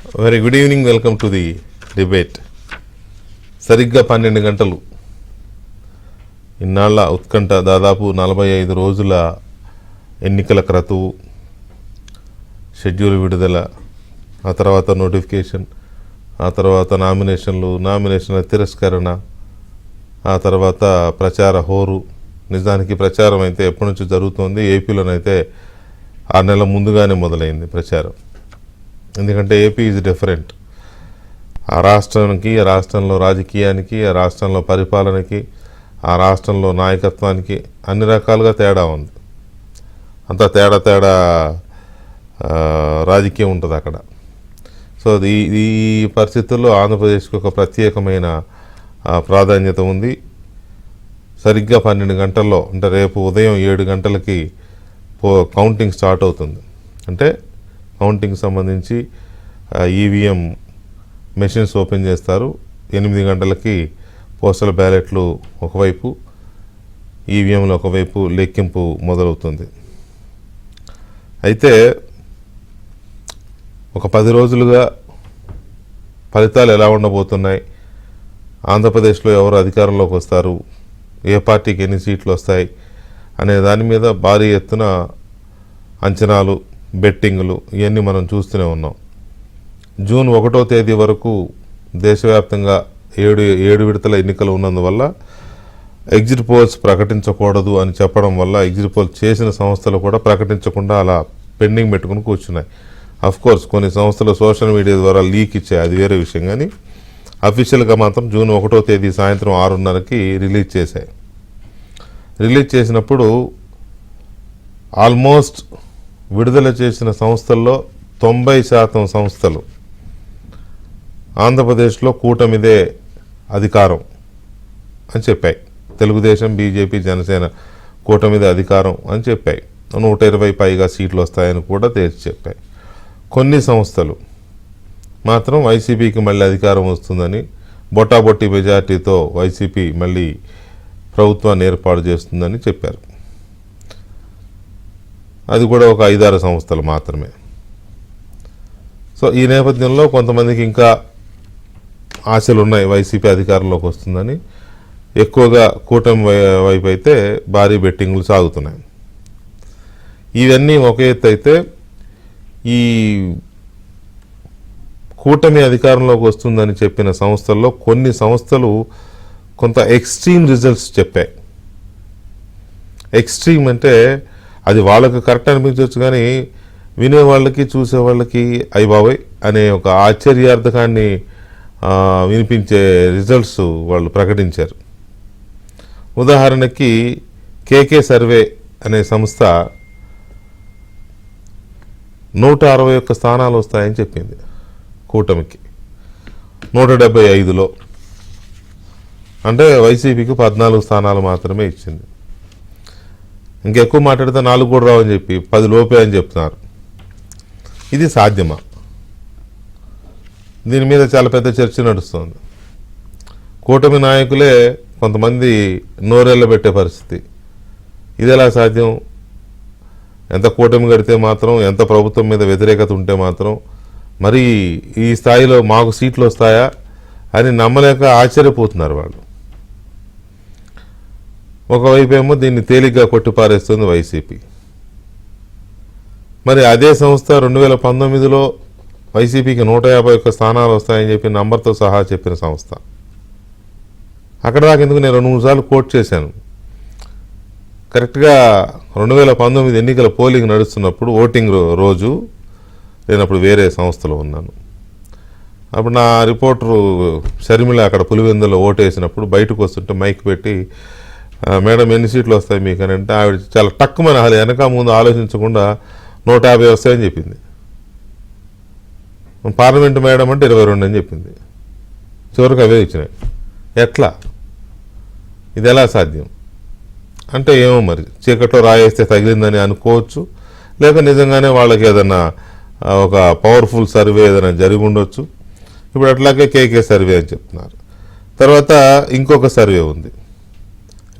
Very good evening. Welcome to the debate. సరిగ్గా 12 గంటలు ఇన్నాళ్ల ఉత్కంఠ, దాదాపు 45 రోజుల ఎన్నికల క్రతువు, షెడ్యూల్ విడుదల, ఆ తర్వాత నోటిఫికేషన్, ఆ తర్వాత నామినేషన్ల తిరస్కరణ, ఆ తర్వాత ప్రచార హోరు. నిజానికి ప్రచారం అయితే ఎప్పటి నుంచి జరుగుతోంది. ఏపీలోనైతే 6 నెలల ముందుగానే మొదలైంది ప్రచారం. ఎందుకంటే ఏపీ ఈజ్ డిఫరెంట్. ఆ రాష్ట్రానికి, ఆ రాష్ట్రంలో రాజకీయానికి, ఆ రాష్ట్రంలో పరిపాలనకి, ఆ రాష్ట్రంలో నాయకత్వానికి అన్ని రకాలుగా తేడా ఉంది. అంతా తేడా రాజకీయం ఉంటుంది అక్కడ. సో ఈ పరిస్థితుల్లో ఆంధ్రప్రదేశ్కి ఒక ప్రత్యేకమైన ప్రాధాన్యత ఉంది. సరిగ్గా 12 గంటల్లో, అంటే రేపు ఉదయం 7 గంటలకి కౌంటింగ్ స్టార్ట్ అవుతుంది. అంటే కౌంటింగ్ సంబంధించి ఈవీఎం మెషిన్స్ ఓపెన్ చేస్తారు. 8 గంటలకి పోస్టల్ బ్యాలెట్లు ఒకవైపు, ఈవీఎంలు ఒకవైపు లెక్కింపు మొదలవుతుంది. అయితే ఒక 10 రోజులుగా ఫలితాలు ఎలా ఉండబోతున్నాయి, ఆంధ్రప్రదేశ్లో ఎవరు అధికారంలోకి వస్తారు, ఏ పార్టీకి ఎన్ని సీట్లు వస్తాయి అనే దాని మీద భారీ ఎత్తున అంచనాలు, బెట్టింగులు ఇవన్నీ మనం చూస్తూనే ఉన్నాం. జూన్ 1వ తేదీ వరకు దేశవ్యాప్తంగా 7 విడతల ఎన్నికలు ఉన్నందువల్ల ఎగ్జిట్ పోల్స్ ప్రకటించకూడదు అని చెప్పడం వల్ల ఎగ్జిట్ పోల్స్ చేసిన సంస్థలు కూడా ప్రకటించకుండా అలా పెండింగ్ పెట్టుకుని కూర్చున్నాయి. అఫ్కోర్స్ కొన్ని సంస్థలు సోషల్ మీడియా ద్వారా లీక్ ఇచ్చాయి, అది వేరే విషయం. కానీ అఫీషియల్గా మాత్రం జూన్ 1వ తేదీ సాయంత్రం 6:30కి రిలీజ్ చేశాయి. రిలీజ్ చేసినప్పుడు ఆల్మోస్ట్ విడుదల చేసిన సంస్థల్లో 90% సంస్థలు ఆంధ్రప్రదేశ్లో కూటమిదే అధికారం అని చెప్పాయి. తెలుగుదేశం, బీజేపీ, జనసేన కూటమిదే అధికారం అని చెప్పాయి. 120 పైగా సీట్లు వస్తాయని కూడా తేల్చి చెప్పాయి. కొన్ని సంస్థలు మాత్రం వైసీపీకి మళ్ళీ అధికారం వస్తుందని, బొటాబొట్టి మెజార్టీతో వైసీపీ మళ్ళీ ప్రభుత్వాన్ని ఏర్పాటు చేస్తుందని చెప్పారు. అది కూడా ఒక 5-6 సంస్థలు మాత్రమే. సో ఈ నేపథ్యంలో కొంతమందికి ఇంకా ఆశలు ఉన్నాయి వైసీపీ అధికారంలోకి వస్తుందని. ఎక్కువగా కూటమి వైపు అయితే భారీ బెట్టింగ్లు సాగుతున్నాయి. ఇవన్నీ ఒక ఎత్తు అయితే, ఈ కూటమి అధికారంలోకి వస్తుందని చెప్పిన సంస్థల్లో కొన్ని సంస్థలు కొంత ఎక్స్ట్రీమ్ రిజల్ట్స్ చెప్పాయి. ఎక్స్ట్రీమ్ అంటే అది వాళ్ళకి కరెక్ట్ అనిపించవచ్చు, కానీ వినేవాళ్ళకి, చూసేవాళ్ళకి అయ్య బాబాయ్ అనే ఒక ఆశ్చర్యార్థకాన్ని వినిపించే రిజల్ట్స్ వాళ్ళు ప్రకటించారు. ఉదాహరణకి కేకే సర్వే అనే సంస్థ 161 స్థానాలు వస్తాయని చెప్పింది కూటమికి 175లో. అంటే వైసీపీకి 14 స్థానాలు మాత్రమే ఇచ్చింది. ఇంకెక్కువ మాట్లాడితే 4 కూడా రావని చెప్పి 10 లోపే అని చెప్తున్నారు. ఇది సాధ్యమా? దీని మీద చాలా పెద్ద చర్చ నడుస్తుంది. కూటమి నాయకులే కొంతమంది నోరెళ్ళ పెట్టే పరిస్థితి. ఇది ఎలా సాధ్యం? ఎంత కూటమి కడితే మాత్రం, ఎంత ప్రభుత్వం మీద వ్యతిరేకత ఉంటే మాత్రం మరి ఈ స్థాయిలో మాకు సీట్లు వస్తాయా అని నమ్మలేక ఆశ్చర్యపోతున్నారు వాళ్ళు. ఒకవైపు ఏమో దీన్ని తేలిగ్గా కొట్టిపారేస్తుంది వైసీపీ. మరి అదే సంస్థ 2019లో వైసీపీకి 151 స్థానాలు వస్తాయని చెప్పి నంబర్తో సహా చెప్పిన సంస్థ. అక్కడ దాకా ఎందుకు నేను 2-3 సార్లు కోట్ చేశాను. కరెక్ట్గా 2019 ఎన్నికల పోలింగ్ నడుస్తున్నప్పుడు, ఓటింగ్ రోజు, నేను అప్పుడు వేరే సంస్థలో ఉన్నాను. అప్పుడు నా రిపోర్టరు షర్మిల అక్కడ పులివెందులో ఓటేసినప్పుడు బయటకు వస్తుంటే మైక్ పెట్టి, మేడం ఎన్ని సీట్లు వస్తాయి మీకు అని అంటే, ఆవిడ చాలా టక్కుమని అసలు వెనక ముందు ఆలోచించకుండా 150 వస్తాయని చెప్పింది. పార్లమెంటు మేడం అంటే 22 అని చెప్పింది. చివరికి అవే ఇచ్చినాయి. ఎట్లా? ఇది ఎలా సాధ్యం అంటే ఏమో మరి చీకట్లో రాయేస్తే తగిలిందని అనుకోవచ్చు, లేక నిజంగానే వాళ్ళకి ఏదైనా ఒక పవర్ఫుల్ సర్వే ఏదైనా జరిగి ఉండొచ్చు. ఇప్పుడు అట్లాగే కేకే సర్వే అని చెప్తున్నారు. తర్వాత ఇంకొక సర్వే ఉంది.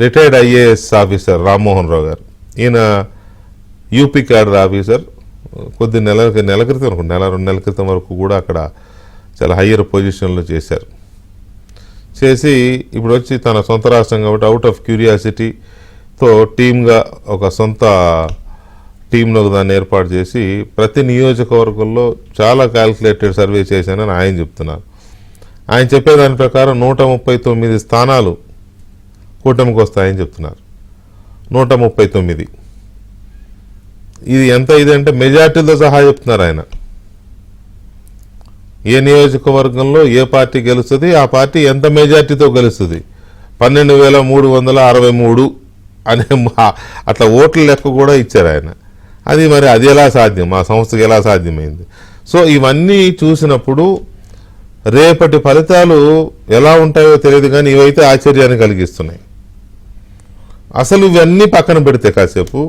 Retired IAS officer Rammohan Rao గారు, ఈయన యూపీ క్యాడర్ ఆఫీసర్, నెల క్రితం అనుకో, 2 నెలల క్రితం వరకు కూడా అక్కడ చాలా హయ్యర్ పొజిషన్లో చేశారు. చేసి ఇప్పుడు వచ్చి తన సొంత రాష్ట్రం కాబట్టి అవుట్ ఆఫ్ క్యూరియాసిటీతో టీమ్గా ఒక సొంత టీంలో దాన్ని ఏర్పాటు చేసి ప్రతి నియోజకవర్గంలో చాలా క్యాల్కులేటెడ్ సర్వే చేశానని ఆయన చెప్తున్నారు. ఆయన చెప్పేదాని ప్రకారం 139 స్థానాలు కూటమికి వస్తాయని చెప్తున్నారు. 139 ఇది ఎంత ఇది అంటే మెజార్టీతో సహా చెప్తున్నారు ఆయన. ఏ నియోజకవర్గంలో ఏ పార్టీ గెలుస్తుంది, ఆ పార్టీ ఎంత మెజార్టీతో గెలుస్తుంది, 12,363 అనే అట్లా ఓట్ల లెక్క కూడా ఇచ్చారు ఆయన. అది ఎలా సాధ్యం, మా సంస్థకి ఎలా సాధ్యమైంది? సో ఇవన్నీ చూసినప్పుడు రేపటి ఫలితాలు ఎలా ఉంటాయో తెలియదు, కానీ ఇవైతే ఆశ్చర్యాన్ని కలిగిస్తున్నాయి. అసలు ఇవన్నీ పక్కన పెడితే కాసేపు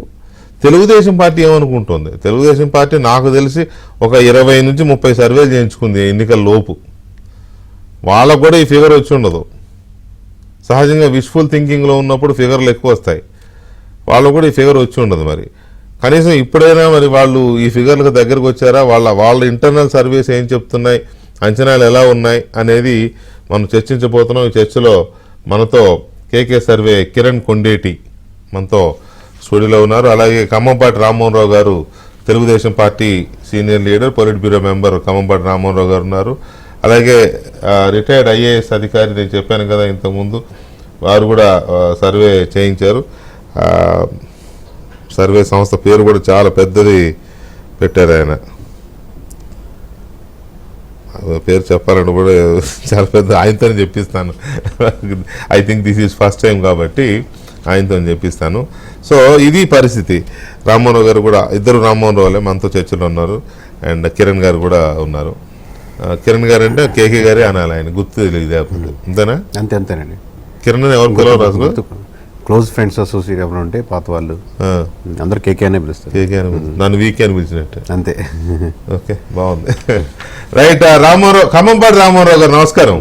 తెలుగుదేశం పార్టీ ఏమనుకుంటుంది? తెలుగుదేశం పార్టీ నాకు తెలిసి ఒక 20 నుంచి 30 సర్వేలు చేయించుకుంది ఎన్నికల లోపు. వాళ్ళకు కూడా ఈ ఫిగర్ వచ్చి ఉండదు. సహజంగా విష్ఫుల్ థింకింగ్లో ఉన్నప్పుడు ఫిగర్లు ఎక్కువ వస్తాయి. వాళ్ళకు కూడా ఈ ఫిగర్ వచ్చి ఉండదు. మరి కనీసం ఇప్పుడైనా మరి వాళ్ళు ఈ ఫిగర్లకు దగ్గరకు వచ్చారా? వాళ్ళ ఇంటర్నల్ సర్వేస్ ఏం చెప్తున్నాయి, అంచనాలు ఎలా ఉన్నాయి అనేది మనం చర్చించబోతున్నాం. ఈ చర్చలో మనతో కేకే సర్వే కిరణ్ కొండేటి మనతో స్టూడియోలో ఉన్నారు. అలాగే ఖమ్మంపాటి రామ్మోహన్ రావు గారు, Telugu Desam party senior leader, politburo member Khammampati Rammohan Rao గారు ఉన్నారు. అలాగే రిటైర్డ్ ఐఏఎస్ అధికారి, నేను చెప్పాను కదా ఇంతకుముందు, వారు కూడా సర్వే చేయించారు. సర్వే సంస్థ పేరు కూడా చాలా పెద్దది పెట్టారు ఆయన. పేరు చెప్పాలంటే కూడా చాలా పెద్ద, ఆయనతోనే చెప్పిస్తాను. I think this is first time కాబట్టి ఆయనతో చెప్పిస్తాను. సో ఇది పరిస్థితి. రామ్మోహన్ రావు గారు కూడా, ఇద్దరు రామ్మోహన్ రావులే మనతో చర్చలో ఉన్నారు. అండ్ కిరణ్ గారు కూడా ఉన్నారు. కిరణ్ గారు అంటే కేకే గారే అనాలి, ఆయన గుర్తు తెలియదు అంతేనా? అంతేనండి. కిరణ్ ఎవరు పిలవరు అసలు? క్లోజ్ ఫ్రెండ్స్ అసోసియేట్ ఎవరు ఉంటే పాత వాళ్ళు అందరూ కేకే అనే పిలుస్తారు. కేకే అని నన్ను వీకే అని పిలిచినట్టు అంతే. ఓకే, బాగుంది. రైట్. రామ్మోహన్ రావు, ఖమ్మంపాటి రామ్మోహన్ రావు గారు నమస్కారం.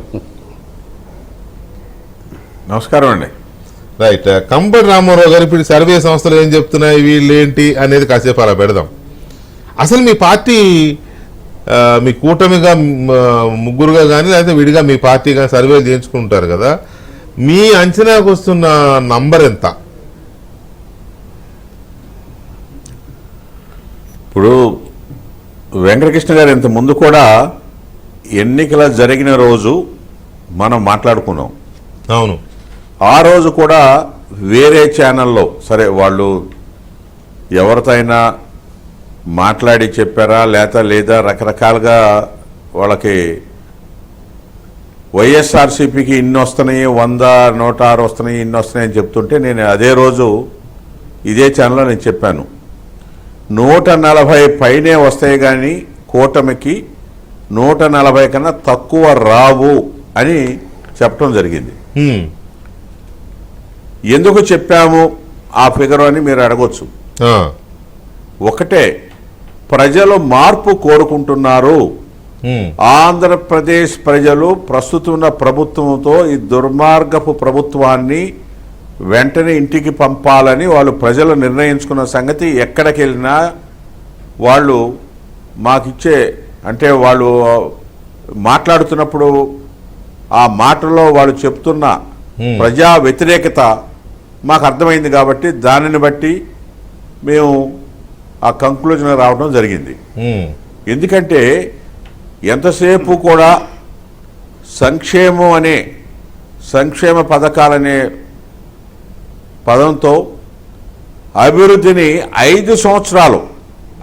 నమస్కారం అండి. రైట్. ఖమ్మంపాటి రామ్మోహన్ రావు గారు, ఇప్పుడు సర్వే సంస్థలు ఏం చెప్తున్నాయి, వీళ్ళు ఏంటి అనేది కాసేపు అలా పెడదాం. అసలు మీ పార్టీ, మీ కూటమిగా ముగ్గురుగా కానీ లేకపోతే విడిగా మీ పార్టీగా సర్వేలు చేయించుకుంటారు కదా, మీ అంచనాకు వస్తున్న నంబర్ ఎంత? ఇప్పుడు వెంకటకృష్ణ గారు ఇంత ముందు కూడా ఎన్నికల జరిగిన రోజు మనం మాట్లాడుకున్నాం. అవును. ఆ రోజు కూడా వేరే ఛానల్లో, సరే వాళ్ళు ఎవరితో అయినా మాట్లాడి చెప్పారా లేదా రకరకాలుగా వాళ్ళకి వైఎస్ఆర్సీపీకి ఇన్ని వస్తున్నాయి, 100, 106 వస్తున్నాయి, ఇన్ని వస్తున్నాయి అని చెప్తుంటే నేను అదే రోజు ఇదే ఛానల్లో నేను చెప్పాను, 140 పైనే వస్తాయి కానీ కూటమికి 140 కన్నా తక్కువ రావు అని చెప్పడం జరిగింది. ఎందుకు చెప్పాము ఆ ఫిగర్ అని మీరు అడగొచ్చు. ఒకటే, ప్రజలు మార్పు కోరుకుంటున్నారు. ఆంధ్రప్రదేశ్ ప్రజలు ప్రస్తుతం ఉన్న ప్రభుత్వంతో ఈ దుర్మార్గపు ప్రభుత్వాన్ని వెంటనే ఇంటికి పంపాలని వాళ్ళు ప్రజలు నిర్ణయించుకున్న సంగతి ఎక్కడికి వెళ్ళినా వాళ్ళు మాకిచ్చే, అంటే వాళ్ళు మాట్లాడుతున్నప్పుడు ఆ మాటలో వాళ్ళు చెప్తున్న ప్రజా వ్యతిరేకత మాకు అర్థమైంది. కాబట్టి దానిని బట్టి మేము ఆ కంక్లూజన్ రావడం జరిగింది. ఎందుకంటే ఎంతసేపు కూడా సంక్షేమ పథకాలనే పదంతో అభివృద్ధిని 5 సంవత్సరాలు,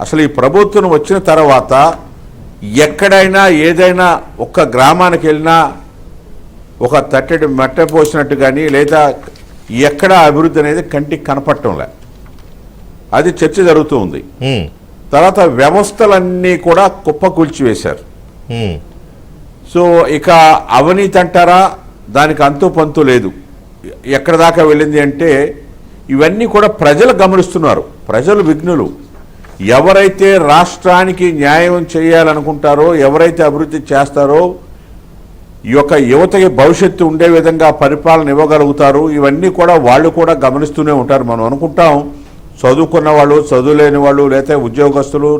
అసలు ఈ ప్రభుత్వం వచ్చిన తర్వాత ఎక్కడైనా ఏదైనా ఒక్క గ్రామానికి వెళ్ళినా ఒక తట్టెడు మట్ట పోసినట్టు కానీ లేదా ఎక్కడ అభివృద్ధి అనేది కంటికి కనపడటంలే. అది చర్చ జరుగుతూ ఉంది. తర్వాత వ్యవస్థలన్నీ కూడా కుప్పకూల్చివేశారు. సో ఇక అవినీతి అంటారా, దానికి అంతు పంతు లేదు. ఎక్కడ దాకా వెళ్ళింది అంటే ఇవన్నీ కూడా ప్రజలు గమనిస్తున్నారు. ప్రజలు విఘ్నులు. ఎవరైతే రాష్ట్రానికి న్యాయం చేయాలనుకుంటారో, ఎవరైతే అభివృద్ధి చేస్తారో, ఈ యొక్క యువతకి భవిష్యత్తు ఉండే విధంగా పరిపాలన ఇవ్వగలుగుతారు, ఇవన్నీ కూడా వాళ్ళు కూడా గమనిస్తూనే ఉంటారు. మనం అనుకుంటాం చదువుకున్న వాళ్ళు, చదువులేని వాళ్ళు, లేకపోతే ఉద్యోగస్తులు,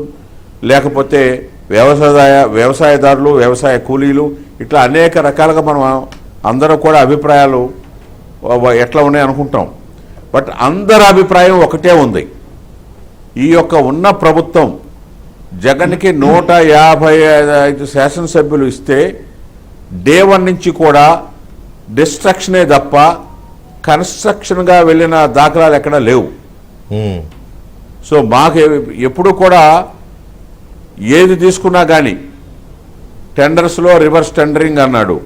లేకపోతే వ్యవసాయదారులు, వ్యవసాయ కూలీలు, ఇట్లా అనేక రకాలుగా మనం అందరూ కూడా అభిప్రాయాలు ఎట్లా ఉన్నాయి అనుకుంటాం. బట్ అందరి అభిప్రాయం ఒకటే ఉంది. ఈ యొక్క ఉన్న ప్రభుత్వం జగన్కి 155 శాసనసభ్యులు ఇస్తే డే 1 నుంచి కూడా డిస్ట్రక్షనే తప్ప కన్స్ట్రక్షన్గా వెళ్ళిన దాఖలాలు ఎక్కడా లేవు. సో మాకు ఎప్పుడు కూడా ఏది తీసుకున్నా కానీ టెండర్స్లో రివర్స్ టెండరింగ్ అన్నాడు,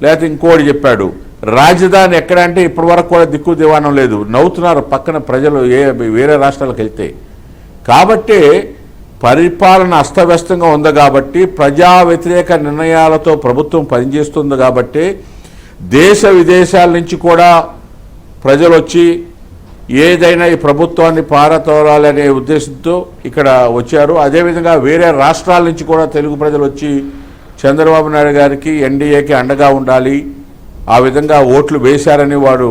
లేకపోతే ఇంకోటి చెప్పాడు. రాజధాని ఎక్కడ అంటే ఇప్పటి వరకు కూడా దిక్కు దివాణం లేదు. నవ్వుతున్నారు పక్కన ప్రజలు వేరే రాష్ట్రాలకు వెళ్తే. కాబట్టి పరిపాలన అస్తవ్యస్తంగా ఉంది కాబట్టి, ప్రజా వ్యతిరేక నిర్ణయాలతో ప్రభుత్వం పనిచేస్తుంది కాబట్టి దేశ విదేశాల నుంచి కూడా ప్రజలు వచ్చి ఏదైనా ఈ ప్రభుత్వాన్ని పారతోలాలనే ఉద్దేశంతో ఇక్కడ వచ్చారు. అదేవిధంగా వేరే రాష్ట్రాల నుంచి కూడా తెలుగు ప్రజలు వచ్చి చంద్రబాబు నాయుడు గారికి, ఎన్డీఏకి అండగా ఉండాలి, ఆ విధంగా ఓట్లు వేశారని వాడు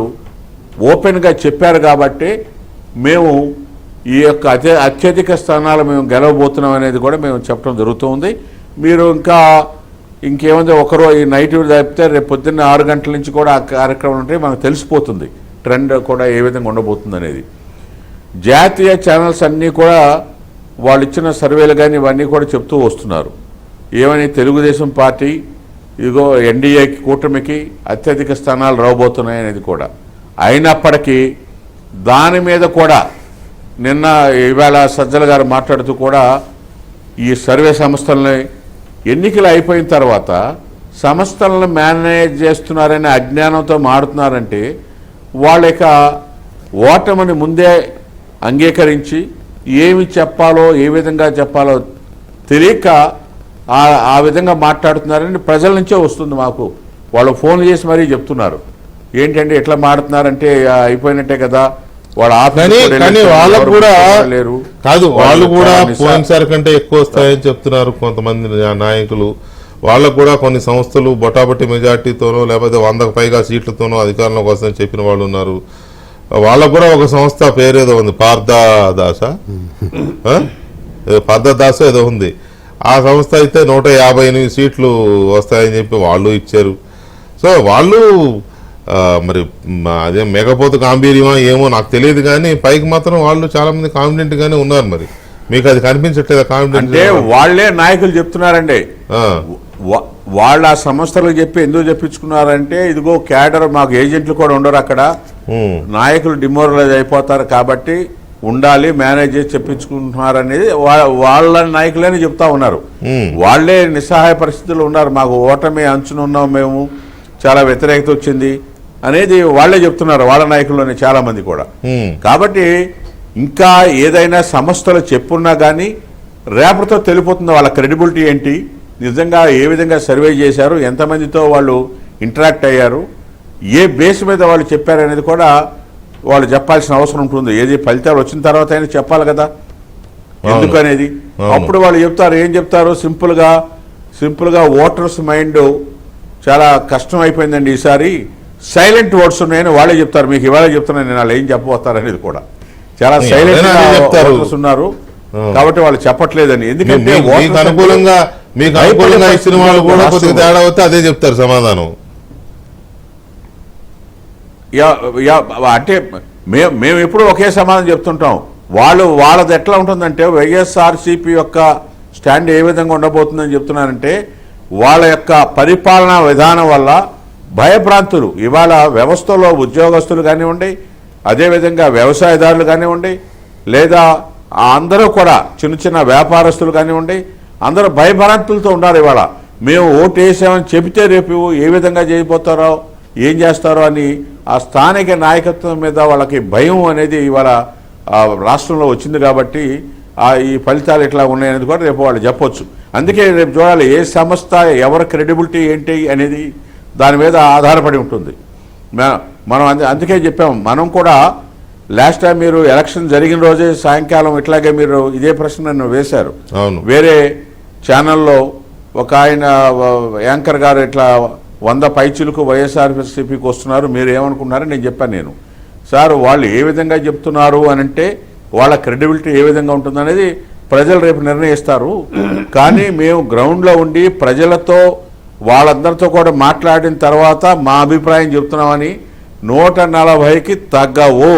ఓపెన్గా చెప్పారు. కాబట్టి మేము ఈ యొక్క అత్యధిక స్థానాలు మేము గెలవబోతున్నాం అనేది కూడా మేము చెప్పడం జరుగుతుంది. మీరు ఇంకేముంది, ఒకరో ఈ నైట్ తప్పితే రేపు పొద్దున్న 6 గంటల నుంచి కూడా ఆ కార్యక్రమం ఉంటే మనకు తెలిసిపోతుంది ట్రెండ్ కూడా ఏ విధంగా ఉండబోతుంది అనేది. జాతీయ ఛానల్స్ అన్నీ కూడా వాళ్ళు ఇచ్చిన సర్వేలు కానీ ఇవన్నీ కూడా చెప్తూ వస్తున్నారు. ఏమని, తెలుగుదేశం పార్టీ ఇదిగో ఎన్డీఏకి, కూటమికి అత్యధిక స్థానాలు రాబోతున్నాయి అనేది కూడా. అయినప్పటికీ దాని మీద కూడా నిన్న ఇవాళ సజ్జల గారు మాట్లాడుతూ కూడా ఈ సర్వే సంస్థలని ఎన్నికలు అయిపోయిన తర్వాత సంస్థలను మేనేజ్ చేస్తున్నారనే అజ్ఞానంతో మారుతున్నారంటే వాళ్ళ ఓటమిని ముందే అంగీకరించి ఏమి చెప్పాలో, ఏ విధంగా చెప్పాలో తెలియక ఆ విధంగా మాట్లాడుతున్నారని ప్రజల నుంచే వస్తుంది మాకు. వాళ్ళు ఫోన్ చేసి మరీ చెప్తున్నారు, ఏంటంటే ఎట్లా మాడుతున్నారంటే అయిపోయినట్టే కదా, కానీ వాళ్ళకు కూడా కాదు, వాళ్ళు కూడా పోయినసారి కంటే ఎక్కువ వస్తాయని చెప్తున్నారు కొంతమంది నాయకులు. వాళ్ళకు కూడా కొన్ని సంస్థలు బొటాబొట్టి మెజార్టీతోనో లేకపోతే 100కు పైగా సీట్లతోనో అధికారంలోకి వస్తాయని చెప్పిన వాళ్ళు ఉన్నారు. వాళ్ళకు కూడా ఒక సంస్థ పేరేదో ఉంది, పార్థదాస ఏదో ఉంది. ఆ సంస్థ అయితే 158 సీట్లు వస్తాయని చెప్పి వాళ్ళు ఇచ్చారు. సో వాళ్ళు మరి అదే మేకపోతు గాంభీర్యమా ఏమో నాకు తెలియదు, కానీ పైకి మాత్రం వాళ్ళు చాలా మంది కాన్ఫిడెంట్ గానే ఉన్నారు. మరి మీకు అది కనిపించట్లేదా కాన్ఫిడెంట్? అంటే వాళ్లే నాయకులు చెప్తున్నారండి. వాళ్ళ ఆ సంస్థలకు చెప్పి ఎందుకు చెప్పించుకున్నారంటే, ఇదిగో క్యాడర్ మాకు ఏజెంట్లు కూడా ఉండరు అక్కడ, నాయకులు డిమోరలైజ్ అయిపోతారు కాబట్టి ఉండాలి, మేనేజ్ చేసి చెప్పించుకుంటున్నారనేది వాళ్ళ నాయకులనే చెప్తా ఉన్నారు. వాళ్లే నిస్సహాయ పరిస్థితుల్లో ఉన్నారు, మాకు ఓటమి అంచున ఉన్నాం, మేము చాలా వ్యతిరేకత వచ్చింది అనేది వాళ్లే చెప్తున్నారు, వాళ్ళ నాయకుల్లోనే చాలా మంది కూడా. కాబట్టి ఇంకా ఏదైనా సంస్థలు చెప్పున్నా కానీ రేపటితో తెలిపోతుంది వాళ్ళ క్రెడిబిలిటీ ఏంటి, నిజంగా ఏ విధంగా సర్వే చేశారు, ఎంతమందితో వాళ్ళు ఇంటరాక్ట్ అయ్యారు, ఏ బేస్ మీద వాళ్ళు చెప్పారనేది కూడా వాళ్ళు చెప్పాల్సిన అవసరం ఉంటుంది. ఏది ఫలితాలు వచ్చిన తర్వాత అయినా చెప్పాలి కదా ఎందుకనేది. అప్పుడు వాళ్ళు చెప్తారు, ఏం చెప్తారు, సింపుల్గా ఓటర్స్ మైండ్ చాలా కష్టం అయిపోయిందండి ఈసారి, సైలెంట్ ఓట్స్ ఉన్నాయని వాళ్ళే చెప్తారు. మీకు ఇవాళ చెప్తున్నాను నేను, వాళ్ళు ఏం చెప్పబోతారు అనేది కూడా చాలా సైలెంట్ ఓటర్స్ ఉన్నారు కాబట్టి వాళ్ళు చెప్పట్లేదని. ఎందుకంటే మీకు అనుకూలంగా ఇచ్చిన వాళ్ళు కూడా కొద్దిగా తేడా వస్తే అదే చెప్తారు సమాధానం. అంటే మేము ఎప్పుడు ఒకే సమాధానం చెప్తుంటాం. వాళ్ళది ఎట్లా ఉంటుందంటే, వైఎస్ఆర్సీపీ యొక్క స్టాండ్ ఏ విధంగా ఉండబోతుందని చెప్తున్నానంటే, వాళ్ళ యొక్క పరిపాలనా విధానం వల్ల భయభ్రాంతులు ఇవాళ వ్యవస్థలో ఉద్యోగస్తులు కానివ్వండి, అదేవిధంగా వ్యవసాయదారులు కానివ్వండి, లేదా అందరూ కూడా చిన్న వ్యాపారస్తులు కానివ్వండి, అందరూ భయభ్రాంతులతో ఉన్నారు. ఇవాళ మేము ఓటు వేసామని చెబితే రేపు ఏ విధంగా చేయబోతారో, ఏం చేస్తారో అని ఆ స్థానిక నాయకత్వం మీద వాళ్ళకి భయం అనేది ఇవాళ రాష్ట్రంలో వచ్చింది. కాబట్టి ఈ ఫలితాలు ఇట్లా ఉన్నాయనేది కూడా రేపు వాళ్ళు చెప్పొచ్చు. అందుకే రేపు చూడాలి ఏ సంస్థ ఎవరి క్రెడిబిలిటీ ఏంటి అనేది దాని మీద ఆధారపడి ఉంటుంది. మనం అందుకే చెప్పాము, మనం కూడా లాస్ట్ టైం మీరు ఎలక్షన్ జరిగిన రోజే సాయంకాలం ఇట్లాగే మీరు ఇదే ప్రశ్న నన్ను వేశారు. వేరే ఛానల్లో ఒక ఆయన యాంకర్ గారు ఇట్లా 100 పైచిలకు వైఎస్ఆర్సీపీకి వస్తున్నారు, మీరు ఏమనుకున్నారని నేను చెప్పాను. నేను సార్ వాళ్ళు ఏ విధంగా చెప్తున్నారు అని అంటే వాళ్ళ క్రెడిబిలిటీ ఏ విధంగా ఉంటుందనేది ప్రజలు రేపు నిర్ణయిస్తారు. కానీ మేము గ్రౌండ్లో ఉండి ప్రజలతో వాళ్ళందరితో కూడా మాట్లాడిన తర్వాత మా అభిప్రాయం చెప్తున్నామని 140కి తగ్గవు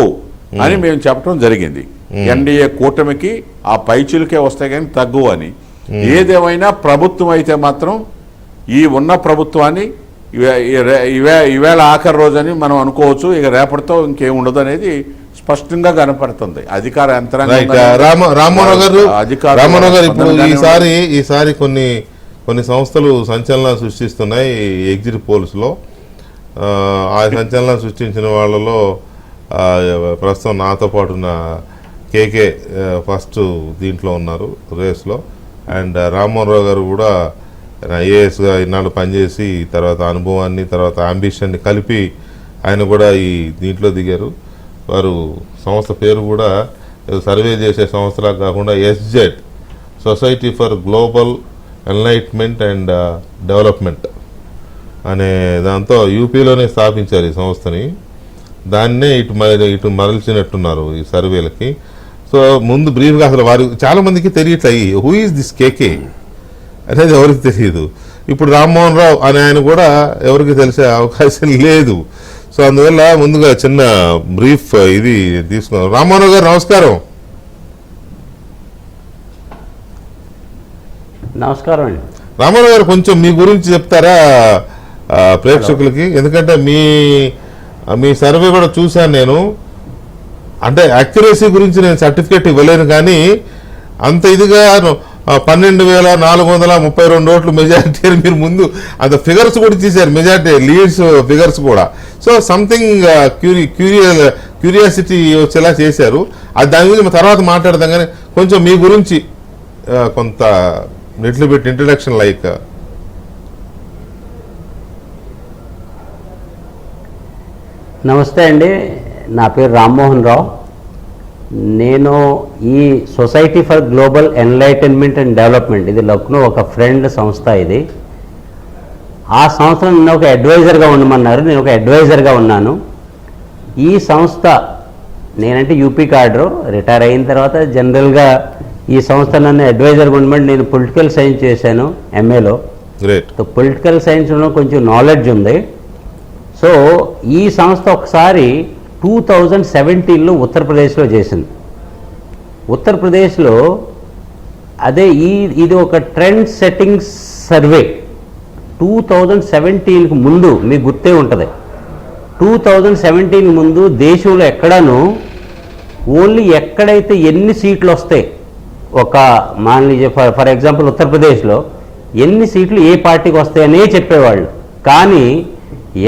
అని మేము చెప్పడం జరిగింది. ఎన్డీఏ కూటమికి ఆ పైచులకే వస్తాయి కానీ తగ్గవు అని. ఏదేమైనా ప్రభుత్వం అయితే మాత్రం ఈ ఉన్న ప్రభుత్వాన్ని ఈవేళ ఆఖరి రోజని మనం అనుకోవచ్చు. ఇక రేపటితో ఇంకేం ఉండదు అనేది స్పష్టంగా కనపడుతుంది. అధికార యంత్రాంగం రామారావు గారు ఇప్పుడు ఈసారి కొన్ని సంస్థలు సంచలనాలు సృష్టిస్తున్నాయి ఎగ్జిట్ పోల్స్ లో. ఆ సంచలనాలు సృష్టించిన వాళ్ళలో ప్రస్తుతం నాతో పాటు ఉన్న కేకే ఫస్ట్ దీంట్లో ఉన్నారు రేస్లో. అండ్ రామ్మోహన్ గారు కూడా ఐఏఎస్గా ఇన్నాళ్ళు పనిచేసి తర్వాత అనుభవాన్ని తర్వాత అంబిషన్ని కలిపి ఆయన కూడా ఈ దీంట్లో దిగారు. వారు సంస్థ పేరు కూడా సర్వే చేసే సంస్థలా కాకుండా SGED, society for global enlightenment and development అనే దాంతో యూపీలోనే స్థాపించారు ఈ సంస్థని. దాన్నే ఇటు మరల్చినట్టున్నారు ఈ సర్వేలకి. సో ముందు బ్రీఫ్గా అసలు వారు చాలా మందికి తెలియట్లయి హూ ఈజ్ దిస్ కేకే అనేది ఎవరికి తెలియదు. ఇప్పుడు రామ్మోహన్ రావు అనే ఆయన కూడా ఎవరికి తెలిసే అవకాశం లేదు. సో అందువల్ల ముందుగా చిన్న బ్రీఫ్ ఇది తీసుకున్నాం. రామ్మోహన్ రావు గారు నమస్కారం. నమస్కారం అండి. రామారావు గారు కొంచెం మీ గురించి చెప్తారా ప్రేక్షకులకి? ఎందుకంటే మీ సర్వే కూడా చూశాను నేను. అంటే అక్యురసీ గురించి నేను సర్టిఫికేట్ ఇవ్వలేను కానీ అంత ఇదిగా 12,432 ఓట్లు మెజారిటీ అని మీరు ముందు అంత ఫిగర్స్ కూడా తీశారు, మెజారిటీ లీడ్స్ ఫిగర్స్ కూడా. సో సంథింగ్ క్యూరియాసిటీ వచ్చేలా చేశారు. అది దాని గురించి తర్వాత మాట్లాడదాం కానీ కొంచెం మీ గురించి కొంత లిటిల్ బిట్ ఇంట్రడక్షన్ లైక్. నమస్తే అండి, నా పేరు రామ్మోహన్ రావు. నేను ఈ society for global enlightenment and development, ఇది లక్నో ఒక ఫ్రెండ్ సంస్థ. ఇది ఆ సంస్థలో నన్ను ఒక అడ్వైజర్గా ఉండమన్నారు. నేను ఒక అడ్వైజర్గా ఉన్నాను. ఈ సంస్థ నేనంటే యూపీ కార్డరు, రిటైర్ అయిన తర్వాత జనరల్గా ఈ సంస్థ నన్ను అడ్వైజర్గా ఉండమని నేను పొలిటికల్ సైన్స్ చేశాను MAలో. పొలిటికల్ సైన్స్లో కొంచెం నాలెడ్జ్ ఉంది. సో ఈ సంస్థ ఒకసారి 2017లో ఉత్తరప్రదేశ్లో చేసింది. ఉత్తరప్రదేశ్లో అదే ఇది ఒక ట్రెండ్ సెట్టింగ్ సర్వే. 2017కి ముందు మీకు గుర్తే ఉంటుంది. 2017 ముందు దేశంలో ఎక్కడాను ఓన్లీ ఎక్కడైతే ఎన్ని సీట్లు వస్తాయి, ఒక ఫర్ ఎగ్జాంపుల్ ఉత్తరప్రదేశ్లో ఎన్ని సీట్లు ఏ పార్టీకి వస్తాయనే చెప్పేవాళ్ళు. కానీ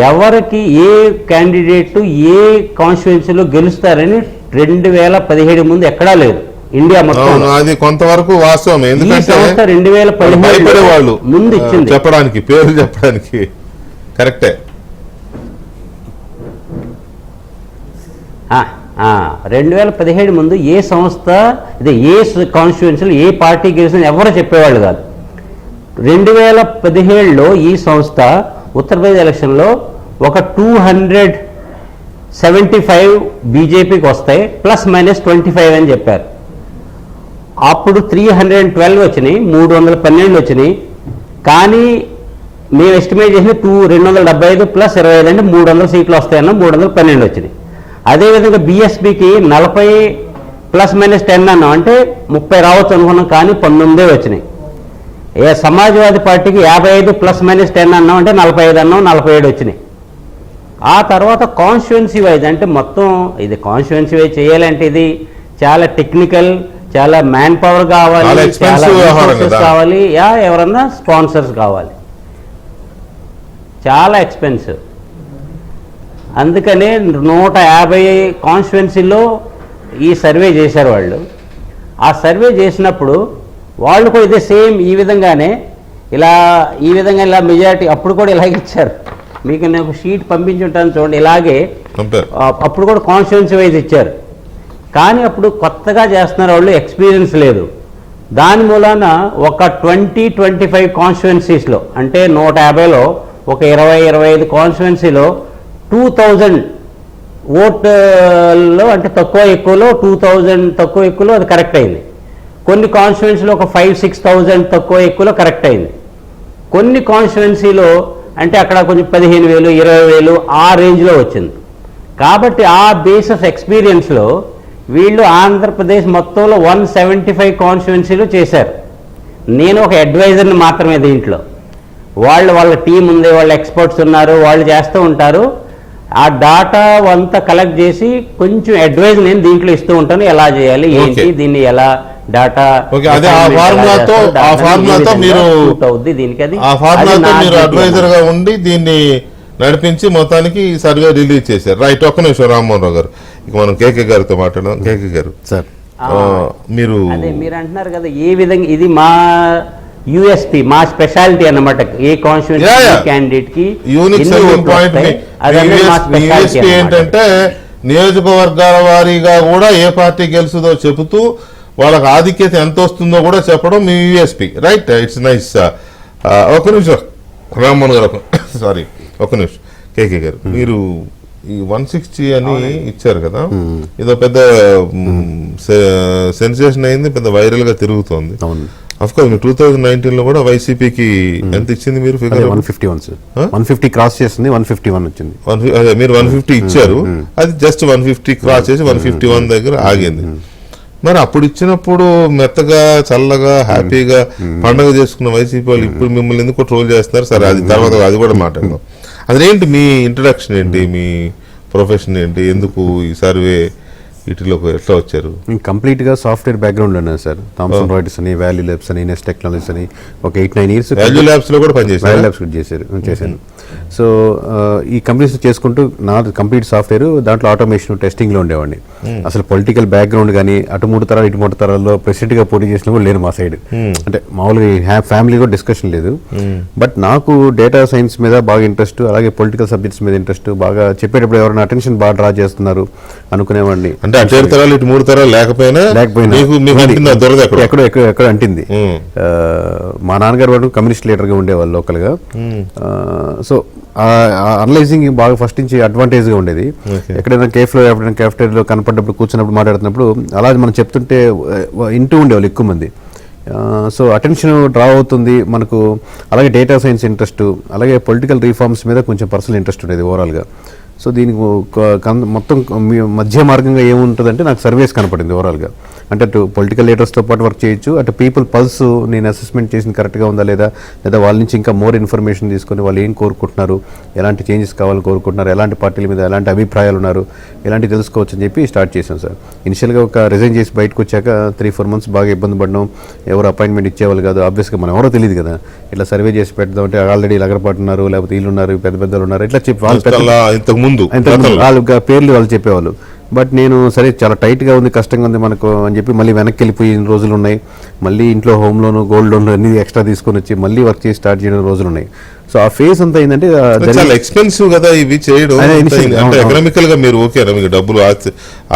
ఎవరికి ఏ క్యాండిడేట్ ఏ కాన్స్టిట్యుయెన్సీలో గెలుస్తారని 2017 ముందు ఎక్కడా లేదు ఇండియా మొత్తం. అది కొంతవరకు వాస్తవం. ఎందుకంటే 2017 ముందు ఇచ్చింది చెప్పడానికి, పేర్లు చెప్పడానికి కరెక్టే. 2017 ముందు ఏ సంస్థ ఇది ఏ కాన్స్టిట్యుయెన్సీలో ఏ పార్టీ గెలిచింది ఎవరు చెప్పేవాళ్ళు కాదు. 2017లో ఈ సంస్థ ఉత్తరప్రదేశ్ ఎలక్షన్లో ఒక 275 బీజేపీకి వస్తాయి, ±25 అని చెప్పారు. అప్పుడు 312 వచ్చినాయి, 312 వచ్చినాయి. కానీ మేము ఎస్టిమేట్ చేసిన 275 + 25 అంటే 300 సీట్లు వస్తాయన్నా 312 వచ్చినాయి. అదేవిధంగా బీఎస్పీకి 40 ±10 అన్నాం, అంటే 30 రావచ్చు అనుకున్నాం, కానీ 19 వచ్చినాయి. సమాజ్వాదీ పార్టీకి 55 ±10 అన్నాం, అంటే 45 అన్నాం, 47 వచ్చినాయి. ఆ తర్వాత కాన్స్టిట్యుయెన్సీ వైజ్, అంటే మొత్తం ఇది కాన్స్టిట్యుయెన్సీ వైజ్ చేయాలంటే ఇది చాలా టెక్నికల్, చాలా మ్యాన్ పవర్ కావాలి, చాలా రిసోర్సెస్ కావాలి, ఎవరన్నా స్పాన్సర్స్ కావాలి, చాలా ఎక్స్పెన్సివ్. అందుకనే 150 కాన్స్టిట్యుయెన్సీలో ఈ సర్వే చేశారు వాళ్ళు. ఆ సర్వే చేసినప్పుడు వాళ్ళు కూడా ఇదే సేమ్ ఈ విధంగానే ఇలా మెజారిటీ అప్పుడు కూడా ఇలాగే ఇచ్చారు. మీకు నేను ఒక షీట్ పంపించి ఉంటాను చూడండి, ఇలాగే అప్పుడు కూడా కాన్స్టిట్యుయెన్సీ వైజ్ ఇచ్చారు. కానీ అప్పుడు కొత్తగా చేస్తున్నారు వాళ్ళు, ఎక్స్పీరియన్స్ లేదు. దాని మూలాన ఒక 20-25 కాన్స్టిట్యుయెన్సీస్లో, అంటే 150లో ఒక 20-25 కాన్స్టిట్యుయెన్సీలో 2000 ఓట్లో, అంటే తక్కువ ఎక్కువలో 2000 తక్కువ ఎక్కువలో అది కరెక్ట్ అయింది. కొన్ని కాన్స్టిట్యున్సీలో ఒక 5,000-6,000 తక్కువ ఎక్కువలో కరెక్ట్ అయింది. కొన్ని కాన్స్టిట్యున్సీలో అంటే అక్కడ కొంచెం 15,000 20,000 ఆ రేంజ్లో వచ్చింది. కాబట్టి ఆ బేస్ ఆఫ్ ఎక్స్పీరియన్స్లో వీళ్ళు ఆంధ్రప్రదేశ్ మొత్తంలో 175 కాన్స్టిట్యున్సీలు చేశారు. నేను ఒక అడ్వైజర్ని మాత్రమే దీంట్లో. వాళ్ళ టీం ఉంది, వాళ్ళ ఎక్స్పర్ట్స్ ఉన్నారు, వాళ్ళు చేస్తూ ఉంటారు. ఆ డాటా అంతా కలెక్ట్ చేసి కొంచెం అడ్వైజ్ నేను దీంట్లో ఇస్తూ ఉంటాను, ఎలా చేయాలి ఏంటి, దీన్ని ఎలా డాటా అదే ఆ ఫార్ములాతో మీరు దీనికి అది ఆ ఫార్ములాతో మీరు అడ్వైజర్ గా ఉండి దీన్ని నడిపించి మొత్తానికి సర్వే రిలీజ్ చేశారు. రైట్, ఒక్క నిమిషం రామ్మోహన్ రావు గారు, ఇక మనం కేకే గారితో మాట్లాడదాం. కేకే గారు సార్, మీరు అంటున్నారు కదా ఏ విధంగా ఇది మా యూఎస్పీ, మా స్పెషాలిటీ అన్నమాట. ఏ కాన్స్టిట్యూన్సీ క్యాండిడేట్ కి యూనిక్ సెల్లింగ్ పాయింట్ ఏంటంటే నియోజకవర్గాల వారీగా కూడా ఏ పార్టీ గెలుస్తుందో చెబుతూ వాళ్ళకి ఆధిక్యత ఎంత వస్తుందో కూడా చెప్పడం మీ యూఎస్పీ. Right, it's nice. ఒక నిమిషం రామ్మోహన్ గారు, సారీ ఒక నిమిషం. కేకే గారు, మీరు ఈ 160 అని ఇచ్చారు కదా, ఇదో పెద్ద సెన్సేషన్ అయింది, పెద్ద వైరల్ గా తిరుగుతోంది. అఫ్ కోర్స్ 2019 లో కూడా వైసీపీకి ఎంత ఇచ్చింది మీరు ఫిగర్? 151 సార్. 150 క్రాస్ చేసింది, 151 వచ్చింది. అదే మీరు 150 ఇచ్చారు, అది జస్ట్ 150 క్రాస్ చేసి 151 దగ్గర ఆగింది. మరి అప్పుడు ఇచ్చినప్పుడు మెత్తగా చల్లగా హ్యాపీగా పండుగ చేసుకున్న వైసీపీ వాళ్ళు ఇప్పుడు మిమ్మల్ని ఎందుకు ట్రోల్ చేస్తున్నారు? సరే, అది తర్వాత అది కూడా మాట్లాడదాం. అదేంటి మీ ఇంట్రడక్షన్ ఏంటి, మీ ప్రొఫెషన్ ఏంటి, ఎందుకు ఈ సర్వే వీటిలోకి ఎట్లా వచ్చారు? కంప్లీట్గా సాఫ్ట్వేర్ బ్యాక్గ్రౌండ్ ఉన్నాను సార్. థామ్సన్ రాయిటర్స్ అని, వాల్యూ ల్యాబ్స్ అని, నెస్ట్ టెక్నాలజీస్ అని ఒక 8-9 years వాల్యూ ల్యాబ్స్ లో కూడా పనిచేశారు. వాల్యూ ల్యాబ్స్ కూడా చేశాను. సో ఈ కంపెనీస్ చేసుకుంటూ నా కంప్లీట్ సాఫ్ట్వేర్, దాంట్లో ఆటోమేషన్ టెస్టింగ్లో ఉండేవాడిని. అసలు పొలిటికల్ బ్యాక్గ్రౌండ్ కానీ అటు 3 తరాలు ఇటు 3 తరాల్లో ప్రెసిడెంట్గా పోటీ చేసిన కూడా లేను మా సైడ్. అంటే మామూలుగా ఫ్యామిలీ కూడా డిస్కషన్ లేదు. బట్ నాకు డేటా సైన్స్ మీద బాగా ఇంట్రెస్ట్, అలాగే పొలిటికల్ సబ్జెక్ట్స్ మీద ఇంట్రెస్ట్. బాగా చెప్పేటప్పుడు ఎవరైనా అటెన్షన్ బాగా డ్రా చేస్తున్నారు అనుకునేవాడిని. అంటే అటు 7 తరాలు ఇటు 3 తరాలు లేకపోయినా ఎక్కడ అంటింది. మా నాన్నగారు వాడు కమ్యూనిస్ట్ లీడర్గా ఉండేవాళ్ళు లోకల్గా. సో అనలైజింగ్ బాగా ఫస్ట్ నుంచి అడ్వాంటేజ్గా ఉండేది. ఎక్కడైనా కేఫ్లో ఎప్పుడైనా క్యాఫ్టేరియాలో కనపడ్డప్పుడు కూర్చున్నప్పుడు మాట్లాడుతున్నప్పుడు అలా మనం చెప్తుంటే వింటూ ఉండేవాళ్ళు ఎక్కువ మంది. సో అటెన్షన్ డ్రా అవుతుంది మనకు. అలాగే డేటా సైన్స్ ఇంట్రెస్ట్, అలాగే పొలిటికల్ రిఫార్మ్స్ మీద కొంచెం పర్సనల్ ఇంట్రెస్ట్ ఉండేది ఓవరాల్గా. సో దీనికి మొత్తం మధ్య మార్గంగా ఏముంటుందంటే నాకు సర్వేస్ కనపడింది ఓవరాల్గా. అంటే అటు పొలిటికల్ లీడర్స్తో పాటు వర్క్ చేయొచ్చు, అటు పీపుల్ పల్స్ నేను అసెస్మెంట్ చేసింది కరెక్ట్గా ఉందా లేదా వాళ్ళ నుంచి ఇంకా మోర్ ఇన్ఫర్మేషన్ తీసుకొని వాళ్ళు ఏం కోరుకుంటున్నారు, ఎలాంటి చేంజెస్ కావాలని కోరుకుంటున్నారు, ఎలాంటి పార్టీల మీద ఎలాంటి అభిప్రాయాలు ఉన్నారు, ఇలాంటివి తెలుసుకోవచ్చు అని చెప్పి స్టార్ట్ చేశాను సార్. ఇనిషియల్గా ఒక రిజైన్ చేసి బయటకు వచ్చాక 3-4 months బాగా ఇబ్బంది పడడం. ఎవరు అపాయింట్మెంట్ ఇచ్చేవాళ్ళు కాదు. ఆబ్వియస్గా మనం ఎవరో తెలియదు కదా. ఇట్లా సర్వే చేసి పెడదాం అంటే ఆల్రెడీ లగరపాటు ఉన్నారు, లేకపోతే వీళ్ళు ఉన్నారు, పెద్ద పెద్దలు ఉన్నారు, ఇట్లా చెప్పి వాళ్ళ పేర్లు వాళ్ళు చెప్పేవాళ్ళు. బట్ నేను సరే చాలా టైట్గా ఉంది, కష్టంగా ఉంది మనకు అని చెప్పి మళ్ళీ వెనక్కి వెళ్ళిపోయి రోజులు ఉన్నాయి. మళ్ళీ ఇంట్లో హోమ్ లోన్, గోల్డ్ లోన్ అన్ని ఎక్స్ట్రా తీసుకొని వచ్చి మళ్ళీ వర్క్ చేసి స్టార్ట్ చేయడం రోజులు ఉన్నాయి. సో ఆ ఫేస్ అంతా ఏంటంటే చాలా ఎక్స్పెన్సివ్ కదా ఇవి చేయడం. ఎకనామికల్ గా మీరు ఓకేనా, మీకు డబ్బులు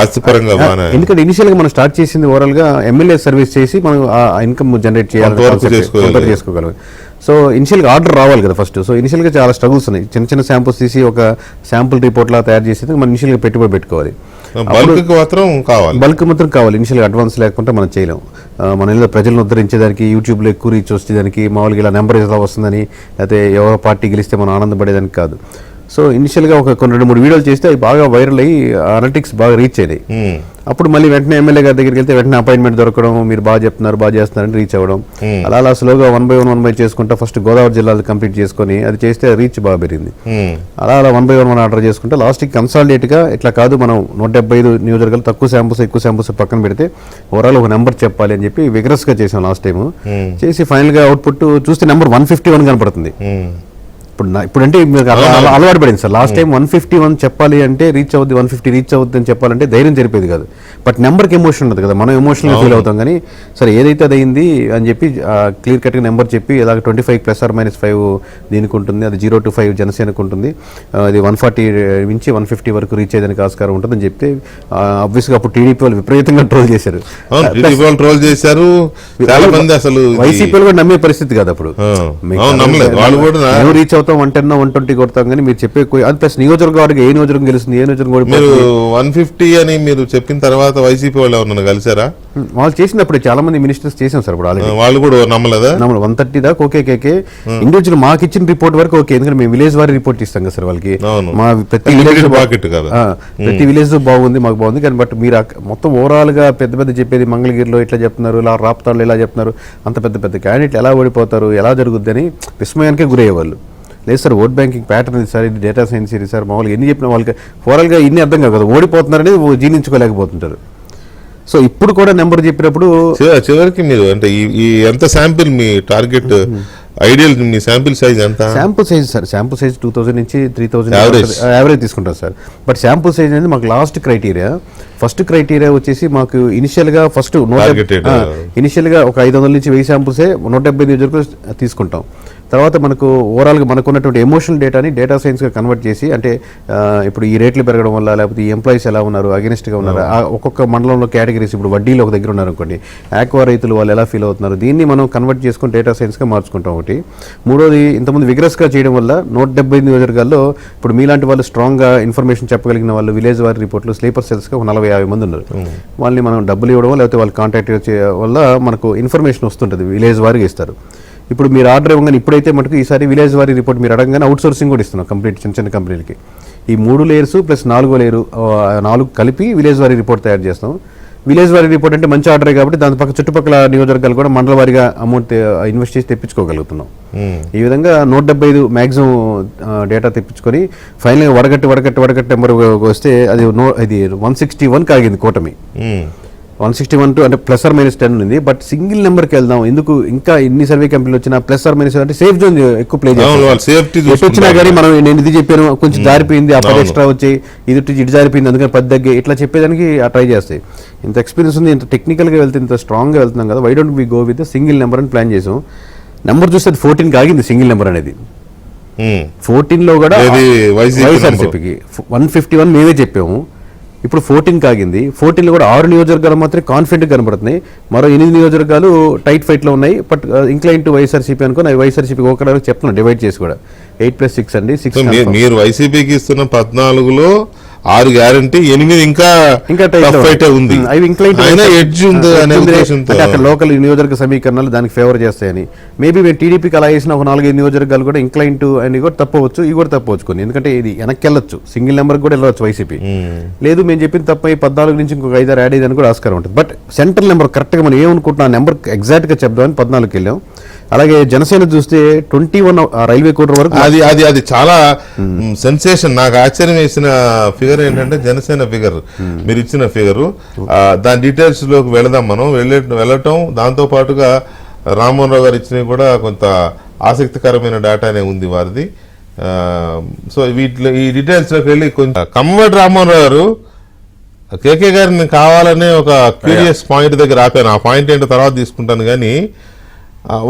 ఆస్తిపరంగా? ఎందుకంటే ఇనిషియల్ గా మనం స్టార్ట్ చేసింది ఓవరాల్ గా ఎమ్మెల్యే సర్వీస్ చేసి మనం ఆ ఇన్కమ్ జనరేట్ చేయాలి, చేసుకోగలం. సో ఇనిషియల్గా ఆర్డర్ రావాలి కదా ఫస్ట్. సో ఇనిషియల్గా చాలా స్ట్రగుల్స్ ఉన్నాయి. చిన్న చిన్న శాంపుల్స్ తీసి ఒక శాంపుల్ రిపోర్ట్ లా తయారు చేసేది మనం ఇనిషియల్గా పెట్టుబడి పెట్టుకోవాలి. బల్క్ మాత్రం కావాలి. ఇనిషియల్గా అడ్వాన్స్ లేకుంటే మనం చేయలేం. మన ఏదో ప్రజలను ఉద్ధరించేదానికి, యూట్యూబ్లో ఎక్కువ రీచ్ వచ్చేదానికి, మామూలుగా ఇలా నెంబర్ ఎలా వస్తుందని, లేకపోతే ఎవరో పార్టీ గెలిస్తే మనం ఆనందపడేదానికి కాదు. సో ఇనిషియల్గా ఒక 2-3 వీడియోలు చేస్తే అవి బాగా వైరల్ అయ్యి అనలిటిక్స్ బాగా రీచ్ అయినాయి. అప్పుడు మళ్ళీ వెంటనే ఎమ్మెల్యే గారి దగ్గరికి వెళ్తే వెంటనే అపాయింట్మెంట్ దొరకడం, మీరు బాగా చెప్తున్నారు, బాగా చేస్తున్నారని రీచ్ అవ్వడం. అలా స్లోగా 1 by 1 చేసుకుంటా ఫస్ట్ గోదావరి జిల్లాలు కంప్లీట్ చేసుకొని అది చేస్తే రీచ్ బాగా పెరిగింది. అలా 1 by 1 ఆర్డర్ చేసుకుంటే లాస్ట్కి కన్సాలిడేట్గా ఇట్లా కాదు, మనం 175 నియోజకవర్గాలు తక్కువ శాంపుల్స్ ఎక్కువ శాంపుల్స్ పక్కన పెడితే ఓవరాల్ ఒక నెంబర్ చెప్పాలి అని చెప్పి విగ్రస్గా చేసాం లాస్ట్ టైం. చేసి ఫైనల్గా అవుట్పుట్ చూస్తే నెంబర్ 151 కనపడుతుంది. ఇప్పుడు అంటే మీకు అలవాటు పడింది సార్. లాస్ట్ టైం 151 చెప్పాలి అంటే రీచ్ అవుద్ది, 150 రీచ్ అవుద్ది అని చెప్పాలంటే ధైర్యం జరిపేది కాదు. బట్ నెంబర్కి ఎమోషన్ ఉండదు కదా, మనం ఎమోషనల్గా ఫీల్ అవుతాం. కానీ సరే ఏదైతే అది అయింది అని చెప్పి క్లియర్ కట్గా నెంబర్ చెప్పి ఇలాగ 25 ±5 దీనికి ఉంటుంది, అది 0 to 5 జనసేనకు ఉంటుంది, అది 140 నుంచి 150 వరకు రీచ్ అయ్యేదానికి ఆస్కారం ఉంటుందని చెప్తే ఆబ్వియస్గా అప్పుడు టీడీపీ వాళ్ళు విపరీతంగా ట్రోల్ చేశారు. వైసీపీ కూడా నమ్మే పరిస్థితి కాదు అప్పుడు. రీచ్ అవుతాం కొడతాం 110 120 కొడతాం కానీ మీరు చెప్పే అది ప్లస్ నియోజకవర్గం ఏ నియోజకవర్గం గెలుస్తుంది ఏ నియోజకవర్గం మీరు ఓడిపోతుంది 150 అని మీరు చెప్పిన తర్వాత వైసీపీ వాళ్ళు ఎవరన్నా కలిసారా? వాళ్ళు చేసినప్పుడు చాలా మంది మినిస్టర్స్ చేసాం సార్ ఇప్పుడు ఆల్రెడీ వాళ్ళు కూడా నమ్మలేదా? 130 దాకా ఓకే కేకే ఇండివిజువల్ మాకు ఇచ్చిన రిపోర్ట్ వరకు ఓకే, ఎందుకంటే మేము విలేజ్ వారి రిపోర్ట్ ఇస్తాం కదా సార్ వాళ్ళకి. అవును. మా ప్రతి విలేజ్ పాకెట్ కదా, ప్రతి విలేజ్ బాగుంది మాకు బాగుంది కానీ బట్ మీరు మొత్తం ఓవరాల్ గా పెద్ద పెద్ద చెప్పేది మంగళగిరిలో ఇట్లా చెప్తున్నారు, ఇలా రాప్తాడులో ఇలా చెప్తున్నారు, అంత పెద్ద పెద్ద క్యాండిడేట్లు ఎలా ఓడిపోతారు ఎలా జరుగుద్ది అని విస్మయానికే గురయ్యేవాళ్ళు. లేదు సార్ ఓట్ బ్యాంకింగ్ ప్యాటర్న్ ఇది సార్, ఇది డేటా సైన్స్ ఇది సార్, మామూలుగా ఎన్ని చెప్పినా వాళ్ళకి ఓవరాల్గా ఇన్ని అర్థం కాదు కదా, ఓడిపోతున్నారని జీర్ణించుకోలేకపోతుంటారు. సో ఇప్పుడు కూడా నెంబర్ చెప్పినప్పుడు చివరికి మీరు అంటే ఈ ఎంత శాంపిల్ మీ టార్గెట్ ఐడియల్ మీ శాంపిల్ సైజ్ ఎంత? Sample size sir, sample size 2000 నుంచి 3000 Average. యావరేజ్ తీసుకుంటాం సార్. బట్ శాంపుల్ సైజ్ అనేది మాకు లాస్ట్ క్రైటీరియా. ఫస్ట్ క్రైటీరియా వచ్చేసి మాకు ఇనిషియల్గా ఫస్ట్ ఇనిషియల్గా ఒక 500 నుంచి 1000 శాంపుల్సే 170 నియోజకవర్గాలు తీసుకుంటాం. తర్వాత మనకు ఓవరాల్గా మనకు ఉన్నటువంటి ఎమోషనల్ డేటాని డేటా సైన్స్గా కన్వర్ట్ చేసి, అంటే ఇప్పుడు ఈ రేట్లు పెరగడం వల్ల లేకపోతే ఈ ఎంప్లాయీస్ ఎలా ఉన్నారు, అగెనిస్ట్గా ఉన్నారు, ఒక్కొక్క మండలంలో కేటగిరీస్, ఇప్పుడు వడ్డీలో ఒక దగ్గర ఉన్నారు అనుకోండి, ఆక్వా రైతులు వాళ్ళు ఎలా ఫీల్ అవుతున్నారు, దీన్ని మనం కన్వర్ట్ చేసుకుని డేటా సైన్స్గా మార్చుకుంటాం ఒకటి. మూడోది ఇంతకుముందు విగ్రస్గా చేయడం వల్ల 170 నియోజకవర్గాల్లో ఇప్పుడు మీలాంటి వాళ్ళు స్ట్రాంగ్గా ఇన్ఫర్మేషన్ చెప్పగలిగిన వాళ్ళు విలేజ్ వారి రిపోర్ట్లు స్లీపర్ సెల్స్గా 40-50 మంది ఉన్నారు. వాళ్ళని మనం డబ్బులు ఇవ్వడం లేకపోతే వాళ్ళు కాంటాక్ట్ వల్ల మనకు ఇన్ఫర్మేషన్ వస్తుంటుంది, విలేజ్ వారికి ఇస్తారు. ఇప్పుడు మీరు ఆర్డర్ ఇవ్వగానే ఇప్పుడైతే మటుకు ఈసారి విలేజ్ వారి రిపోర్ట్ మీరు అడగగానే అవుట్ సోర్సింగ్ కూడా ఇస్తున్నాం కంప్లీట్ చిన్న చిన్న కంపెనీలకి. ఈ 3 లేయర్స్ ప్లస్ 4వ లేయరు 4 కలిపి విలేజ్ వారి రిపోర్ట్ తయారు చేస్తాం. విలేజ్ వారి రిపోర్ట్ అంటే మంచి ఆర్డరే కాబట్టి దాని పక్క చుట్టుపక్కల నియోజకవర్గాలు కూడా మండల వారిగా అమౌంట్ ఇన్వెస్ట్ చేసి తెప్పించుకోగలుగుతున్నాం. ఈ విధంగా 175 మ్యాక్సిమం డేటా తెప్పించుకొని ఫైనల్గా వడగట్టి నెంబర్ వస్తే అది ఇది 161 కాగింది కూటమి. 161 అంటే ప్లస్ ఆర్ మైనస్ 10 ఉంది. బట్ సింగిల్ నెంబర్కి వెళ్దాం ఎందుకు, ఇంకా ఎన్ని సర్వే కంపెనీలు వచ్చినా ప్లస్ ఆర్ మైనస్ అంటే సేఫ్ జోన్ ఎక్కువ ప్లే చేస్తాం. వచ్చినా కానీ మనం నేను ఇది చెప్పాను కొంచెం జారిపోయింది, ఆ 10 ఎక్స్ట్రా వచ్చాయి, ఇటు జారిపోయింది అందుకని 10 తగ్గి ఇట్లా చెప్పేదానికి ట్రై చేస్తాయి. ఇంత ఎక్స్పీరియన్స్ ఉంది, ఇంత టెక్నికల్గా వెళ్తే ఇంత స్ట్రాంగ్గా వెళ్తున్నాం కదా, why don't we go with single number అని ప్లాన్ చేసాం. నెంబర్ చూస్తే అది 14 ఆగింది సింగిల్ నెంబర్ అనేది. 14లో కూడా వైఎస్ఆర్సీపీకి 151 మేమే చెప్పాము, ఇప్పుడు 14 ఆగింది. 14లో కూడా 6 నియోజకవర్గాలు మాత్రమే కాన్ఫిడెంట్ కనబడుతున్నాయి, మరో 8 నియోజకవర్గాలు టైట్ ఫైట్లో ఉన్నాయి. బట్ ఇంక్లైన్ టు వైఎస్ఆర్సీపీ అనుకుని వైఎస్ఆర్సీపీకి ఒకటి చెప్తున్నాను డివైడ్ చేసి కూడా 8+6 అండి 6. మీరు వైసీపీకి ఇస్తున్న 14లో 6 గ్యారంటీ, 8 ఇంకా ఉంది, ఎడ్జ్ ఉంది అంటే అక్కడ లోకల్ నియోజకవర్గ సమీకరణాలు దానికి ఫేవర్ చేస్తాయని. మేబీ మేము టీడీపీకి అలా చేసిన ఒక 4-5 నియోజకవర్గాలు కూడా ఇంక్లైన్ టు అని కూడా తప్పవచ్చు, ఇవి కూడా తప్పవచ్చు కొన్ని, ఎందుకంటే ఇది వెనక్కి వెళ్ళొచ్చు, సింగిల్ నెంబర్ కూడా వెళ్ళవచ్చు వైసీపీ. లేదు మేము చెప్పిన తప్ప 14 నుంచి ఇంకొక 5-6 యాడ్ అయ్యేదని కూడా ఆస్కారం ఉంటుంది. బట్ సెంట్రల్ నెంబర్ కరెక్ట్గా మనం ఏమనుకుంటున్నా నెంబర్ ఎగ్జాక్ట్గా చెప్దామని 14కి వెళ్ళాం. అలాగే జనసేన చూస్తే 21 రైల్వే కోటర్ వరకు అది చాలా సెన్సేషన్. నాకు ఆశ్చర్యం వేసిన ఫిగర్ ఏంటంటే జనసేన ఫిగర్, మీరు ఇచ్చిన ఫిగరు. దాని డీటెయిల్స్ లోకి వెళదాం మనం. వెళ్ళటం దాంతో పాటుగా రామ్మోహన్ రావు గారు ఇచ్చినవి కూడా కొంత ఆసక్తికరమైన డేటానే ఉంది వారిది. సో వీటిలో ఈ డీటెయిల్స్ లోకి వెళ్ళి కొంచెం కమ్మటి రామ్మోహన్ రావు గారు కేకే గారిని కావాలనే ఒక క్యూరియస్ పాయింట్ దగ్గర ఆపాను. ఆ పాయింట్ ఏంటో తర్వాత తీసుకుంటాను. కానీ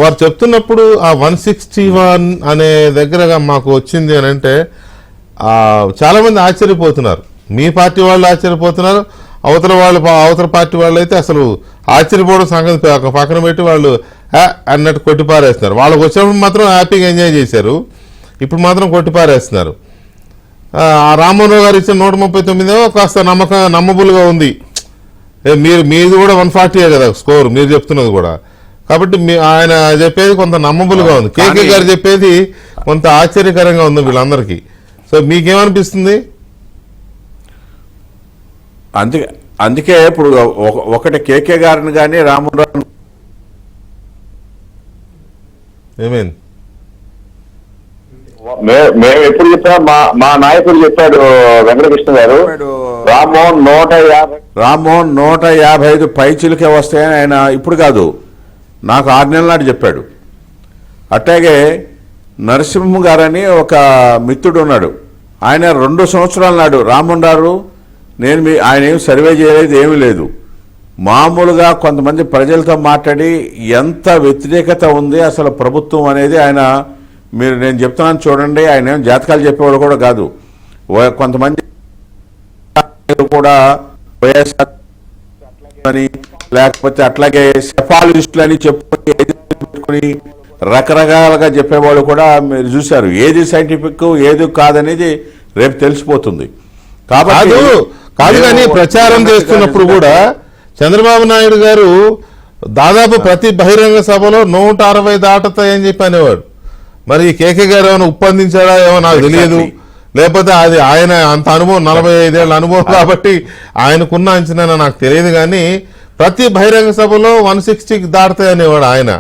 వారు చెప్తున్నప్పుడు ఆ 161 అనే దగ్గరగా మాకు వచ్చింది అని అంటే చాలా మంది ఆశ్చర్యపోతున్నారు. మీ పార్టీ వాళ్ళు ఆశ్చర్యపోతున్నారు, అవతల పార్టీ వాళ్ళు అయితే అసలు ఆశ్చర్యపోవడం సంగతి పక్కన పెట్టి వాళ్ళు అన్నట్టు కొట్టిపారేస్తున్నారు. వాళ్ళకి వచ్చినప్పుడు మాత్రం హ్యాపీగా ఎంజాయ్ చేశారు, ఇప్పుడు మాత్రం కొట్టిపారేస్తున్నారు. రామ్మోహన్ రావు గారు ఇచ్చిన 139 కాస్త నమ్మబుల్గా ఉంది. మీది కూడా 140 కదా స్కోర్ మీరు చెప్తున్నది కూడా, కాబట్టి ఆయన చెప్పేది కొంత నమ్మబుల్గా ఉంది. కేకే గారు చెప్పేది కొంత ఆశ్చర్యకరంగా ఉంది వీళ్ళందరికీ. సో మీకేమనిపిస్తుంది? అందుకే ఇప్పుడు ఒకటి కేకే గారిని కానీ రామ్మోహన్ రావు ఏమైంది మేము ఎప్పుడు చెప్పినా మా నాయకుడు చెప్పాడు వెంకటకృష్ణ గారు, రామ్మోహన్ 155 పైచిలకే వస్తాయని ఆయన ఇప్పుడు కాదు నాకు 6 నెలల నాటి చెప్పాడు. అట్లాగే నరసింహ గారని ఒక మిత్రుడు ఉన్నాడు, ఆయన 2 సంవత్సరాల నాడు రామ్మోహన్ గారు ఆయన ఏమి సర్వే చేయలేదు, ఏమీ లేదు, మామూలుగా కొంతమంది ప్రజలతో మాట్లాడి ఎంత వ్యతిరేకత ఉంది అసలు ప్రభుత్వం అనేది ఆయన, నేను చెప్తున్నాను చూడండి, ఆయన ఏం జాతకాలు చెప్పేవాడు కూడా కాదు, కొంతమంది కూడా వైఎస్ఆర్ అని లేకపోతే అట్లాగే సెఫాలజిస్టులు అని చెప్పుకొని రకరకాలుగా చెప్పేవాళ్ళు కూడా మీరు చూశారు. ఏది సైంటిఫిక్ ఏది కాదనేది రేపు తెలిసిపోతుంది. కాదు కానీ ప్రచారం చేస్తున్నప్పుడు కూడా చంద్రబాబు నాయుడు గారు దాదాపు ప్రతి బహిరంగ సభలో 160 దాటుతాయని చెప్పి అనేవాడు. మరి కేకే గారు ఏమైనా ఉప్పందించాడా ఏమో నాకు తెలియదు, లేకపోతే అది ఆయన అంత అనుభవం 45 ఏళ్ళ అనుభవం కాబట్టి ఆయనకున్న అంచనా నాకు తెలియదు. కానీ ప్రతి బహిరంగ సభలో 160 దాటుతాయి అనేవాడు ఆయన.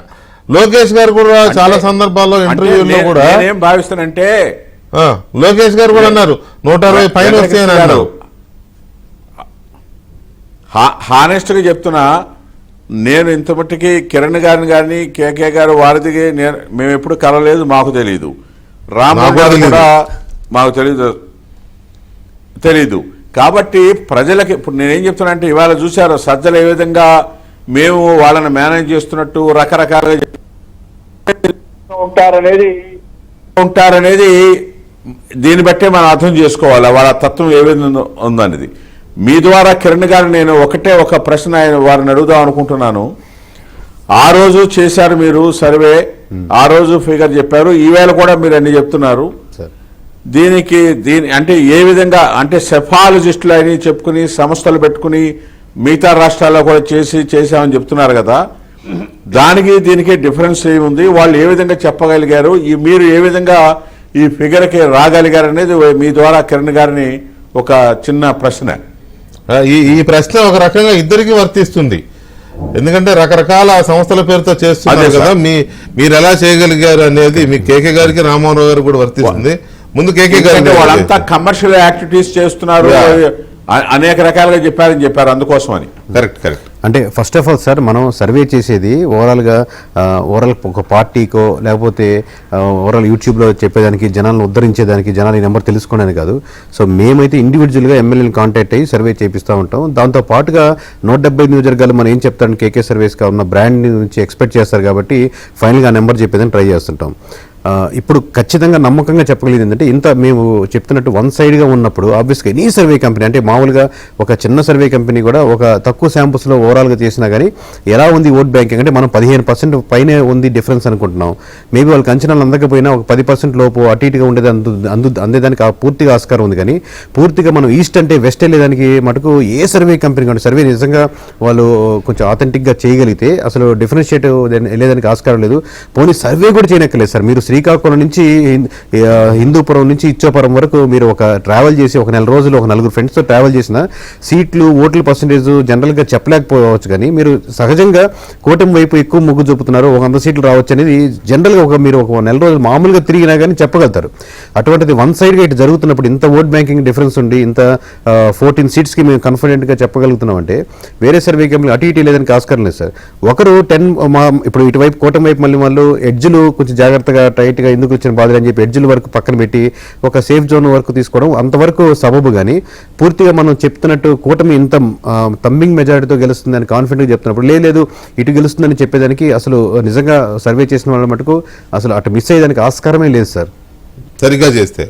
లోకేష్ గారు కూడా చాలా సందర్భాల్లో ఇంటర్వ్యూల్లో కూడా ఏం భావిస్తానంటే లోకేష్ గారు కూడా అన్నారు 160 పైన వస్తాయని అన్నారు. హానెస్ట్ గా చెప్తున్నా, నేను ఇంత మట్టికి కిరణ్ గారిని కానీ కేకే గారు వారిదికి మేము ఎప్పుడు కలలేదు, మాకు తెలియదు. రామ్మోహన్ గారు కూడా మాకు తెలీదు. కాబట్టి ప్రజలకి ఇప్పుడు నేనేం చెప్తున్నా అంటే, ఇవాళ చూశారు సజ్జలు ఏ విధంగా మేము వాళ్ళని మేనేజ్ చేస్తున్నట్టు రకరకాలుగా ఉంటారనేది దీన్ని బట్టే మనం అర్థం చేసుకోవాలి వాళ్ళ తత్వం ఏ విధంగా ఉందనేది. మీ ద్వారా కిరణ్ గారు నేను ఒక ప్రశ్న వారిని అడుగుదాం అనుకుంటున్నాను. ఆ రోజు చేశారు మీరు సర్వే, ఆ రోజు ఫిగర్ చెప్పారు, ఈవేళ కూడా మీరు అన్ని చెప్తున్నారు. దీని అంటే ఏ విధంగా అంటే సెఫాలజిస్టులు అని చెప్పుకుని సంస్థలు పెట్టుకుని మిగతా రాష్ట్రాల్లో కూడా చేశామని చెప్తున్నారు కదా, దానికి దీనికి డిఫరెన్స్ ఏముంది? వాళ్ళు ఏ విధంగా చెప్పగలిగారు, మీరు ఏ విధంగా ఈ ఫిగర్కి రాగలిగారు అనేది మీ ద్వారా కిరణ్ గారిని ఒక చిన్న ప్రశ్న. ఈ ప్రశ్న ఒక రకంగా ఇద్దరికి వర్తిస్తుంది. ఎందుకంటే రకరకాల సంస్థల పేరుతో చేస్తున్నారు కదా, మీరు ఎలా చేయగలిగారు అనేది మీ కేకే గారికి రామ్మోహన్ రావు గారు కూడా వర్తిస్తుంది. ముందు కేకే గారు వాళ్ళంతా కమర్షియల్ యాక్టివిటీస్ చేస్తున్నారు, అనేక రకాలుగా చెప్పారు అందుకోసమని. కరెక్ట్. అంటే ఫస్ట్ ఆఫ్ ఆల్ సార్, మనం సర్వే చేసేది ఓవరాల్గా ఒక పార్టీకో లేకపోతే ఓవరాల్ యూట్యూబ్లో చెప్పేదానికి, జనాలను ఉద్ధరించేదానికి, జనాలు ఈ నెంబర్ తెలుసుకోవడానికి కాదు. సో మేమైతే ఇండివిజువల్గా ఎమ్మెల్యేని కాంటాక్ట్ అయ్యి సర్వే చేపిస్తూ ఉంటాం. దాంతో పాటుగా 170 నియోజకవర్గాలు మనం ఏం చెప్తాను, కేకే సర్వేస్గా ఉన్న బ్రాండ్ నుంచి ఎక్స్పెక్ట్ చేస్తారు కాబట్టి ఫైనల్గా ఆ నెంబర్ చెప్పేదని ట్రై చేస్తుంటాం. ఇప్పుడు ఖచ్చితంగా నమ్మకంగా చెప్పగలిగింది ఏంటంటే, ఇంత మేము చెప్తున్నట్టు వన్ సైడ్గా ఉన్నప్పుడు ఆబ్వియస్గా ఎనీ సర్వే కంపెనీ, అంటే మామూలుగా ఒక చిన్న సర్వే కంపెనీ కూడా ఒక తక్కువ శాంపుల్స్లో ఓవరాల్గా చేసినా కానీ ఎలా ఉంది ఓట్ బ్యాంకింగ్ అంటే మనం 15% పైనే ఉంది డిఫరెన్స్ అనుకుంటున్నాం. మేబీ వాళ్ళకి అంచనాలు అందకపోయినా ఒక 10% లోపు అటు ఇటుగా ఉండేది అందేదానికి పూర్తిగా ఆస్కారం ఉంది. కానీ పూర్తిగా మనం ఈస్ట్ అంటే వెస్ట్ వెళ్ళేదానికి మటుకు ఏ సర్వే కంపెనీ కానీ సర్వే నిజంగా వాళ్ళు కొంచెం ఆథెంటిక్గా చేయగలిగితే అసలు డిఫరెన్షియేట్ వెళ్ళేదానికి ఆస్కారం లేదు. పోనీ సర్వే కూడా చేయనక్కర్లేదు సార్. మీరు శ్రీకాకుళం నుంచి హిందూపురం నుంచి ఇచ్చోపురం వరకు మీరు ఒక ట్రావెల్ చేసి ఒక 4 రోజులు ఒక 4 ఫ్రెండ్స్తో ట్రావెల్ చేసిన సీట్లు ఓట్ల పర్సంటేజ్ జనరల్గా చెప్పలేకపోవచ్చు. కానీ మీరు సహజంగా కూటమి వైపు ఎక్కువ మొగ్గు చూపుతున్నారు, ఒక 100 సీట్లు రావచ్చు అనేది జనరల్గా మీరు ఒక 4 రోజులు మామూలుగా తిరిగినా కానీ చెప్పగలుగుతారు. అటువంటిది వన్ సైడ్గా ఇటు జరుగుతున్నప్పుడు ఇంత ఓట్ బ్యాంకింగ్ డిఫరెన్స్ ఉండి ఇంత 14 సీట్స్కి మేము కాన్ఫిడెంట్గా చెప్పగలుగుతున్నాం అంటే వేరే సర్వే కంపెనీ అటు ఇటు లేదానికి ఆస్కారం లేదు సార్. ఒకరు 10 ఇప్పుడు ఇటువైపు కూటమి వైపు మళ్ళీ వాళ్ళు ఎడ్జ్లు కొంచెం జాగ్రత్తగా టైట్గా ఎందుకు వచ్చిన బాధలు అని చెప్పి ఎడ్జ్ల వరకు పక్కన పెట్టి ఒక సేఫ్ జోన్ వరకు తీసుకోవడం అంతవరకు సబబు. కానీ పూర్తిగా మనం చెప్తున్నట్టు కూటమి ఇంత తంబింగ్ మెజారిటీతో గెలుస్తుందని కాన్ఫిడెంట్గా చెప్తున్నప్పుడు లేదు ఇటు గెలుస్తుందని చెప్పేదానికి అసలు నిజంగా సర్వే చేసిన వాళ్ళ మటుకు అసలు అటు మిస్ అయ్యేదానికి ఆస్కారమే లేదు సార్. సరిగ్గా చేస్తే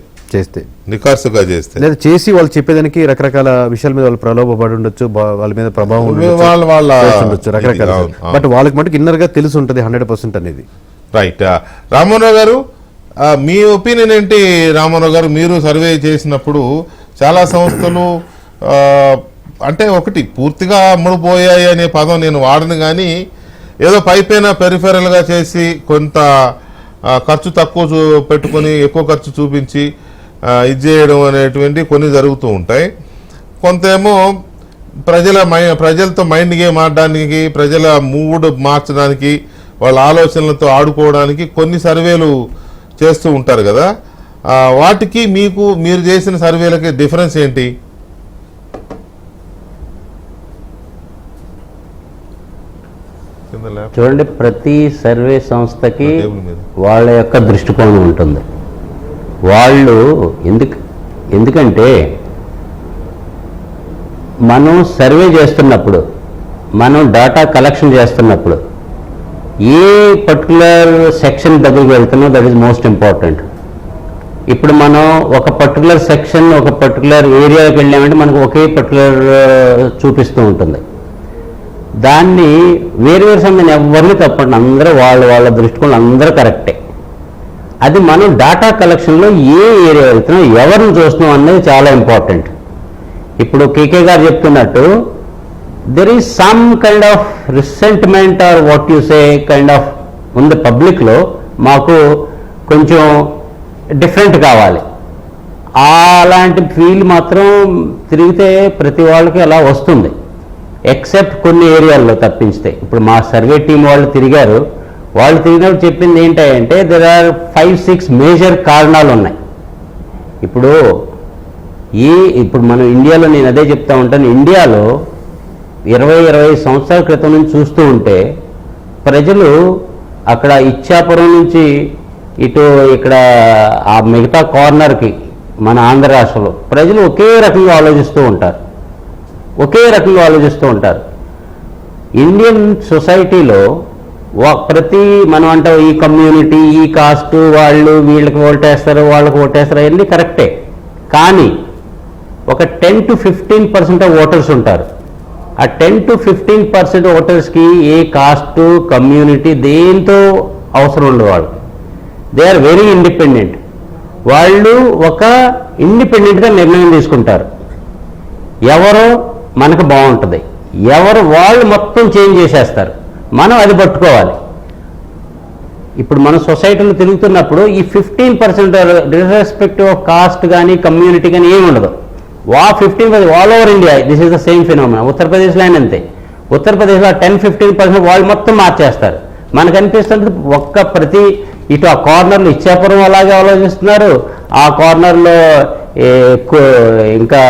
నికార్సుగా చేస్తే లేదా చేసి వాళ్ళు చెప్పేదానికి రకరకాల విషయాల మీద వాళ్ళు ప్రలోభపడి ఉండొచ్చు, వాళ్ళ మీద ప్రభావం ఉండొచ్చు రకరకాల. బట్ వాళ్ళకి మటుకు ఇన్నర్గా తెలిసి ఉంటుంది 100% అనేది. రైట్. రామ్మోహన్ రావు గారు, మీ ఒపీనియన్ ఏంటి? రామ్మోహన్ రావు గారు, మీరు సర్వే చేసినప్పుడు చాలా సంస్థలు అంటే ఒకటి పూర్తిగా అమ్ముడుపోయాయి అనే పదం నేను వాడను, కానీ ఏదో పైపైన పెరిఫెరల్గా చేసి కొంత ఖర్చు తక్కువ పెట్టుకొని ఎక్కువ ఖర్చు చూపించి ఇది చేయడం అనేటువంటి కొన్ని జరుగుతూ ఉంటాయి. కొంత ఏమో ప్రజలతో మైండ్ గేమ్ ఆడడానికి, ప్రజల మూడ్ మార్చడానికి, వాళ్ళ ఆలోచనలతో ఆడుకోవడానికి కొన్ని సర్వేలు చేస్తూ ఉంటారు కదా. వాటికి మీరు చేసిన సర్వేలకి డిఫరెన్స్ ఏంటి? చూడండి, ప్రతి సర్వే సంస్థకి వాళ్ళ యొక్క దృష్టికోణం ఉంటుంది. వాళ్ళు ఎందుకంటే మనం సర్వే చేస్తున్నప్పుడు, మనం డేటా కలెక్షన్ చేస్తున్నప్పుడు ఏ పర్టికులర్ సెక్షన్ దగ్గరికి వెళ్తున్నాం, దట్ ఈస్ మోస్ట్ ఇంపార్టెంట్. ఇప్పుడు మనం ఒక పర్టికులర్ సెక్షన్, ఒక పర్టికులర్ ఏరియాకి వెళ్ళామంటే మనకు ఒకే పర్టికులర్ చూపిస్తూ ఉంటుంది. దాన్ని వేరు సమయం ఎవరిని తప్పండి, అందరూ వాళ్ళ దృష్టికోణం అందరూ కరెక్టే. అది మనం డేటా కలెక్షన్లో ఏ ఏరియా వెళ్తున్నాం, ఎవరిని చూస్తున్నాం అనేది చాలా ఇంపార్టెంట్. ఇప్పుడు కేకే గారు చెప్తున్నట్టు there is some kind of resentment or what you say kind of ఉంది పబ్లిక్లో, మాకు కొంచెం డిఫరెంట్ కావాలి అలాంటి ఫీల్ మాత్రం తిరిగితే ప్రతి వాళ్ళకి అలా వస్తుంది, ఎక్సెప్ట్ కొన్ని ఏరియాల్లో తప్పించితే. ఇప్పుడు మా సర్వే టీం వాళ్ళు తిరిగారు, వాళ్ళు తిరిగినప్పుడు చెప్పింది ఏంటంటే దెర్ ఆర్ 5-6 మేజర్ కారణాలు ఉన్నాయి. ఇప్పుడు మనం ఇండియాలో, నేను అదే చెప్తా ఉంటాను, ఇండియాలో 20-25 సంవత్సరాల క్రితం నుంచి చూస్తూ ఉంటే ప్రజలు అక్కడ ఇచ్చాపురం నుంచి ఇటు ఇక్కడ ఆ మిగతా కార్నర్కి మన ఆంధ్ర రాష్ట్రంలో ప్రజలు ఒకే రకంగా ఆలోచిస్తూ ఉంటారు. ఇండియన్ సొసైటీలో ప్రతి మనం అంటే ఈ కమ్యూనిటీ, ఈ కాస్ట్, వాళ్ళు వీళ్ళకి ఓటేస్తారు, వాళ్ళకి ఓటేస్తారు, అవన్నీ కరెక్టే. కానీ ఒక 10-15% ఆఫ్ ఓటర్స్ ఉంటారు. ఆ 10-15% ఓటర్స్కి ఏ కాస్ట్, కమ్యూనిటీ దేంతో అవసరం ఉండదు. వాళ్ళకి దే ఆర్ వెరీ ఇండిపెండెంట్. వాళ్ళు ఒక ఇండిపెండెంట్గా నిర్ణయం తీసుకుంటారు. ఎవరో మనకు బాగుంటుంది, వాళ్ళు మొత్తం చేంజ్ చేసేస్తారు, మనం అది పట్టుకోవాలి. ఇప్పుడు మన సొసైటీలో తిరుగుతున్నప్పుడు ఈ 15% డిస్రెస్పెక్టివ్ ఆఫ్ కాస్ట్ కానీ కమ్యూనిటీ కానీ ఏమి ఉండదు. 15% all over India this is the same phenomena. ఉత్తరప్రదేశ్లో అయినా అంతే. ఉత్తరప్రదేశ్లో 10-15% వాళ్ళు మొత్తం మార్చేస్తారు. మనకు అనిపిస్తుంది ప్రతి ఇటు ఆ కార్నర్లో ఇచ్చాపురం అలాగే ఆలోచిస్తున్నారు, ఆ కార్నర్లో ఇంకా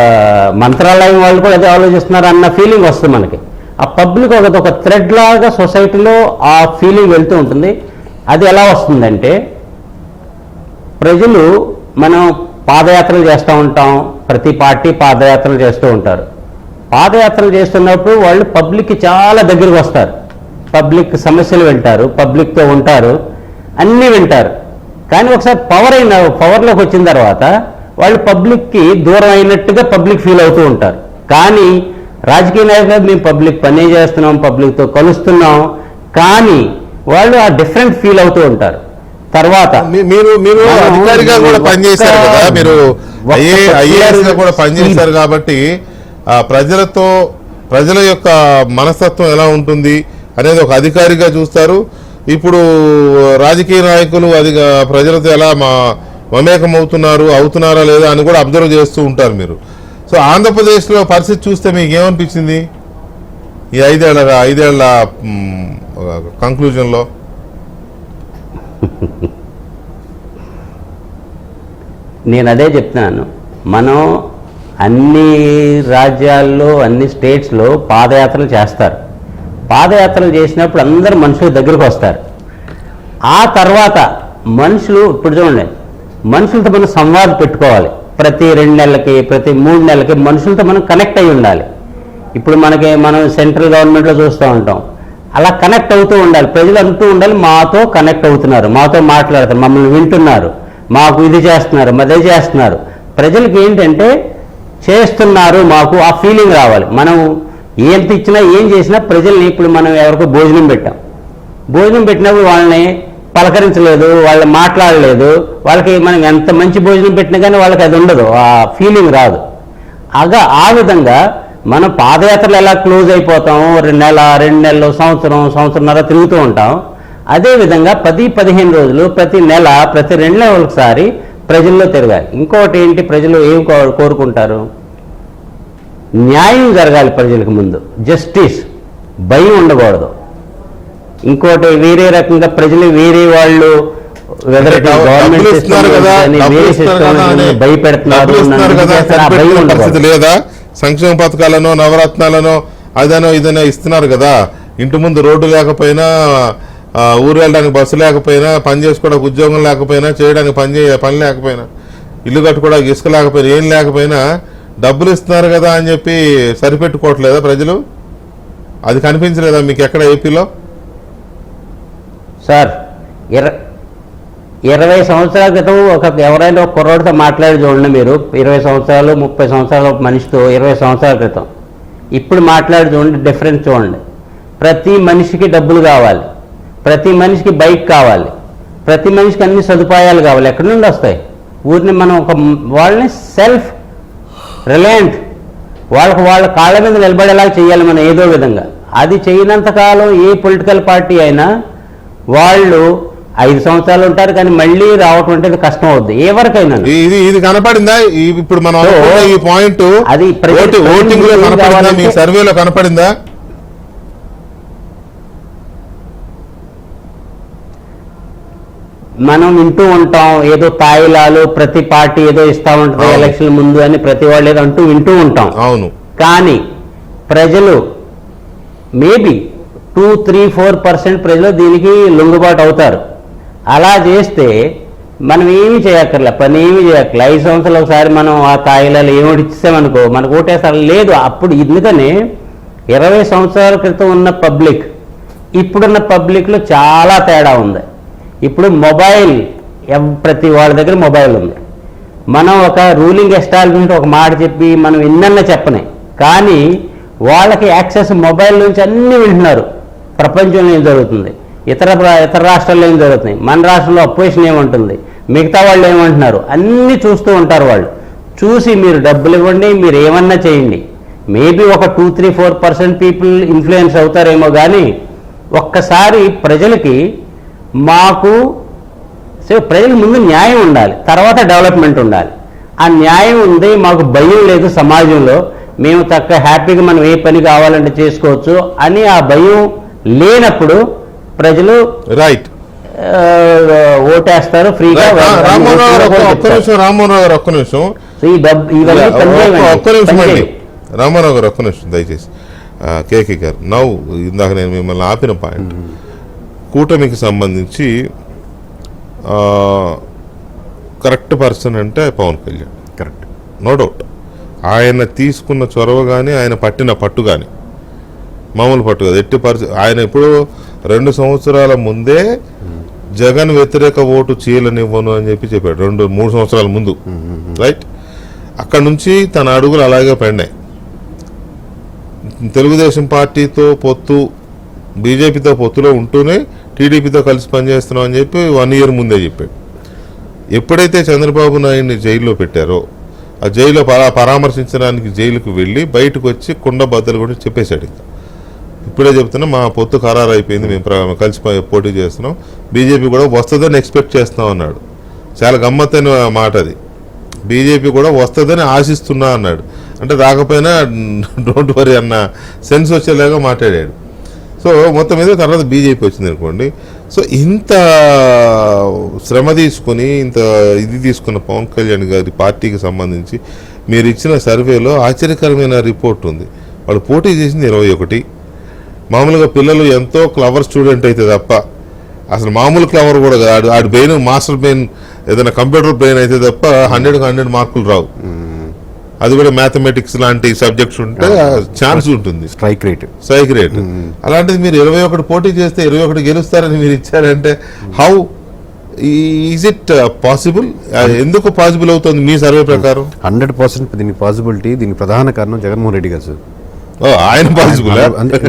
మంత్రాలయం వాళ్ళు కూడా అదే ఆలోచిస్తున్నారు అన్న ఫీలింగ్ వస్తుంది మనకి. ఆ పబ్లిక్ ఒక థ్రెడ్ లాగా సొసైటీలో ఆ ఫీలింగ్ వెళ్తూ ఉంటుంది. అది ఎలా వస్తుందంటే ప్రజలు, మనం పాదయాత్రలు చేస్తూ ఉంటాం, ప్రతి పార్టీ పాదయాత్రలు చేస్తూ ఉంటారు. పాదయాత్రలు చేస్తున్నప్పుడు వాళ్ళు పబ్లిక్కి చాలా దగ్గరికి వస్తారు, పబ్లిక్ సమస్యలు వింటారు, పబ్లిక్తో ఉంటారు, అన్నీ వింటారు. కానీ ఒకసారి పవర్లోకి వచ్చిన తర్వాత వాళ్ళు పబ్లిక్కి దూరం అయినట్టుగా పబ్లిక్ ఫీల్ అవుతూ ఉంటారు. కానీ రాజకీయ నాయకులు మేము పబ్లిక్ పనే చేస్తున్నాం, పబ్లిక్తో కలుస్తున్నాం, కానీ వాళ్ళు ఆ డిఫరెంట్ ఫీల్ అవుతూ ఉంటారు. తర్వాత మీరు అధికారిగా కూడా పనిచేశారు కదా, మీరు ఐఏఎస్ గా కూడా పనిచేశారు కాబట్టి ప్రజల యొక్క మనస్తత్వం ఎలా ఉంటుంది అనేది ఒక అధికారిగా చూస్తారు. ఇప్పుడు రాజకీయ నాయకులు అది ప్రజలతో ఎలా మమేకం అవుతున్నారా లేదా అని కూడా అబ్జర్వ్ చేస్తూ ఉంటారు మీరు. సో ఆంధ్రప్రదేశ్లో పరిస్థితి చూస్తే మీకు ఏమనిపించింది ఈ ఐదేళ్ల కంక్లూజన్లో? నేను అదే చెప్తున్నాను, మనం అన్ని రాజ్యాల్లో అన్ని స్టేట్స్లో పాదయాత్రలు చేస్తారు. పాదయాత్రలు చేసినప్పుడు అందరూ మనుషుల దగ్గరకు వస్తారు. ఆ తర్వాత మనుషులు, ఇప్పుడు చూడండి, మనుషులతో మనం సంవాదం పెట్టుకోవాలి. ప్రతి 2 నెలలకి, ప్రతి 3 నెలలకి మనుషులతో మనం కనెక్ట్ అయ్యి ఉండాలి. ఇప్పుడు మనం సెంట్రల్ గవర్నమెంట్లో చూస్తూ ఉంటాం, అలా కనెక్ట్ అవుతూ ఉండాలి. ప్రజలు అంటూ ఉండాలి, మాతో కనెక్ట్ అవుతున్నారు, మాతో మాట్లాడుతారు, మమ్మల్ని వింటున్నారు, మాకు ఇది చేస్తున్నారు, అదే చేస్తున్నారు. ప్రజలకి ఏంటంటే చేస్తున్నారు, మాకు ఆ ఫీలింగ్ రావాలి. మనం ఎంత ఇచ్చినా ఏం చేసినా ప్రజల్ని, ఇప్పుడు మనం ఎవరికో భోజనం పెట్టినప్పుడు వాళ్ళని పలకరించలేదు, వాళ్ళు మాట్లాడలేదు, వాళ్ళకి మనం ఎంత మంచి భోజనం పెట్టినా కానీ వాళ్ళకి అది ఉండదు, ఆ ఫీలింగ్ రాదు. ఆ విధంగా మనం పాదయాత్రలు ఎలా క్లోజ్ అయిపోతాం, 2 నెలలు, సంవత్సరంన్నర తిరుగుతూ ఉంటాం. అదేవిధంగా 10-15 రోజులు, ప్రతి నెల, ప్రతి 2 నెలలకు ఒకసారి ప్రజల్లో తిరగాలి. ఇంకోటి ఏంటి, ప్రజలు ఏం కోరుకుంటారు? న్యాయం జరగాలి ప్రజలకు ముందు, జస్టిస్, భయం ఉండకూడదు. ఇంకోటి వేరే రకంగా ప్రజలు వేరే వాళ్ళు భయపెడుతున్నారు లేదా, సంక్షేమ పథకాలను, నవరత్నాలను, అదనో ఇదనో ఇస్తున్నారు కదా. ఇంటి ముందు రోడ్డు లేకపోయినా, ఊరు వెళ్ళడానికి బస్సు లేకపోయినా, పని చేసుకోవడానికి ఉద్యోగం లేకపోయినా, చేయడానికి పని లేకపోయినా, ఇల్లు కట్టుకోవడానికి ఇసుక లేకపోయినా, ఏం లేకపోయినా డబ్బులు ఇస్తున్నారు కదా అని చెప్పి సరిపెట్టుకోవట్లేదా ప్రజలు? అది కనిపించలేదా మీకు ఎక్కడ ఏపీలో? సార్ 20 సంవత్సరాల క్రితం ఎవరైనా ఒక కుర్రోడితో మాట్లాడి చూడండి మీరు, 20 సంవత్సరాలు 30 సంవత్సరాల మనిషితో 20 సంవత్సరాల క్రితం ఇప్పుడు మాట్లాడి చూడండి, డిఫరెన్స్ చూడండి. ప్రతి మనిషికి డబ్బులు కావాలి, ప్రతి మనిషికి బైక్ కావాలి, ప్రతి మనిషికి అన్ని సదుపాయాలు కావాలి. ఎక్కడి నుండి వస్తాయి? ఊరిని మనం వాళ్ళని సెల్ఫ్ రిలయంట్, వాళ్ళ కాళ్ళ మీద నిలబడేలాగా చేయాలి మనం ఏదో విధంగా. అది చేయనంతకాలం ఏ పొలిటికల్ పార్టీ అయినా వాళ్ళు 5 సంవత్సరాలు ఉంటారు, కానీ మళ్ళీ రావటం అంటే కష్టం అవుద్ది ఎవరికైనా. ఇది కనపడిందా ఇప్పుడు మనం ఈ పాయింట్? అది ఓటింగ్ లో కనపడిందా, మీ సర్వేలో కనపడిందా? మనం వింటూ ఉంటాం ఏదో తాయిలాలు, ప్రతి పార్టీ ఏదో ఇస్తా ఉంటుంది ఎలక్షన్ ముందు అని ప్రతి వాళ్ళు ఏదో అంటూ వింటూ ఉంటాం. అవును. కానీ ప్రజలు మేబీ 2-3-4% ప్రజలు దీనికి లొంగుబాటు అవుతారు. అలా చేస్తే మనం ఏమీ చేయక్కర్లే, పని ఏమీ చేయక్కర్లే. 5 సంవత్సరాలు ఒకసారి మనం ఆ తాయిలాలు ఏమిటి ఇచ్చామనుకో మనకు ఓటేస్తారు. లేదు, అప్పుడు ఎందుకని 20 సంవత్సరాల క్రితం ఉన్న పబ్లిక్ ఇప్పుడున్న పబ్లిక్లో చాలా తేడా ఉంది. ఇప్పుడు మొబైల్, ప్రతి వాళ్ళ దగ్గర మొబైల్ ఉంది. మనం ఒక రూలింగ్ ఎస్టాబ్లిష్మెంట్ ఒక మాట చెప్పి మనం ఎన్నన్నా చెప్పనే, కానీ వాళ్ళకి యాక్సెస్ మొబైల్ నుంచి అన్నీ వింటున్నారు. ప్రపంచంలో ఏం జరుగుతుంది, ఇతర రాష్ట్రాల్లో ఏం జరుగుతుంది, మన రాష్ట్రంలో అపోజిషన్ ఏముంటుంది, మిగతా వాళ్ళు ఏమంటున్నారు అన్నీ చూస్తూ ఉంటారు. వాళ్ళు చూసి మీరు డబ్బులు ఇవ్వండి, మీరు ఏమన్నా చేయండి, మేబీ ఒక 2-3-4% పీపుల్ ఇన్ఫ్లుయెన్స్ అవుతారేమో. కానీ ఒక్కసారి ప్రజలకి ప్రజలకు ముందు న్యాయం ఉండాలి, తర్వాత డెవలప్మెంట్ ఉండాలి. ఆ న్యాయం ఉంది, మాకు భయం లేదు సమాజంలో, మేము హ్యాపీగా మనం ఏ పని కావాలంటే చేసుకోవచ్చు అని ఆ భయం లేనప్పుడు ప్రజలు రైట్ ఓటేస్తారు ఫ్రీగా. రామ్మోహన్ గారు ఒక్క నిమిషం రామారావు గారు ఒక్క నిమిషం దయచేసి. కేకే గారు, నవ్వు ఇందాక నేను మిమ్మల్ని ఆపిన పాయింట్, కూటమికి సంబంధించి కరెక్ట్ పర్సన్ అంటే Pawan Kalyan. Correct, no doubt. ఆయన తీసుకున్న చొరవ కానీ, ఆయన పట్టిన పట్టు కానీ మామూలు పట్టు కాదు. ఎట్టి పరిస్థితి ఆయన ఇప్పుడు 2 సంవత్సరాల ముందే జగన్ వ్యతిరేక ఓటు చీలనివ్వను అని చెప్పాడు, 2-3 సంవత్సరాల ముందు. రైట్, అక్కడ నుంచి తన అడుగులు అలాగే పడినాయి. తెలుగుదేశం పార్టీతో పొత్తు, బీజేపీతో పొత్తులో ఉంటూనే టీడీపీతో కలిసి పనిచేస్తున్నాం అని చెప్పి 1 year ముందే చెప్పాడు. ఎప్పుడైతే చంద్రబాబు నాయుడిని జైల్లో పెట్టారో, ఆ జైల్లో పరామర్శించడానికి జైలుకు వెళ్ళి బయటకు వచ్చి కుండ బద్దలు కూడా చెప్పేశాడు. ఇప్పుడే చెప్తున్నా, మా పొత్తు ఖరారు అయిపోయింది, మేము కలిసి పోటీ చేస్తున్నాం, బీజేపీ కూడా వస్తుందని ఎక్స్పెక్ట్ చేస్తున్నాం అన్నాడు. చాలా గమ్మత్తైన మాట అది. బీజేపీ కూడా వస్తుందని ఆశిస్తున్నా అన్నాడు. అంటే రాకపోయినా డోంట్ వరీ అన్న సెన్స్ వచ్చేలాగా మాట్లాడాడు. సో మొత్తం మీద తర్వాత బీజేపీ వచ్చింది అనుకోండి. సో ఇంత శ్రమ తీసుకుని, ఇంత ఇది తీసుకున్న పవన్ కళ్యాణ్ గారి పార్టీకి సంబంధించి మీరు ఇచ్చిన సర్వేలో ఆశ్చర్యకరమైన రిపోర్ట్ ఉంది. వాళ్ళు పోటీ చేసింది 21. మామూలుగా పిల్లలు ఎంతో క్లవర్ స్టూడెంట్ అయితే తప్ప, అసలు మామూలు క్లవర్ కూడా కాదు, ఆడి బ్రెయిన్ మాస్టర్ బ్రెయిన్ ఏదైనా కంప్యూటర్ బ్రెయిన్ అయితే తప్ప 100 మార్కులు రావు. అది కూడా మ్యాథమెటిక్స్ లాంటి సబ్జెక్ట్స్ ఉంటే ఛాన్స్ ఉంటుంది, స్ట్రైక్ రేట్. అలాంటిది మీరు 21 పోటీ చేస్తే 21 గెలుస్తారని మీరు ఇచ్చారంటే హౌ ఈజ్ ఇట్ పాసిబుల్? ఎందుకు పాసిబుల్ అవుతుంది మీ సర్వే ప్రకారం? 100% దీనికి పాసిబిలిటీ, దీనికి ప్రధాన కారణం జగన్మోహన్ రెడ్డి గారు. ఆయన పాసిబుల్.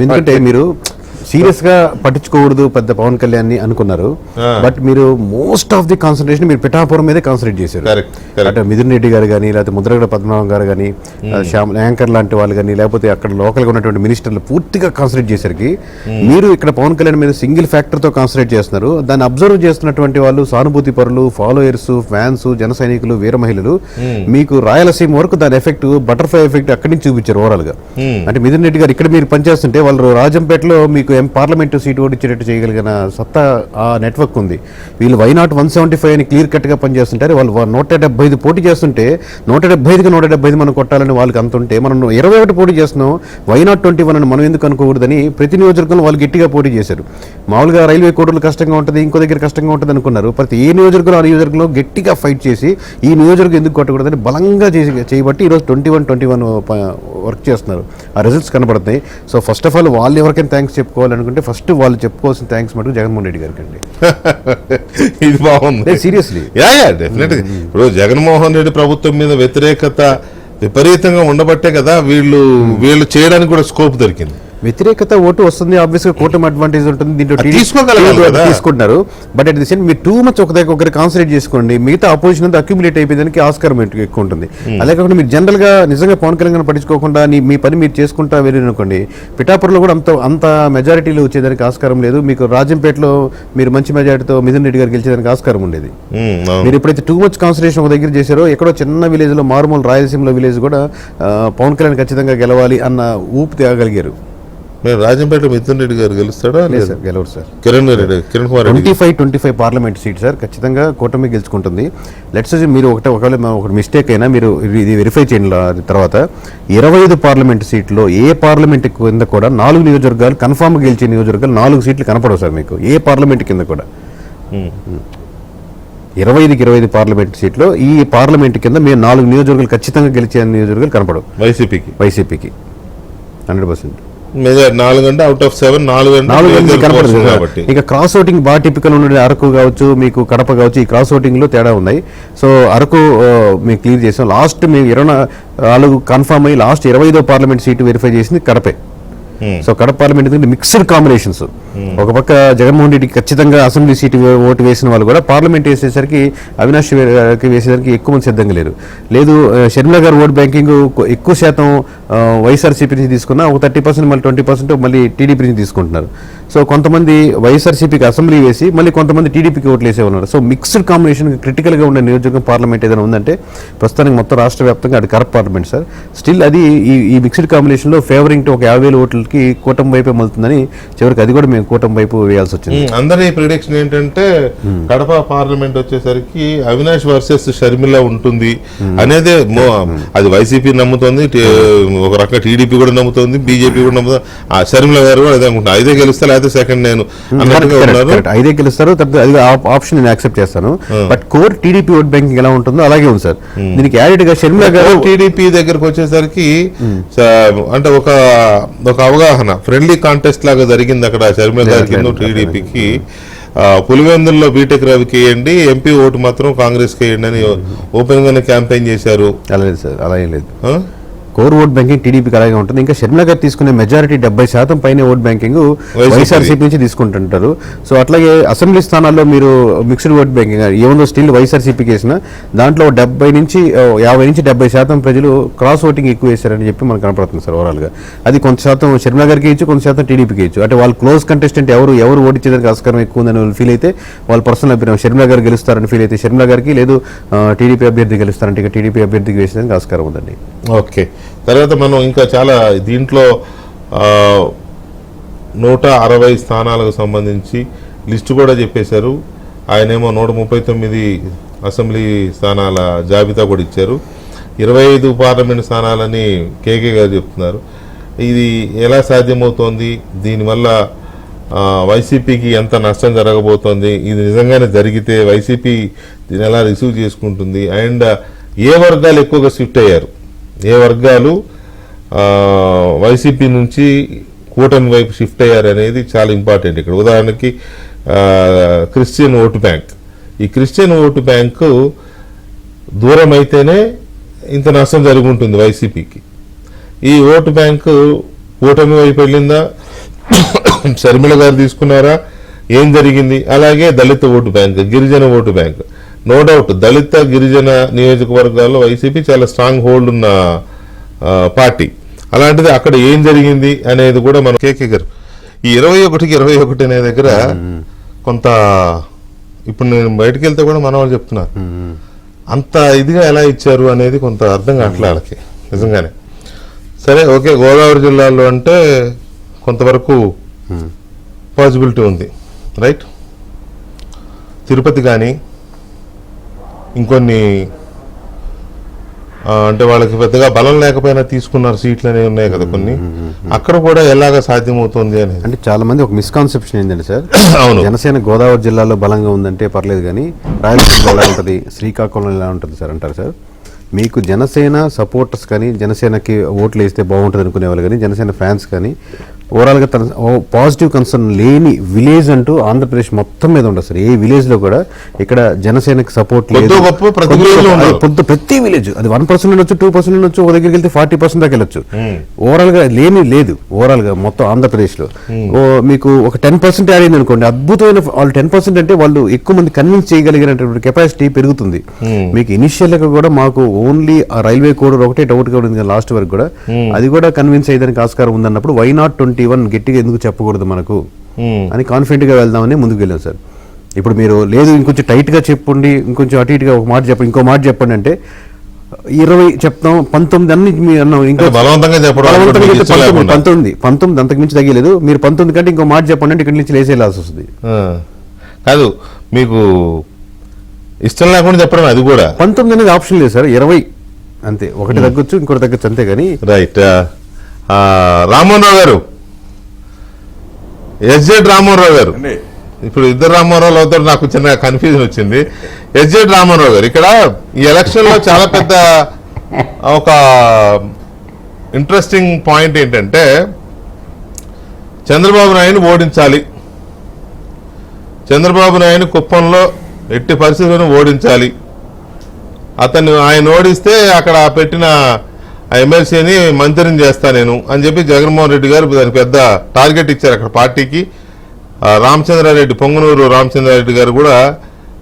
ఎందుకంటే మీరు సీరియస్ గా పట్టించుకోకూడదు పెద్ద పవన్ కళ్యాణ్ అనుకున్నారు, బట్ మీరు మోస్ట్ ఆఫ్ ది కాన్సన్ట్రేషన్ మీరు పిఠాపురం మీదే కాన్సన్ట్రేట్ చేశారు. అంటే మిథున్ రెడ్డి గారు కానీ, లేకపోతే ముద్రగడ పద్మనాభం గారు కానీ, యాంకర్ లాంటి వాళ్ళు కానీ, లేకపోతే అక్కడ లోకల్ గా ఉన్నటువంటి మినిస్టర్లు పూర్తిగా కాన్సన్ట్రేట్ చేసరికి మీరు ఇక్కడ పవన్ కళ్యాణ్ మీద సింగిల్ ఫ్యాక్టర్ తో కాన్సన్ట్రేట్ చేస్తున్నారు. దాన్ని అబ్జర్వ్ చేస్తున్నటువంటి వాళ్ళు సానుభూతి పరులు, ఫాలోయర్స్, ఫ్యాన్స్, జన సైనికులు, వీర మహిళలు మీకు రాయలసీమ వరకు దాని ఎఫెక్ట్, బటర్ఫ్లై ఎఫెక్ట్ అక్కడి నుంచి చూపించారు ఓవరాల్ గా. అంటే మిథున్ రెడ్డి గారు ఇక్కడ మీరు పనిచేస్తుంటే వాళ్ళు రాజంపేటలో మీకు పార్లమెంటు సీటు ఓడిచ్చేటట్టు చేయగలిగిన సత్తా ఆ నెట్వర్క్ ఉంది. వీళ్ళు వైనాట్ 175 అని క్లియర్ కట్ గా పనిచేస్తుంటారు. వాళ్ళు 175 పోటీ చేస్తుంటే 175కి 175 మనం కొట్టాలని వాళ్ళకి అంత ఉంటే, మనం 21 పోటీ చేస్తున్నాం, వైనాట్ 21 అని మనం ఎందుకు అనుకోకూడదని ప్రతి నియోజకవర్గంలో వాళ్ళు గట్టిగా పోటీ చేశారు. మామూలుగా రైల్వే కోటర్లు కష్టంగా ఉంటుంది, ఇంకో దగ్గర కష్టంగా ఉంటుంది అనుకున్నారు. ప్రతి ఏ నియోజకవర్గంలో ఆ నియోజకవర్గంలో గట్టిగా ఫైట్ చేసి ఈ నియోజకవర్గం ఎందుకు కొట్టకూడదని బలంగా చేయబట్టి ఈరోజు 21 వర్క్ చేస్తున్నారు. ఆ రిజల్ట్స్ కనబడుతున్నాయి. సో ఫస్ట్ ఆఫ్ ఆల్ వాళ్ళు ఎవరికైనా థ్యాంక్స్ చెప్పుకోవాలనుకుంటే ఫస్ట్ వాళ్ళు చెప్పుకోవాల్సిన థ్యాంక్స్ మటుకు జగన్మోహన్ రెడ్డి గారికి అండి. ఇది బాగుంది, సీరియస్లీ. డెఫినెట్గా ఇప్పుడు జగన్మోహన్ రెడ్డి ప్రభుత్వం మీద వ్యతిరేకత విపరీతంగా ఉండబట్టే కదా వీళ్ళు చేయడానికి కూడా స్కోప్ దొరికింది. వ్యతిరేకత ఓటు వస్తుంది, ఆబ్వియస్ గా కూటమి అడ్వాంటేజ్ ఉంటుంది, దీంట్లో అది తీసుకోగలగాలి కదా. తీసుకుంటున్నారు. బట్ అట్ ది సేమ్ మీరు టూ మచ్ ఒకరి కాన్సన్ట్రేట్ చేసుకోండి, మిగతా అపోజిషన్ అంతా అక్యుములేట్ అయిపోయేదానికి ఆస్కారం ఎక్కువ ఉంటుంది. అదే కాకుండా మీరు జనరల్ గా నిజంగా పవన్ కళ్యాణ్ పట్టించుకోకుండా మీ పని మీరు చేసుకుంటా వెళ్ళనుకోండి, పిఠాపురంలో కూడా అంత మెజారిటీలో వచ్చేదానికి ఆస్కారం లేదు. మీకు రాజంపేటలో మీరు మంచి మెజారిటీతో మిథున్ రెడ్డి గారు గెలిచేదానికి ఆస్కారం ఉండేది. మీరు ఎప్పుడైతే టూ మచ్ కాన్సన్ట్రేషన్ ఒక దగ్గర చేశారో, ఎక్కడో చిన్న విలేజ్ లో మారుమూల రాయలసీమలో విలేజ్ కూడా పవన్ కళ్యాణ్ ఖచ్చితంగా గెలవాలి అన్న ఊపు తేగలిగారు. మేము రాజంపేట మిథున్ రెడ్డి గారు గెలుస్తాడా? సార్ గెలవరు sir. Kiran Kumar Reddy 25 parliament seat sir ఖచ్చితంగా కూటమి గెలుచుకుంటుంది. లెట్స్ మీరు ఒకవేళ ఒక మిస్టేక్ అయినా మీరు ఇది వెరిఫై చేసిన తర్వాత 25 పార్లమెంట్ సీట్లో ఏ పార్లమెంట్ కింద కూడా 4 నియోజకవర్గాలు కన్ఫామ్ గెలిచే నియోజకవర్గాలు 4 సీట్లు కనపడవు సార్ మీకు ఏ పార్లమెంట్ కింద కూడా. 25 పార్లమెంట్ సీట్లో ఈ పార్లమెంట్ కింద మీరు 4 నియోజకవర్గాలు ఖచ్చితంగా గెలిచే నియోజకవర్గాలు కనపడవు వైసీపీకి 100%. 4 అంటే అవుట్ ఆఫ్ 7 4 కనపడదు కాబట్టి. ఇక క్రాస్ ఓటింగ్ బాగా టిపికల్ ఉండేది అరకు కావచ్చు, మీకు కడప కావచ్చు, ఈ క్రాస్ ఓటింగ్ లో తేడా ఉన్నాయి. సో అరకు మేము క్లియర్ చేసాం. లాస్ట్ మేము 24 కన్ఫర్మ్ అయ్యి లాస్ట్ 25వ పార్లమెంట్ సీటు వెరిఫై చేసింది కడపే. సో కడప పార్లమెంట్ ఎందుకంటే మిక్స్డ్ కాంబినేషన్స్, ఒక పక్క జగన్మోహన్ రెడ్డికి ఖచ్చితంగా అసెంబ్లీ సీటు ఓటు వేసిన వాళ్ళు కూడా పార్లమెంట్ వేసేసరికి అవినాష్ గారికి వేసేసరికి ఎక్కువ మంది సిద్ధంగా లేదు. షర్మిల గారు ఓట్ బ్యాంకింగ్ ఎక్కువ శాతం వైఎస్ఆర్సీపీ నుంచి తీసుకున్నా, ఒక 30% మళ్ళీ 20% మళ్ళీ టీడీపీ నుంచి తీసుకుంటున్నారు. సో కొంతమంది వైఎస్ఆర్సీపీకి అసెంబ్లీ వేసి మళ్ళీ కొంతమంది టీడీపీకి ఓట్లు వేసే ఉన్నారు. సో మిక్స్డ్ కాంబినేషన్ క్రిటికల్గా ఉన్న నియోజకవర్గం పార్లమెంట్ ఏదైనా ఉందంటే ప్రస్తుతానికి మొత్తం రాష్ట్ర వ్యాప్తంగా అది కడప పార్లమెంట్ సార్. స్టిల్ అది ఈ మిక్స్డ్ కాంబినేషన్లో ఫేవరింగ్ టు ఒక 50,000 ఓట్లకి కూటమి వైపే మలుతుందని చివరికి అది కూడా మేము కూటమి వైపు వేయాల్సి వచ్చింది. అందరి ప్రిడిక్షన్ ఏంటంటే కడప పార్లమెంట్ వచ్చేసరికి అవినాష్ వర్సెస్ షర్మిల ఉంటుంది అనేదే. అది వైసీపీ నమ్ముతోంది, ఒక రకంగా టీడీపీ కూడా నమ్ముతోంది, బీజేపీ కూడా నమ్ముతుంది, షర్మిల గారు కూడా అదే అనుకుంటున్నారు. ఐదే గెలుస్తారు అయితే సెకండ్ నేను ఐదే గెలుస్తారు, ఆప్షన్ నేను యాక్సెప్ట్ చేస్తాను. But core TDP vote banking ఎలా ఉంటుందో అలాగే ఉంది సార్. దీనికి యాడెడ్ గా షర్మిల గారు టీడీపీ దగ్గరకు వచ్చేసరికి అంటే ఒక అవగాహన ఫ్రెండ్లీ కాంటెస్ట్ లాగా జరిగింది అక్కడ. షర్మిల గారికి టీడీపీకి పులివెందుల్లో బీటెక్ రవికి వేయండి, ఎంపీ ఓటు మాత్రం కాంగ్రెస్ కి వేయండి అని ఓపెన్ గానే క్యాంపెయిన్ చేశారు. అలా లేదు సార్, అలా ఏం లేదు. కోర్ ఓట్ బ్యాంకింగ్ టీడీపీకి అలాగే ఉంటుంది. ఇంకా షర్మిల గారు తీసుకునే మెజారిటీ 70% పైన ఓట్ బ్యాంకింగ్ వైఎస్ఆర్సీపీ నుంచి తీసుకుంటుంటారు. సో అట్లాగే అసెంబ్లీ స్థానాల్లో మీరు మిక్స్డ్ ఓట్ బ్యాంకింగ్ ఏముందో స్టిల్ వైఎస్ఆర్సీపీకి వేసిన దాంట్లో 50 నుంచి 70% ప్రజలు క్రాస్ ఓటింగ్ ఎక్కువ వేశారని చెప్పి మనకు కనపడుతుంది సార్. ఓవరాల్ గా అది కొంత శాతం షర్మిల గారికి ఇచ్చు, కొంత శాతం టీడీపీకి ఇచ్చు. అంటే వాళ్ళు క్లోజ్ కంటెస్టెంట్ ఎవరు ఓటించేదానికి ఆస్కారం ఎక్కువ ఉందని వాళ్ళు ఫీల్ అయితే వాళ్ళ పర్సనల్ అభిప్రాయం షర్మిల గారు గెలుస్తారని ఫీల్ అయితే షర్మిల గారికి, లేదు టీడీపీ అభ్యర్థి గెలుస్తారంటే ఇక టీడీపీ అభ్యర్థికి వేసేదానికి ఆస్కారం ఉందండి. ఓకే, తర్వాత మనం ఇంకా చాలా దీంట్లో 160 స్థానాలకు సంబంధించి లిస్టు కూడా చెప్పేశారు. ఆయనేమో 139 అసెంబ్లీ స్థానాల జాబితా కూడా ఇచ్చారు. 25 పార్లమెంట్ స్థానాలని కేకే గారు చెప్తున్నారు. ఇది ఎలా సాధ్యమవుతోంది? దీనివల్ల వైసీపీకి ఎంత నష్టం జరగబోతోంది? ఇది నిజంగానే జరిగితే వైసీపీ దీన్ని ఎలా రిసీవ్ చేసుకుంటుంది? అండ్ ఏ వర్గాలు ఎక్కువగా షిఫ్ట్ అయ్యారు, ఏ వర్గాలు వైసీపీ నుంచి కూటమి వైపు షిఫ్ట్ అయ్యారు అనేది చాలా ఇంపార్టెంట్ ఇక్కడ. ఉదాహరణకి క్రిస్టియన్ ఓటు బ్యాంక్, ఈ క్రిస్టియన్ ఓటు బ్యాంకు దూరం అయితేనే ఇంత నష్టం జరుగుంటుంది వైసీపీకి. ఈ ఓటు బ్యాంకు కూటమి వైపు వెళ్ళిందా, షర్మిల గారు తీసుకున్నారా, ఏం జరిగింది? అలాగే దళిత ఓటు బ్యాంక్, గిరిజన ఓటు బ్యాంక్. నో డౌట్ దళిత గిరిజన నియోజకవర్గాల్లో వైసీపీ చాలా స్ట్రాంగ్ హోల్డ్ ఉన్న పార్టీ. అలాంటిది అక్కడ ఏం జరిగింది అనేది కూడా మనం కేకే గారు ఈ 21 అనే దగ్గర కొంత ఇప్పుడు నేను బయటకు వెళ్తే కూడా మన వాళ్ళు చెప్తున్నారు అంత ఇదిగా ఎలా ఇచ్చారు అనేది కొంత అర్థం కావట్లే వాళ్ళకి నిజంగానే. సరే ఓకే, గోదావరి జిల్లాలో అంటే కొంతవరకు పాసిబిలిటీ ఉంది, రైట్. తిరుపతి కానీ ఇంకొన్ని అంటే వాళ్ళకి పెద్దగా బలం లేకపోయినా తీసుకున్నారు సీట్లు అనేవి ఉన్నాయి కదా కొన్ని, అక్కడ కూడా ఎలాగా సాధ్యమవుతుంది అనేది. అంటే చాలా మంది ఒక మిస్కాన్సెప్షన్ ఏంటంటే సార్, అవును జనసేన గోదావరి జిల్లాలో బలంగా ఉందంటే పర్లేదు కానీ రాయలసీమలో ఎలా ఉంటుంది, శ్రీకాకుళం ఎలా ఉంటుంది సార్ అంటారు సార్. మీకు జనసేన సపోర్టర్స్ కానీ జనసేనకి ఓట్లు వేస్తే బాగుంటుంది అనుకునే వాళ్ళు కానీ జనసేన ఫ్యాన్స్ కానీ ఓవరాల్గా తన పాజిటివ్ కన్సర్న్ లేని విలేజ్ అంటూ ఆంధ్రప్రదేశ్ మొత్తం మీద ఉండదు సార్. ఏ విలేజ్ లో కూడా ఇక్కడ జనసేనకి సపోర్ట్ లేదు. కొద్దో గొప్ప ప్రతి village లో ఉండదు. ప్రతి విలేజ్ అది 1% ఉండొచ్చు, 2% ఉండొచ్చు, ఒక దగ్గరికి వెళ్తే 40% దాకా వెళ్ళొచ్చు. ఓవరాల్ గా లేదు ఓవరాల్ గా మొత్తం ఆంధ్రప్రదేశ్ లో. మీకు ఒక 10% యాడ్ అయింది అనుకోండి, అద్భుతమైన వాళ్ళు 10% అంటే వాళ్ళు ఎక్కువ మంది కన్విన్స్ చేయగలిగినటువంటి కెపాసిటీ పెరుగుతుంది. మీకు ఇనిషియల్ గా కూడా మాకు ఓన్లీ ఆ రైల్వే కోడ్ ఒకటే డౌట్ గా ఉంది లాస్ట్ వరకు కూడా, అది కూడా కన్విన్స్ అయ్యేదానికి ఆస్కారం ఉందన్నప్పుడు వై నాట్ 21 గట్టిగా ఎందుకు చెప్పకూడదు మనకు అని కాన్ఫిడెంట్ గా వెళ్దామని ముందుకు వెళ్ళాం సార్. ఇప్పుడు మీరు లేదు ఇంకొంచెం టైట్ గా చెప్పండి, ఇంకొంచెం అటు ఇటుగా ఒక మాట చెప్పండి, ఇంకో మాట చెప్పండి అంటే 20 చెప్తాం, 19 అన్ని మీరు అన్నాం. ఇంకా బలవంతంగా చెప్పడం 19 అంతకు మించి తగ్గలేదు. మీరు 19 కంటే ఇంకో మాట చెప్పండి అంటే ఇక్కడి నుంచి లేసేలాల్సి వస్తుంది. కాదు, మీకు ఇష్టం లేకుండా చెప్పడం అది కూడా 19 అనేది ఆప్షన్ లేదు సార్, 20 అంతే. ఒకటి తగ్గొచ్చు, ఇంకోటి తగ్గొచ్చు, అంతే. కానీ రైట్. రామ్మోహన్ రావు గారు, ఎస్జెడ్ రామ్మోహన్ రావు గారు, ఇప్పుడు ఇద్దరు రామ్మోహన్ అవుతారు, నాకు చిన్న కన్ఫ్యూజన్ వచ్చింది. ఎస్జెడ్ రామ్మోహన్ రావు గారు, ఇక్కడ ఈ ఎలక్షన్ లో చాలా పెద్ద ఒక ఇంట్రెస్టింగ్ పాయింట్ ఏంటంటే చంద్రబాబు నాయుడు ఓడించాలి, చంద్రబాబు నాయుడు కుప్పంలో ఎట్టి పరిస్థితులను ఓడించాలి, ఆయన ఓడిస్తే అక్కడ పెట్టిన ఎమ్మెల్సీని మంత్రిని చేస్తా నేను అని చెప్పి జగన్మోహన్ రెడ్డి గారు దానికి పెద్ద టార్గెట్ ఇచ్చారు అక్కడ పార్టీకి. రామచంద్రారెడ్డి, పొంగునూరు రామచంద్రారెడ్డి గారు కూడా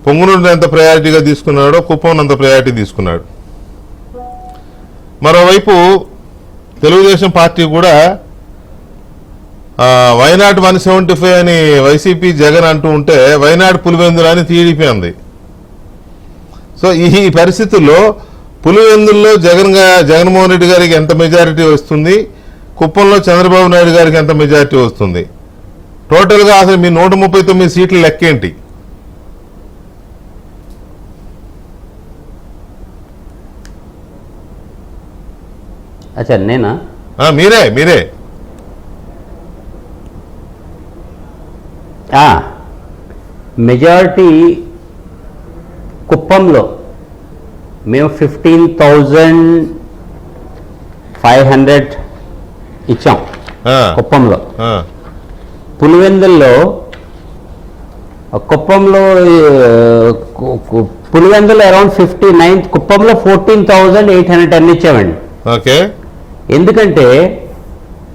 పొంగునూరుని ఎంత ప్రయారిటీగా తీసుకున్నాడో కుప్పం అంత ప్రయారిటీ తీసుకున్నాడు. మరోవైపు తెలుగుదేశం పార్టీ కూడా వైనాడ్ 175 అని వైసీపీ జగన్ అంటూ ఉంటే వైనాడ్ పులివెందులు అని టీడీపీ అంది. సో ఈ పరిస్థితుల్లో పులివెందుల్లో జగన్మోహన్ రెడ్డి గారికి ఎంత మెజారిటీ వస్తుంది, కుప్పంలో చంద్రబాబు నాయుడు గారికి ఎంత మెజారిటీ వస్తుంది, టోటల్గా అసలు మీ 139 సీట్ల లెక్కేంటి? అచ్చా నేనా? మీరే మెజారిటీ కుప్పంలో మేము 15,500 ఇచ్చాం కుప్పంలో. పులివెందుల్లో అరౌండ్ 59, కుప్పంలో 14,810 ఇచ్చామండి. ఓకే. ఎందుకంటే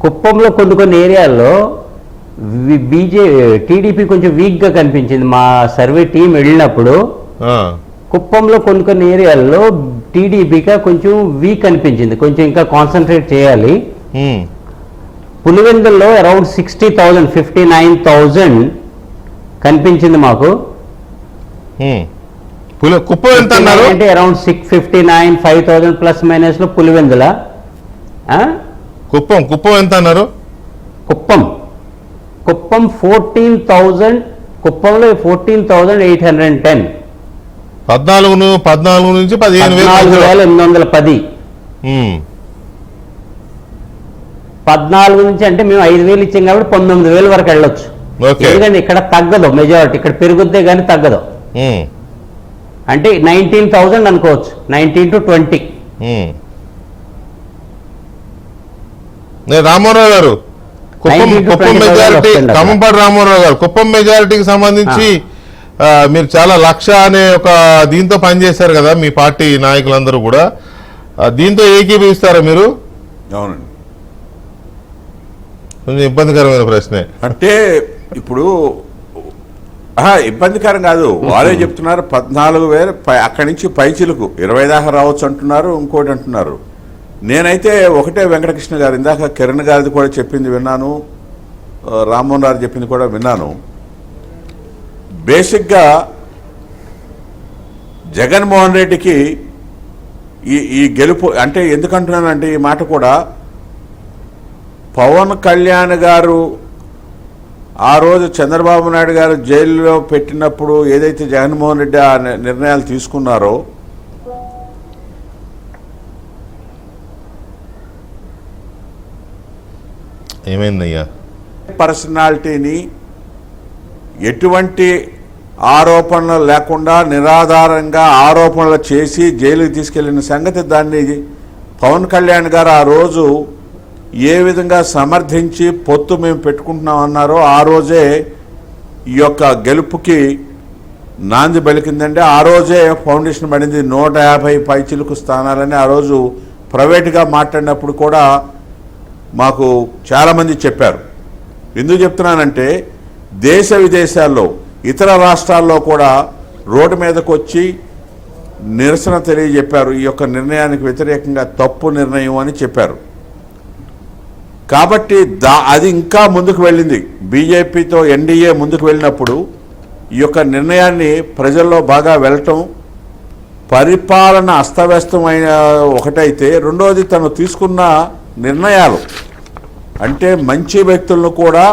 కుప్పంలో కొన్ని ఏరియాల్లో టీడీపీ కొంచెం వీక్గా కనిపించింది. మా సర్వే టీం వెళ్ళినప్పుడు కుప్పంలో కొన్ని ఏరియాల్లో టీడీపీగా కొంచెం వీక్ అనిపించింది, కొంచెం ఇంకా కాన్సన్ట్రేట్ చేయాలి. పులివెందుల్లో అరౌండ్ 60,000, 59,000 కనిపించింది మాకు. కుప్పం ఎంత అన్నారు? అంటే అరౌండ్ 659, 5,000 ప్లస్ మైనస్ లో పులివెందుల. కుప్పం ఎంత అన్నారు? కుప్పం 14,000, కుప్పంలో 14,810. 14 నుంచి 15,810. 14 నుంచి అంటే మేము 5,000 ఇచ్చాం కాబట్టి 19,000 వరకు వెళ్ళొచ్చు. ఎందుకంటే ఇక్కడ తగ్గదు మెజారిటీ, ఇక్కడ పెరుగుద్దే కానీ తగ్గదు. అంటే 19,000 అనుకోవచ్చు, 19 to 20. రామారావు గారు, కుప్పం మెజారిటీ, ఖమ్మంపాటి రామారావు గారు, కుప్పం మెజారిటీకి సంబంధించి మీరు చాలా లక్ష అనే ఒక దీంతో పనిచేశారు కదా మీ పార్టీ నాయకులందరూ కూడా, దీంతో ఏకీభవిస్తారా మీరు? అవునండి. కొంచెం ఇబ్బందికరమైన ప్రశ్నే. అంటే ఇప్పుడు ఇబ్బందికరం కాదు, వారే చెప్తున్నారు 14,000 అక్కడి నుంచి పైచిలకు 20 దాకా రావచ్చు అంటున్నారు, ఇంకోటి అంటున్నారు. నేనైతే ఒకటే వెంకటకృష్ణ గారు ఇందాక కిరణ్ గారిది కూడా చెప్పింది విన్నాను, రామ్మోహన్ రావు చెప్పింది కూడా విన్నాను. బేసిక్గా జగన్మోహన్ రెడ్డికి ఈ గెలుపు అంటే ఎందుకంటున్నానంటే ఈ మాట కూడా పవన్ కళ్యాణ్ గారు ఆ రోజు చంద్రబాబు నాయుడు గారు జైల్లో పెట్టినప్పుడు ఏదైతే జగన్మోహన్ రెడ్డి ఆ నిర్ణయాలు తీసుకున్నారో ఏమైందయ్యా, పర్సనాలిటీని ఎటువంటి ఆరోపణలు లేకుండా నిరాధారంగా ఆరోపణలు చేసి జైలుకి తీసుకెళ్లిన సంగతి, దాన్ని పవన్ కళ్యాణ్ గారు ఆ రోజు ఏ విధంగా సమర్థించి పొత్తు మేము పెట్టుకుంటున్నాం అన్నారో ఆ రోజే ఈ యొక్క గెలుపుకి నాంది పలికిందంటే ఆ రోజే ఫౌండేషన్ పడింది. 150 పైచిలుకు స్థానాలని ఆ రోజు ప్రైవేట్గా మాట్లాడినప్పుడు కూడా మాకు చాలామంది చెప్పారు. ఎందుకు చెప్తున్నానంటే దేశ విదేశాల్లో ఇతర రాష్ట్రాల్లో కూడా రోడ్డు మీదకు వచ్చి నిరసన తెలియజెప్పారు. ఈ యొక్క నిర్ణయానికి వ్యతిరేకంగా తప్పు నిర్ణయం అని చెప్పారు. కాబట్టి అది ఇంకా ముందుకు వెళ్ళింది. బీజేపీతో ఎన్డీఏ ముందుకు వెళ్ళినప్పుడు ఈ యొక్క నిర్ణయాన్ని ప్రజల్లో బాగా వెళ్ళటం, పరిపాలన అస్తవ్యస్తమైన ఒకటైతే, రెండోది తను తీసుకున్న నిర్ణయాలు అంటే మంచి వ్యక్తులను కూడా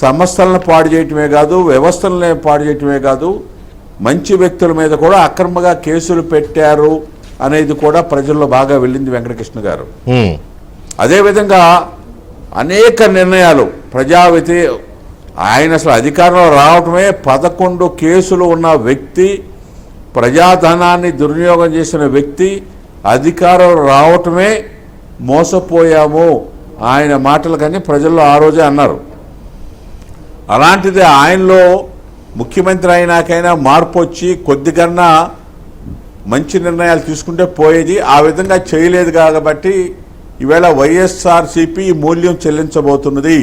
సంస్థలను పాడు చేయటమే కాదు, వ్యవస్థలను పాడు చేయటమే కాదు, మంచి వ్యక్తుల మీద కూడా అక్రమంగా కేసులు పెట్టారు అనేది కూడా ప్రజల్లో బాగా వెళ్ళింది వెంకటకృష్ణ గారు. అదేవిధంగా అనేక నిర్ణయాలు ఆయన అసలు అధికారంలో రావటమే 11 కేసులు ఉన్న వ్యక్తి, ప్రజాధనాన్ని దుర్వినియోగం చేసిన వ్యక్తి అధికారం రావటమే మోసపోయాము ఆయన మాటలు కానీ ప్రజల్లో ఆ రోజే అన్నారు. అలాంటిది ఆయనలో ముఖ్యమంత్రి అయినాకైనా మార్పు వచ్చి కొద్దిగన్నా మంచి నిర్ణయాలు తీసుకుంటే పోయేది. ఆ విధంగా చేయలేదు కాబట్టి ఈవేళ వైఎస్ఆర్సీపీ మూల్యం చెల్లించబోతున్నది.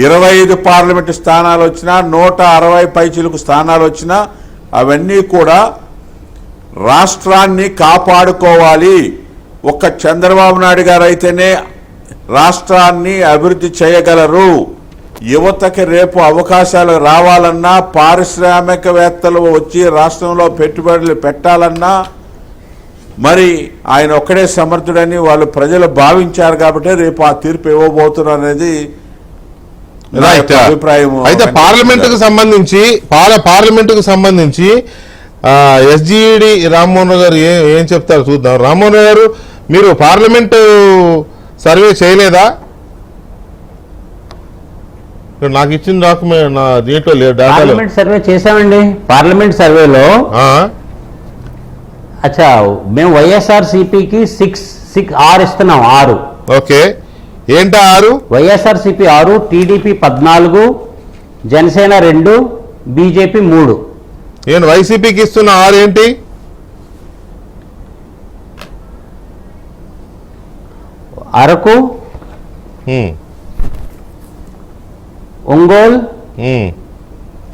25 పార్లమెంటు స్థానాలు వచ్చినా, 160 పైచిలుకు స్థానాలు వచ్చినా అవన్నీ కూడా రాష్ట్రాన్ని కాపాడుకోవాలి. ఒక్క చంద్రబాబు నాయుడు గారు అయితేనే రాష్ట్రాన్ని అభివృద్ధి చేయగలరు. యువతకి రేపు అవకాశాలు రావాలన్నా, పారిశ్రామికవేత్తలు వచ్చి రాష్ట్రంలో పెట్టుబడులు పెట్టాలన్నా మరి ఆయన ఒక్కడే సమర్థుడని వాళ్ళు ప్రజలు భావించారు కాబట్టి రేపు ఆ తీర్పు ఇవ్వబోతున్నారు అనేది అభిప్రాయం. అయితే పార్లమెంటుకు సంబంధించి ఎస్జిడి రామ్మోహన్ గారు ఏం చెప్తారు చూద్దాం. రామ్మోహన్ గారు, మీరు పార్లమెంటు సర్వే చేయలేదా? నాకు ఇచ్చిన డాక్యుమెంట్ నా దీంట్లో లేదు. పార్లమెంట్ సర్వే చేసామండి. పార్లమెంట్ సర్వేలో అచ్చా మేము వైఎస్ఆర్సీపీకి 6 ఇస్తున్నాం. 6. ఓకే, ఏంటా 6? YSRCP 6, TDP 14, Janasena 2, BJP 3. నేను వైసీపీకి ఇస్తున్న 6 ఏంటి? అరకు, ఒంగోల్,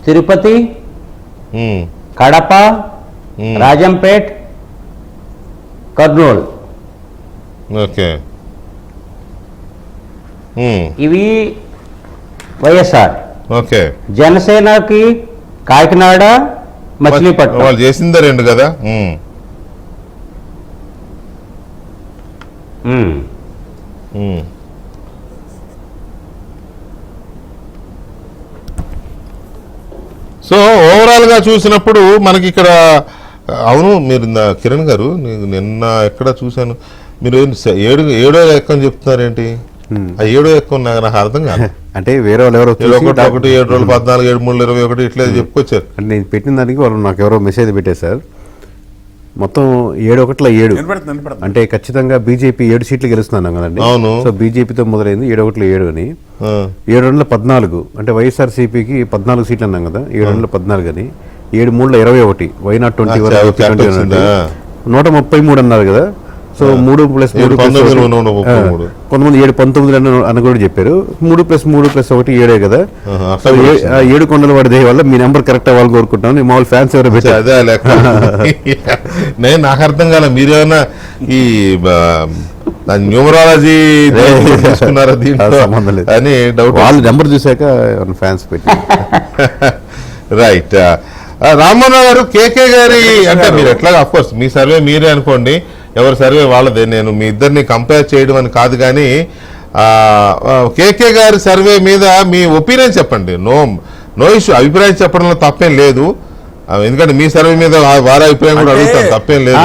తిరుపతి, కడప, రాజంపేట్, కర్నూలు. ఓకే, ఇవి వైఎస్ఆర్. ఓకే, జనసేనకి కాకినాడ, మచిలీపట్నం. వాళ్ళు చేసిందే 2 కదా. సో ఓవరాల్ గా చూసినప్పుడు మనకి ఇక్కడ అవును, మీరు కిరణ్ గారు నిన్న ఎక్కడ చూశాను, మీరు 7వ ఎక్కని చెప్తున్నారేంటి? ఆ 7వ ఎక్క నాకు అర్థం కాదు. అంటే వేరే వాళ్ళు ఎవరో 1 7 రోజులు 14 7 3 21 ఇట్లా చెప్పుకొచ్చారు. అంటే నేను పెట్టిన దానికి వాళ్ళు నాకు ఎవరో మెసేజ్ పెట్టేశారు. మొత్తం 7-1-7 అంటే ఖచ్చితంగా బీజేపీ 7 సీట్లు గెలుస్తున్నాను కదండి. అవును. సో బీజేపీతో మొదలైంది 7-1-7 అని. 7-2-14 అంటే వైఎస్ఆర్సీపీకి 14 సీట్లు అన్నాం కదా. 7-2-14 అని, 7-3-21 వైనాట్ 20 133 అన్నారు కదా. సో 3+3 కొంతమంది 7-19 అని కూడా చెప్పారు. 3+3+1 7 కదా. 7 కొండల వాడి దేని వల్ల మీ నెంబర్ కరెక్ట్ అవ్వాలని కోరుకుంటాను. మామూలు ఫ్యాన్స్ ఎవరో పెట్టారు. నేను నాకు అర్థం కాలే, మీరేమన్నా ఈ న్యూమరాలజీ తీసుకున్నారా దీంట్లో సంబంధం లేదు అని డౌట్. వాళ్ళు నెంబర్ చూసాక ఫ్యాన్స్ పెట్టి రైట్. రామ్మోహన్ గారు, కేకే గారి అంటే మీరు ఎట్లాగా అఫ్ కోర్స్ మీ సర్వే మీరే అనుకోండి, ఎవరి సర్వే వాళ్ళదే. నేను మీ ఇద్దరిని కంపేర్ చేయడం అని కాదు, కానీ కేకే గారి సర్వే మీద మీ ఒపీనియన్ చెప్పండి. నో ఇష్యూ, అభిప్రాయం చెప్పడంలో తప్పేం లేదు. ఎందుకంటే మీ సర్వే మీద వారి అభిప్రాయం కూడా అడుగుతాను, తప్పేం లేదు.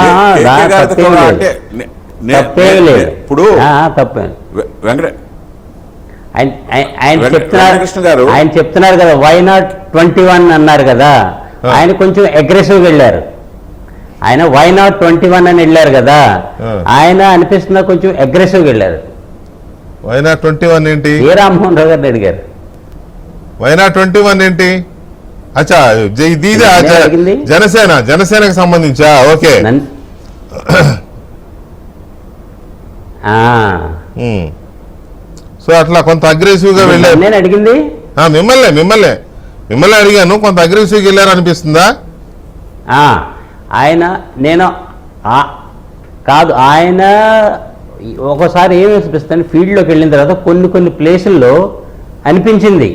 ఇప్పుడు ఆయన చెప్తున్నారు కదా వైనాట్ 21 అన్నారు కదా. ఆయన కొంచెం అగ్రెసివ్గా వెళ్ళారు. ఆయన వైనాట్ 21 అని వెళ్ళారు కదా. ఆయన అనిపిస్తున్నా కొంచెం అగ్రెసివ్గా వెళ్ళారు. వైనాట్ 21 ఏంటి? ఏ రామ్మోహన్ రావు గారిని అడిగారు. వైనాట్ 21 ఏంటి? అచ్చా ఇదిదా అడిగింది? జనసేనకు సంబంధించా? ఓకే. సో అట్లా కొంత అగ్రెసివ్ గా వెళ్ళారు. నేను అడిగింది మిమ్మల్ని అడిగాను. కొంత అగ్రెసివ్గా వెళ్ళారు అనిపిస్తుందా? ఆయన నేను కాదు, ఆయన ఒకసారి ఏమి అనిపిస్తాను, ఫీల్డ్లోకి వెళ్ళిన తర్వాత కొన్ని ప్లేసుల్లో అనిపించింది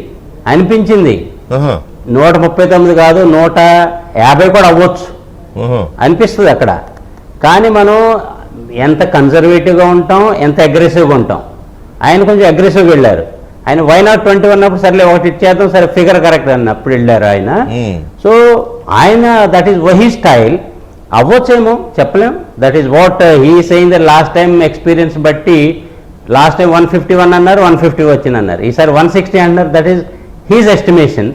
139 కాదు 150 కూడా అవ్వచ్చు అనిపిస్తుంది అక్కడ. కానీ మనం ఎంత కన్జర్వేటివ్గా ఉంటాం, ఎంత అగ్రెసివ్గా ఉంటాం. ఆయన కొంచెం అగ్రెసివ్గా వెళ్ళారు. ఆయన వైనాట్ 21 అన్నప్పుడు సర్లే ఒకటి ఇచ్చేద్దాం, సరే ఫిగర్ కరెక్ట్ అన్నప్పుడు వెళ్ళారు ఆయన. సో ఆయన దట్ ఈస్ వహీ స్టైల్. అవ్వచ్చేమో చెప్పలేం. That is what he saying the last time experience బట్టి. లాస్ట్ టైం 151 అన్నారు, 150 వచ్చింది అన్నారు. ఈసారి 160 అన్నారు. That is his estimation.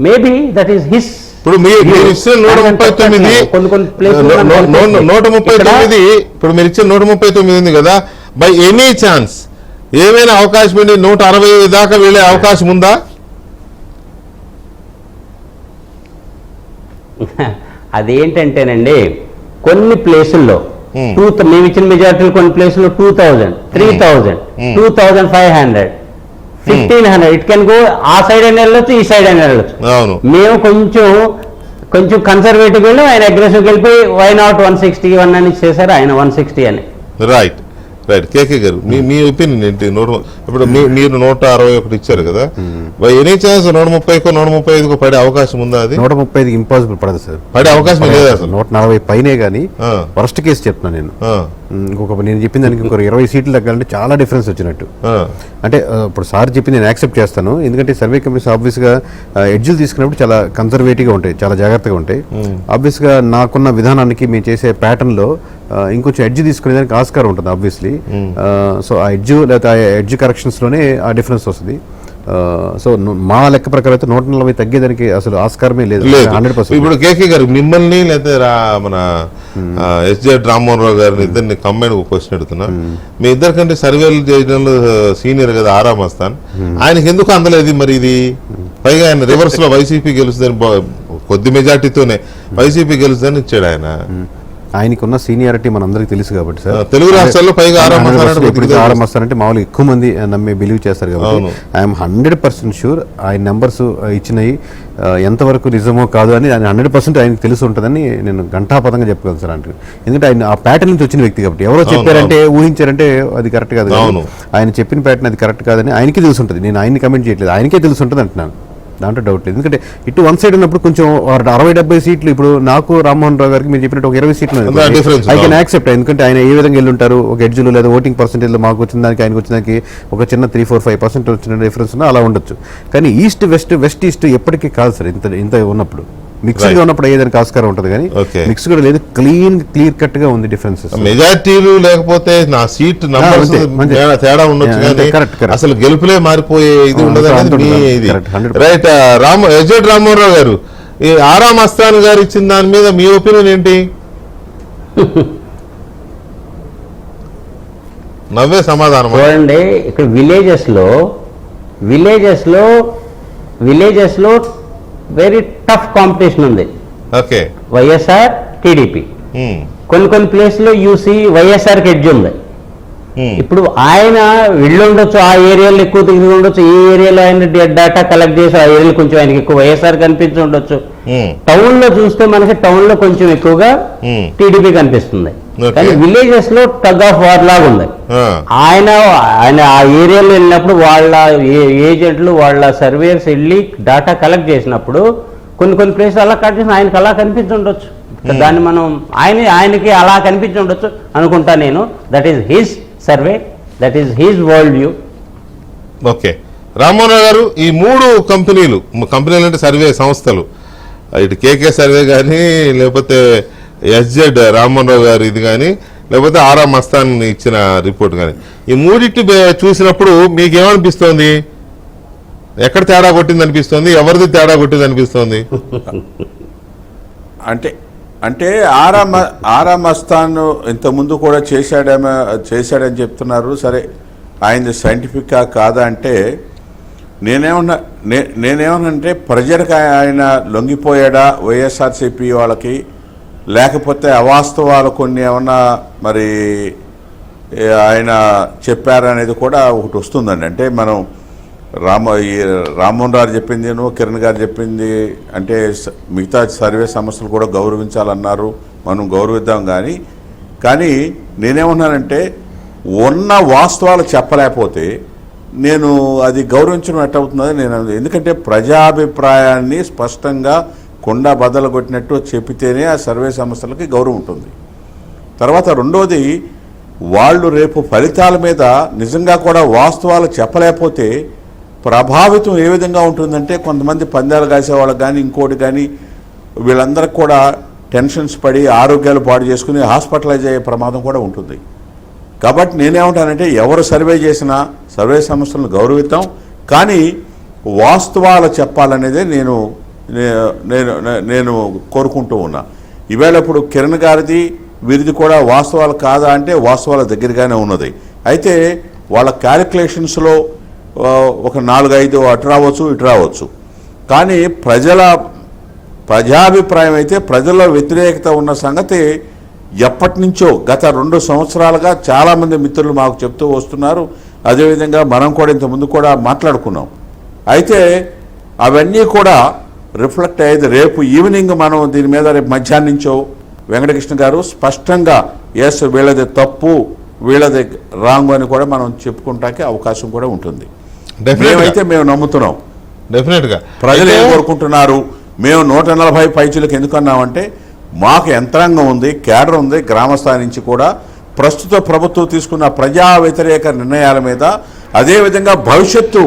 Maybe that is his. ఇప్పుడు మీరు ఇచ్చిన 139 ఇప్పుడు మీరు ఇచ్చిన 139 ఉంది కదా, బై ఎనీ ఛాన్స్ ఏమైనా అవకాశం ఉండి 160 దాకా వెళ్ళే అవకాశం ఉందా? అదేంటంటేనండి, కొన్ని ప్లేసుల్లో మేము ఇచ్చిన మెజారిటీలు కొన్ని ప్లేసుల్లో 2000, 3000, 2500, 1500 ఇట్ కెన్ గో. ఆ సైడ్ అయినా వెళ్ళొచ్చు, ఈ సైడ్ అయినా వెళ్ళొచ్చు. మేము కొంచెం కన్సర్వేటివ్ వెళ్ళి ఆయన అగ్రెసివ్ వెళ్ళిపోయి వైనాట్ 161 అని చేశారు ఆయన 160 అని. రైట్. కేకే గారు మీ ఒపీనియన్ ఏంటి? ఇప్పుడు మీరు 161 ఇచ్చారు కదా, బై ఎనీ ఛాన్స్ 130కో 135కో పడే అవకాశం ఉందా? అది 135 ఇంపాసిబుల్ పడదు సార్, పడే అవకాశం లేదు అసలు. 140 పైనే కానీ వరస్ట్ కేసు చెప్తున్నాను నేను. నేను చెప్పిన దానికి ఇంకొక 20 సీట్లు తగ్గాలంటే చాలా డిఫరెన్స్ వచ్చినట్టు. అంటే ఇప్పుడు సార్ చెప్పింది నేను యాక్సెప్ట్ చేస్తాను. ఎందుకంటే సర్వే కంపెనీస్ ఆబ్వియస్గా ఎడ్జ్లు తీసుకున్నప్పుడు చాలా కన్సర్వేటివ్గా ఉంటాయి, చాలా జాగ్రత్తగా ఉంటాయి. ఆబ్వియస్గా నాకున్న విధానానికి మేము చేసే ప్యాటర్న్లో ఇంకొంచెం ఎడ్జ్ తీసుకునేదానికి ఆస్కారం ఉంటుంది ఆబ్వియస్లీ. సో ఆ ఎడ్జ్ లేదా ఆ ఎడ్జ్ కరెక్షన్స్లోనే ఆ డిఫరెన్స్ వస్తుంది. సో మా లెక్క ప్రకారం అయితే 140 తగ్గేదానికి అసలు ఆస్కారమే లేదు 100%. ఇప్పుడు కేకే గారు మిమ్మల్ని లేదా మన ఎస్జెడ్ రామ్మోహన్ రావు గారిని ఇద్దరిని కంబైన్ క్వశ్చన్ అడుగుతున్నా. మీ ఇద్దరు కంటే సర్వేలు చేయడంలో సీనియర్ కదా ఆరా మస్తాన్, ఆయనకి ఎందుకు అందలేదు మరి ఇది? పైగా ఆయన రివర్స్ లో వైసీపీ గెలుస్తుందని కొద్ది మెజార్టీతోనే వైసీపీ గెలుస్తుందని ఇచ్చాడు ఆయన. ఆయనకు ఉన్న సీనియారిటీ మనందరికీ తెలుసు కాబట్టి సార్. తెలుగు రాష్ట్రాల్లో పైగా ఆరామస్తానంటే మామూలుగా ఎక్కువ మంది నమ్మే బిలీవ్ చేస్తారు కాబట్టి ఐఎమ్ 100% షూర్ ఆయన నెంబర్స్ ఇచ్చినవి ఎంతవరకు నిజమో కాదు అని 100% ఆయనకు తెలిసి ఉంటుందని నేను ఘంటాపథంగా చెప్పగలను సార్. అంటే ఎందుకంటే ఆయన ఆ ప్యాటర్న్ నుంచి వచ్చిన వ్యక్తి కాబట్టి ఎవరో చెప్పారంటే ఊహించారంటే అది కరెక్ట్ కాదు. ఆయన చెప్పిన ప్యాటర్న్ అది కరెక్ట్ కాదని ఆయనకి తెలిసి ఉంటుంది. నేను ఆయన్ని కమెంట్ చేయట్లేదు, ఆయనకే తెలిసి ఉంటుంది అంటున్నాను, దాంట్లో డౌట్ లేదు. ఎందుకంటే ఇటు వన్ సైడ్ ఉన్నప్పుడు కొంచెం 60-70 సీట్లు, ఇప్పుడు నాకు రామ్మోహన్ రావు గారికి మీరు చెప్పినట్టు ఒక 20 సీట్లు ఐ కెన్ యాక్సెప్ట్. ఎందుకంటే ఆయన ఏ విధంగా వెళ్ళి ఉంటారు, ఒక ఎడ్జ్లు లేదా ఓటింగ్ పర్సెంటేజ్లో మాకు వచ్చిన దానికి ఆయనకు వచ్చిన దానికి ఒక చిన్న 3-4-5% వచ్చిన డిఫరెన్స్ ఉన్నా అలా ఉండొచ్చు. కానీ ఈస్ట్ వెస్ట్ ఈస్ట్ ఎప్పటికీ కాదు సార్. ఇంత ఉన్నప్పుడు మిక్స్డ్ గా ఉన్నప్పుడు ఏదైనా ఆస్కారం ఉంటుంది, కానీ మిక్స్ కూడా లేదు. క్లియర్ కట్ గా ఉంది డిఫరెన్సెస్. మెజార్టీలు లేకపోతే నా సీట్ తేడా ఉండొచ్చు, అసలు గెలుపులే మారిపోయే ఇది ఉండదు. రైట్. ఎస్జెడ్ రామ్మోహన్ రావు గారు, ఈ ఆరా మస్తాన్ గారు ఇచ్చిన దాని మీద మీ ఒపీనియన్ ఏంటి? నవ్వే సమాధానం చూడండి. ఇక్కడ విలేజెస్ లో వెరీ టఫ్ కాంపిటీషన్ ఉంది. ఓకే. వైఎస్ఆర్ టీడీపీ కొన్ని ప్లేస్ లో యూసీ వైఎస్ఆర్ కి ఎడ్జ్ ఉంది. ఇప్పుడు ఆయన వెళ్ళి ఉండొచ్చు, ఆ ఏరియాలో ఎక్కువ తిరిగి ఉండొచ్చు, ఈ ఏరియాలో ఆయన డేటా కలెక్ట్ చేసి ఆ ఏరియాలో కొంచెం ఆయనకి ఎక్కువ వైఎస్ఆర్ కనిపించి ఉండొచ్చు. టౌన్ లో చూస్తే మనకి టౌన్ లో కొంచెం ఎక్కువగా టీడీపీ కనిపిస్తుంది. కానీ విలేజెస్ లో టగ్ ఆఫ్ వార్ లాగా ఉంది. ఆయన ఆ ఏరియాలో వెళ్ళినప్పుడు వాళ్ళ ఏజెంట్లు వాళ్ళ సర్వేయర్స్ వెళ్ళి డేటా కలెక్ట్ చేసినప్పుడు కొన్ని ప్లేస్ అలా కట్ చేసిన ఆయనకి అలా కనిపించి ఉండొచ్చు. దాన్ని మనం ఆయనకి అలా కనిపించి ఉండొచ్చు అనుకుంటా నేను. That is his survey, that is his world view. Okay. Rammohan Rao గారు, ఈ 3 కంపెనీలు అంటే సర్వే సంస్థలు, ఇటు కేకే సర్వే కానీ లేకపోతే ఎస్జెడ్ రామ్మోహన్ రావు గారు ఇది కానీ లేకపోతే ఆరా మస్తాన్ ఇచ్చిన రిపోర్ట్ కానీ, ఈ మూడింటి చూసినప్పుడు మీకేమనిపిస్తోంది? ఎక్కడ తేడా కొట్టింది అనిపిస్తోంది? ఎవరిది తేడా కొట్టింది అనిపిస్తోంది? అంటే ఆరా మస్తాన్ ఇంతకుముందు కూడా చేశాడని చెప్తున్నారు. సరే, ఆయనది సైంటిఫిక్గా కాదా అంటే నేనేమన్నంటే ప్రజలకు ఆయన లొంగిపోయాడా వైఎస్ఆర్సీపీ వాళ్ళకి, లేకపోతే అవాస్తవాలు కొన్ని ఏమన్నా మరి ఆయన చెప్పారనేది కూడా ఒకటి వస్తుందండి. అంటే మనం రామ్మోహన్ రావు చెప్పింది, కిరణ్ గారు చెప్పింది అంటే మిగతా సర్వే సంస్థలు కూడా గౌరవించాలన్నారు, మనం గౌరవిద్దాం. కానీ నేనేమన్నానంటే ఉన్న వాస్తవాలు చెప్పలేకపోతే నేను అది గౌరవించడం ఎట్టవుతుందని నేను, ఎందుకంటే ప్రజాభిప్రాయాన్ని స్పష్టంగా కొండ బద్దలు కొట్టినట్టు చెప్పితేనే ఆ సర్వే సంస్థలకి గౌరవం ఉంటుంది. తర్వాత రెండోది, వాళ్ళు రేపు ఫలితాల మీద నిజంగా కూడా వాస్తవాలు చెప్పలేకపోతే ప్రభావితం ఏ విధంగా ఉంటుందంటే, కొంతమంది పందాలు కాసేవాళ్ళకి కానీ ఇంకోటి కానీ వీళ్ళందరికీ కూడా టెన్షన్స్ పడి ఆరోగ్యాలు పాడు చేసుకుని హాస్పిటలైజ్ అయ్యే ప్రమాదం కూడా ఉంటుంది. కాబట్టి నేనేమంటానంటే ఎవరు సర్వే చేసినా సర్వే సంస్థలను గౌరవిద్దాం, కానీ వాస్తవాలు చెప్పాలనేదే నేను నేను నేను కోరుకుంటూ ఉన్నా. ఈవేళ ఇప్పుడు కిరణ్ గారిది వీరిది కూడా వాస్తవాలు కాదా అంటే వాస్తవాల దగ్గరగానే ఉన్నది. అయితే వాళ్ళ క్యాలిక్యులేషన్స్లో ఒక 4-5 అటు రావచ్చు ఇటు రావచ్చు, కానీ ప్రజాభిప్రాయం అయితే ప్రజల్లో వ్యతిరేకత ఉన్న సంగతి ఎప్పటి నుంచో గత 2 సంవత్సరాలుగా చాలామంది మిత్రులు మాకు చెప్తూ వస్తున్నారు. అదేవిధంగా మనం కూడా ఇంతకుముందు కూడా మాట్లాడుకున్నాం. అయితే అవన్నీ కూడా రిఫ్లెక్ట్ అయ్యేది రేపు ఈవినింగ్ మనం దీని మీద రేపు మధ్యాహ్నం నుంచో వెంకటకృష్ణ గారు స్పష్టంగా ఎస్ వీళ్ళది తప్పు వీళ్ళది రాంగ్ అని కూడా మనం చెప్పుకుంటానికి అవకాశం కూడా ఉంటుంది. మేమైతే మేము నమ్ముతున్నాం, డెఫినెట్గా ప్రజలు ఏం కోరుకుంటున్నారు. మేము 140 పైచులకు ఎందుకన్నామంటే మాకు యంత్రాంగం ఉంది, కేడర్ ఉంది, గ్రామస్థాయి నుంచి కూడా ప్రస్తుత ప్రభుత్వం తీసుకున్న ప్రజా వ్యతిరేక నిర్ణయాల మీద, అదేవిధంగా భవిష్యత్తు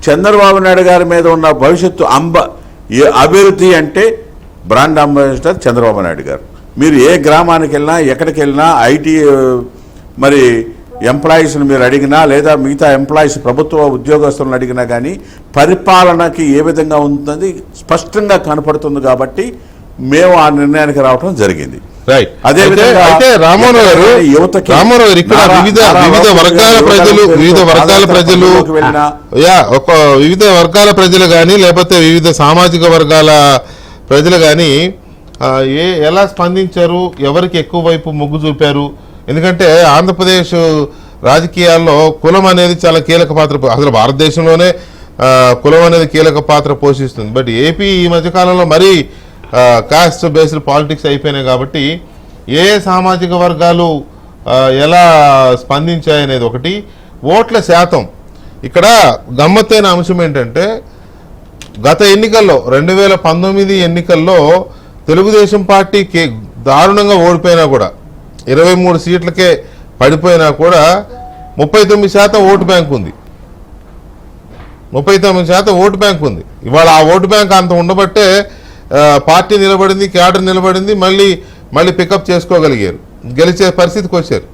చంద్రబాబు నాయుడు గారి మీద ఉన్న భవిష్యత్తు అభివృద్ధి అంటే బ్రాండ్ అంబాసిడర్ చంద్రబాబు నాయుడు గారు. మీరు ఏ గ్రామానికి వెళ్ళినా ఎక్కడికి వెళ్ళినా ఐటీ మరి ఎంప్లాయీస్ని మీరు అడిగినా లేదా మిగతా ఎంప్లాయీస్ ప్రభుత్వ ఉద్యోగస్తులను అడిగినా కానీ పరిపాలనకి ఏ విధంగా ఉంటుందని స్పష్టంగా కనపడుతుంది. కాబట్టి మేము ఆ నిర్ణయానికి రావడం జరిగింది. అయితే రామ్మోహన్ గారు ఇక్కడ వివిధ వర్గాల ప్రజలు కానీ లేకపోతే వివిధ సామాజిక వర్గాల ప్రజలు కానీ ఎలా స్పందించారు, ఎవరికి ఎక్కువ వైపు మొగ్గు చూపారు? ఎందుకంటే ఆంధ్రప్రదేశ్ రాజకీయాల్లో కులం అనేది చాలా కీలక పాత్ర, అసలు భారతదేశంలోనే కులం అనేది కీలక పాత్ర పోషిస్తుంది. బట్ ఏపీ ఈ మధ్యకాలంలో మరీ కాస్ట్ బేస్డ్ పాలిటిక్స్ అయిపోయినాయి. కాబట్టి ఏ సామాజిక వర్గాలు ఎలా స్పందించాయనేది ఒకటి. ఓట్ల శాతం ఇక్కడ గమ్మత్తైన అంశం ఏంటంటే గత ఎన్నికల్లో 2019 ఎన్నికల్లో తెలుగుదేశం పార్టీ దారుణంగా ఓడిపోయినా కూడా 23 సీట్లకే పడిపోయినా కూడా 39% ఓటు బ్యాంక్ ఉంది. 39% ఓటు బ్యాంక్ ఉంది. ఇవాళ ఆ ఓటు బ్యాంక్ అంత ఉండబట్టే పార్టీ నిలబడింది, క్యాడర్ నిలబడింది, మళ్ళీ పికప్ చేసుకోగలిగారు, గెలిచే పరిస్థితికి వచ్చారు.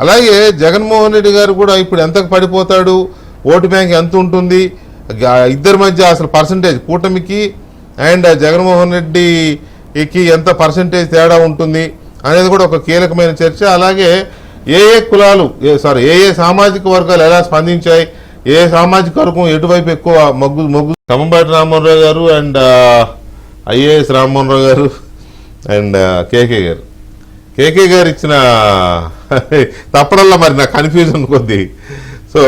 అలాగే జగన్మోహన్ రెడ్డి గారు కూడా ఇప్పుడు ఎంతకు పడిపోతాడు, ఓటు బ్యాంక్ ఎంత ఉంటుంది, ఇద్దరి మధ్య అసలు పర్సంటేజ్ కూటమికి అండ్ జగన్మోహన్ రెడ్డికి ఎంత పర్సంటేజ్ తేడా ఉంటుంది అనేది కూడా ఒక కీలకమైన చర్చ. అలాగే ఏ కులాలు ఏ సామాజిక వర్గాలు ఎలా స్పందించాయి, ఏ సామాజిక వర్గం ఎటువైపు ఎక్కువ మొగ్గు ఖమ్మంపాటి రామ్మోహన్ రావు గారు అండ్ ఐఏఎస్ రామ్మోహన్ రావు గారు అండ్ కేకే గారు ఇచ్చిన తప్పడల్లా మరి నాకు కన్ఫ్యూజన్ కొద్ది. సో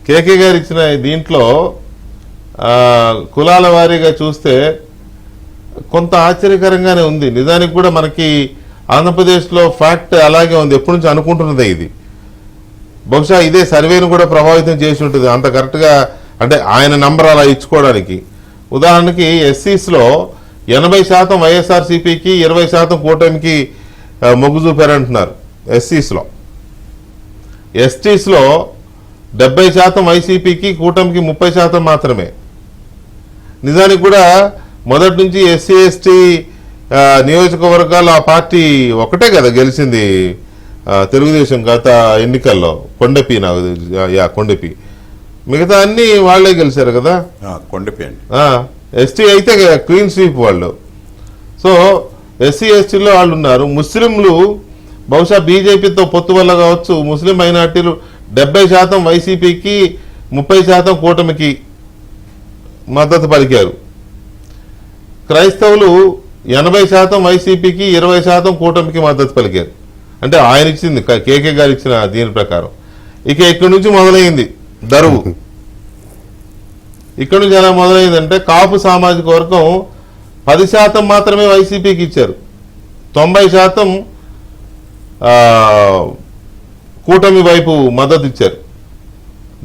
కేకే గారు ఇచ్చిన దీంట్లో కులాల వారీగా చూస్తే కొంత ఆశ్చర్యకరంగానే ఉంది. నిజానికి కూడా మనకి ఆంధ్రప్రదేశ్లో ఫ్యాక్ట్ అలాగే ఉంది, ఎప్పటి నుంచి అనుకుంటున్నదే ఇది. బహుశా ఇదే సర్వేను కూడా ప్రభావితం చేసి ఉంటుంది అంత కరెక్ట్గా, అంటే ఆయన నంబర్ అలా ఇచ్చుకోవడానికి. ఉదాహరణకి ఎస్సీస్లో 80% వైఎస్ఆర్సీపీకి 20% కూటమికి మొగ్గు చూపారంటున్నారు ఎస్సీస్లో. ఎస్టీస్లో 70% వైసీపీకి కూటమికి 30% మాత్రమే. నిజానికి కూడా మొదటి నుంచి ఎస్సీ ఎస్టీ నియోజకవర్గాలు ఆ పార్టీ ఒకటే కదా గెలిచింది తెలుగుదేశం గత ఎన్నికల్లో. కొండపి మిగతా అన్ని వాళ్లే గెలిచారు కదా. కొండపి ఎస్టీ అయితే క్లీన్ స్వీప్ వాళ్ళు. సో ఎస్సీ ఎస్టీలో వాళ్ళు ఉన్నారు. ముస్లింలు బహుశా బీజేపీతో పొత్తు వల్ల కావచ్చు ముస్లిం మైనార్టీలు 70% వైసీపీకి 30% కూటమికి మద్దతు పలికారు. క్రైస్తవులు 80% వైసీపీకి 20% కూటమికి మద్దతు పలికారు. అంటే ఆయన ఇచ్చింది, కేకే గారు ఇచ్చిన దీని ప్రకారం. ఇక ఇక్కడి నుంచి మొదలైంది దరువు. ఇక్కడి నుంచి ఎలా మొదలైందంటే కాపు సామాజిక వర్గం 10% మాత్రమే వైసీపీకి ఇచ్చారు, 90% కూటమి వైపు మద్దతు ఇచ్చారు.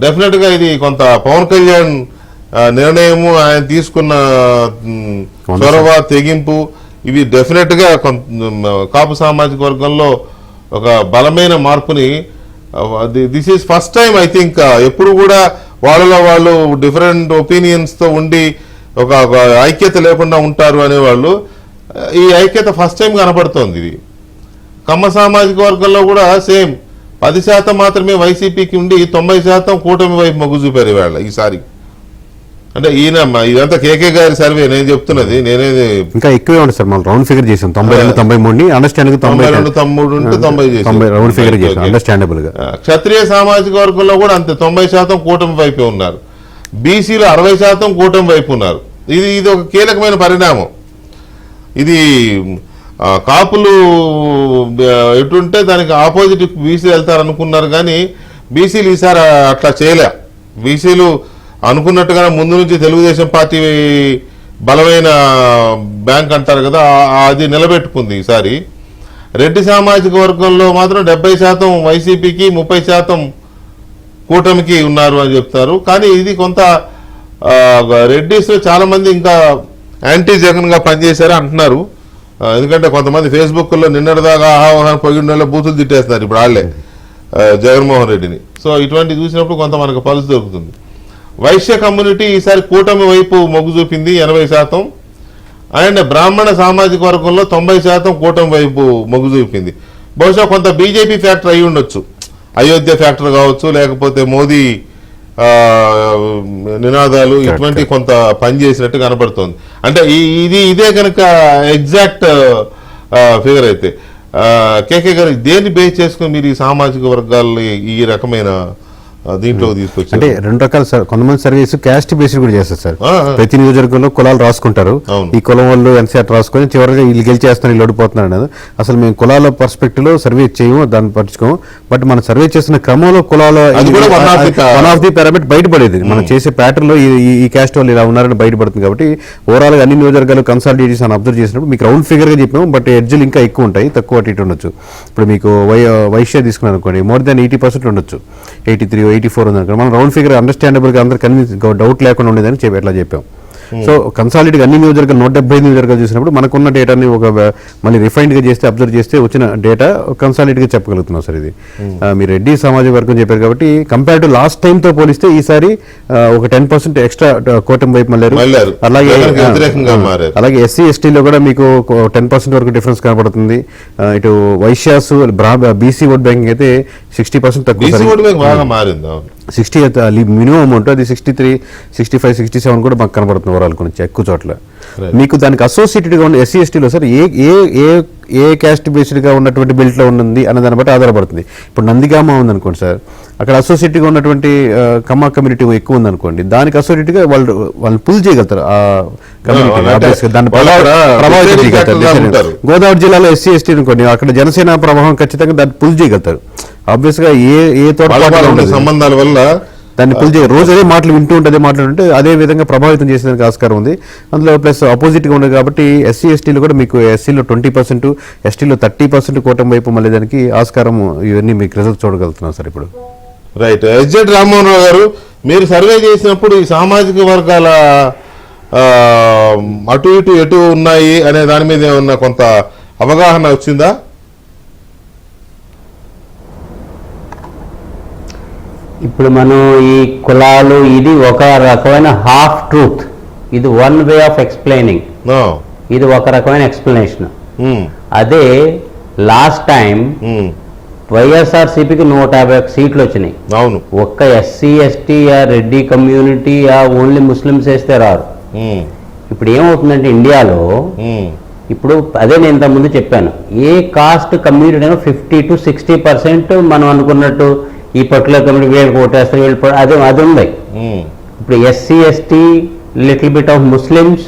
డెఫినెట్గా ఇది కొంత పవన్ కళ్యాణ్ నిర్ణయము, ఆయన తీసుకున్న చొరవ, తెగింపు, ఇవి డెఫినెట్గా కాపు సామాజిక వర్గంలో ఒక బలమైన మార్పుని, this is first time I think. ఎప్పుడు కూడా వాళ్ళలో వాళ్ళు డిఫరెంట్ ఒపీనియన్స్తో ఉండి ఒక ఐక్యత లేకుండా ఉంటారు అనేవాళ్ళు. ఈ ఐక్యత ఫస్ట్ టైం కనపడుతోంది. ఇది కమ్మ సామాజిక వర్గంలో కూడా సేమ్ 10% మాత్రమే వైసీపీకి ఉండి 90% కూటమి వైపు మొగ్గు చూపారు ఇవాళ ఈసారి. అంటే ఈయన ఇదంతా కేకే గారి సర్వే, నేను చెప్తున్నది. నేనేది ఇంకా ఎక్కువే ఉంటుంది సార్, మనం రౌండ్ ఫిగర్ చేసాం 92-93 అండర్స్టాండింగ్ 92 రౌండ్ ఫిగర్ చేసాం అండర్స్టాండబుల్ గా. క్షత్రియ సామాజిక వర్గంలో కూడా అంతే 90% కూటమి వైపే ఉన్నారు. బీసీలు 60% కూటమి వైపు ఉన్నారు. ఇది ఒక కీలకమైన పరిణామం. ఇది కాపులు ఎటుంటే దానికి ఆపోజిట్ బీసీలు వెళ్తారనుకున్నారు, కానీ బీసీలు ఈసారి అట్లా చేయలే. బీసీలు అనుకున్నట్టుగా ముందు నుంచి తెలుగుదేశం పార్టీ బలమైన బ్యాంక్ అంటారు కదా, అది నిలబెట్టుకుంది ఈసారి. రెడ్డి సామాజిక వర్గంలో మాత్రం 70% వైసీపీకి 30% కూటమికి ఉన్నారు అని చెప్తారు. కానీ ఇది కొంత రెడ్డిస్ చాలా మంది ఇంకా యాంటీ జగన్ గా పనిచేశారు అంటున్నారు. ఎందుకంటే కొంతమంది ఫేస్బుక్లో నిన్నటిదాకా ఆహావాహన పొగిడిన బూతులు తిట్టేస్తున్నారు ఇప్పుడు వాళ్ళే జగన్మోహన్ రెడ్డిని. సో ఇటువంటి చూసినప్పుడు కొంత మనకు పలుసు దొరుకుతుంది. వైశ్య కమ్యూనిటీ ఈసారి కూటమి వైపు మొగ్గు చూపింది 80%. అండ్ బ్రాహ్మణ సామాజిక వర్గంలో 90% కూటమి వైపు మొగ్గు చూపింది. బహుశా కొంత బీజేపీ ఫ్యాక్టర్ అయి ఉండొచ్చు, అయోధ్య ఫ్యాక్టర్ కావచ్చు, లేకపోతే మోదీ నినాదాలు ఇటువంటి కొంత పనిచేసినట్టు కనబడుతోంది. అంటే ఇదే కనుక ఎగ్జాక్ట్ ఫిగర్ అయితే కేకే గారు దేన్ని బేస్ చేసుకుని మీరు ఈ సామాజిక వర్గాల్ని ఈ రకమైన దీంట్లో తీసుకొచ్చారు? అంటే రెండు రకాలు సార్, కొంతమంది సర్వీస్ క్యాస్ట్ బేస్డ్ కూడా చేస్తారు సార్. ప్రతి నియోజకవర్గంలో కులాలు రాసుకుంటారు, ఈ కులం వాళ్ళు ఎన్సీఆర్ రాసుకొని చివరిగా వీళ్ళు గెలిచేస్తున్నారు, వీళ్ళు ఓడిపోతున్నారు అనేది. అసలు మేము కులాల పర్స్పెక్టివ్ లో సర్వే చేయము, దాన్ని పట్టించుకోము. బట్ మనం సర్వే చేస్తున్న క్రమంలో కులాల వన్ ఆఫ్ ది పారామీటర్ బయటపడేది. మనం చేసే ప్యాటర్న్ లో ఈ క్యాస్ట్ వాళ్ళు ఇలా ఉన్నారని బయటపడుతుంది. కాబట్టి ఓవరాల్ గా అన్ని నియోజకవర్గాలు కన్సాలిడేట్ చేసి అబ్జర్వ్ చేసినప్పుడు మీకు రౌండ్ ఫిగర్ గా చెప్పాము, బట్ ఎడ్జ్లు ఇంకా ఎక్కువ ఉంటాయి, తక్కువ అటు ఇటు ఉండొచ్చు. ఇప్పుడు మీకు వైశ్య తీసుకున్నాను అనుకోండి, మోర్ దాన్ 80% ఉండొచ్చు, 83, 84 ఉంది అనుకోండి. మనం రౌండ్ ఫిగర్ అండర్స్టాండబుల్ గా అందరూ కన్విన్స్ డౌట్ లేకుండా ఉండేదని ఎట్లా చెప్పాం. సో కన్సాలిడేట్ అన్ని నియోజకవర్గాలు 175 నియోజకవర్గాలు చూసినప్పుడు మనకున్న డేటాని ఒక మళ్ళీ రిఫైన్డ్ గా చేస్తే అబ్జర్వ్ చేస్తే వచ్చిన డేటా కన్సాలిడేట్ గా చెప్పగలుగుతున్నాం సార్. ఇది మీరు రెడ్డి సామాజిక వర్గం చెప్పారు కాబట్టి కంపేర్ టు లాస్ట్ టైం తో పోలిస్తే ఈసారి ఒక 10% ఎక్స్ట్రా కూటమి వైపు మళ్ళారు. అలాగే ఎస్సీ ఎస్టీలో కూడా మీకు 10% వరకు డిఫరెన్స్ కనబడుతుంది. ఇటు వైశ్యాసు బీసీ ఓట్ బ్యాంకింగ్ అయితే 60% తక్కువ, 60 మినిమం అమౌంట్, అది 63, 65, 67 కూడా మాకు కనబడుతుంది ఓవరాల్ కొంచెం ఎక్కువ చోట్ల. మీకు దానికి అసోసియేటెడ్ గా ఉన్న ఎస్సీ ఎస్టీలో సార్ ఏ క్యాస్ట్ బేస్డ్ గా ఉన్నటువంటి బెల్ట్ లో ఉంది అనే దాన్ని బట్టి ఆధారపడుతుంది. ఇప్పుడు నందిగామ ఉందనుకోండి సార్, అక్కడ అసోసియేటెడ్ గా ఉన్నటువంటి కమ్మ కమ్యూనిటీ ఎక్కువ ఉందనుకోండి, దానికి అసోసియేటెడ్ గా వాళ్ళు పుల్ చేయగలుగుతారు ఆ కమ్యూనిటీ, దాన్ని ప్రభావితం చేయగలుగుతారు. గోదావరి జిల్లాలో ఎస్సీ ఎస్టీ అనుకోండి, అక్కడ జనసేన ప్రభావం ఖచ్చితంగా దాన్ని పుల్ చేయగలుగుతారు. ఆబ్వియస్ గా ఏ తోట సంబంధాల వల్ల దాన్ని పుల్ చేయ రోజు అదే మాటలు వింటూ ఉంటే అదే మాట్లాడుంటే అదే విధంగా ప్రభావితం చేసేదానికి ఆస్కారం ఉంది. అందులో ప్లస్ ఆపోజిట్ గా ఉంది కాబట్టి ఎస్సీ ఎస్టీలు కూడా మీకు ఎస్సీలో 20%, ఎస్టీలో 30% కూటమి వైపు మళ్ళీ దానికి ఆస్కారం, ఇవన్నీ మీకు రిజల్ట్ చూడగలుగుతున్నాం సార్ ఇప్పుడు. రైట్. ఎస్జెడ్ రామ్మోహన్ రావు గారు, మీరు సర్వే చేసినప్పుడు ఈ సామాజిక వర్గాల అటు ఇటు ఎటు ఉన్నాయి అనే దాని మీద ఏమన్నా కొంత అవగాహన వచ్చిందా? ఇప్పుడు మనం ఈ కులాలు ఇది ఒక రకమైన హాఫ్ ట్రూత్, ఇది వన్ వే ఆఫ్ ఎక్స్ప్లెయినింగ్, ఇది ఒక రకమైన ఎక్స్ప్లెనేషన్. అదే లాస్ట్ టైం వైఎస్ఆర్సీపీకి 150 సీట్లు వచ్చినాయి. అవును, ఒక్క SC ST Reddy community only Muslims వేస్తే రారు. ఇప్పుడు ఏమవుతుందంటే ఇండియాలో ఇప్పుడు అదే నేను ఇంతకుముందు చెప్పాను, ఏ కాస్ట్ కమ్యూనిటీ అయినా 50 to 60% మనం అనుకున్నట్టు ఈ పర్టికులర్ కమ్యూనిటీ వీళ్ళకి ఓటేస్తారు వీళ్ళు అది ఉంది. ఇప్పుడు SC ST little bit of Muslims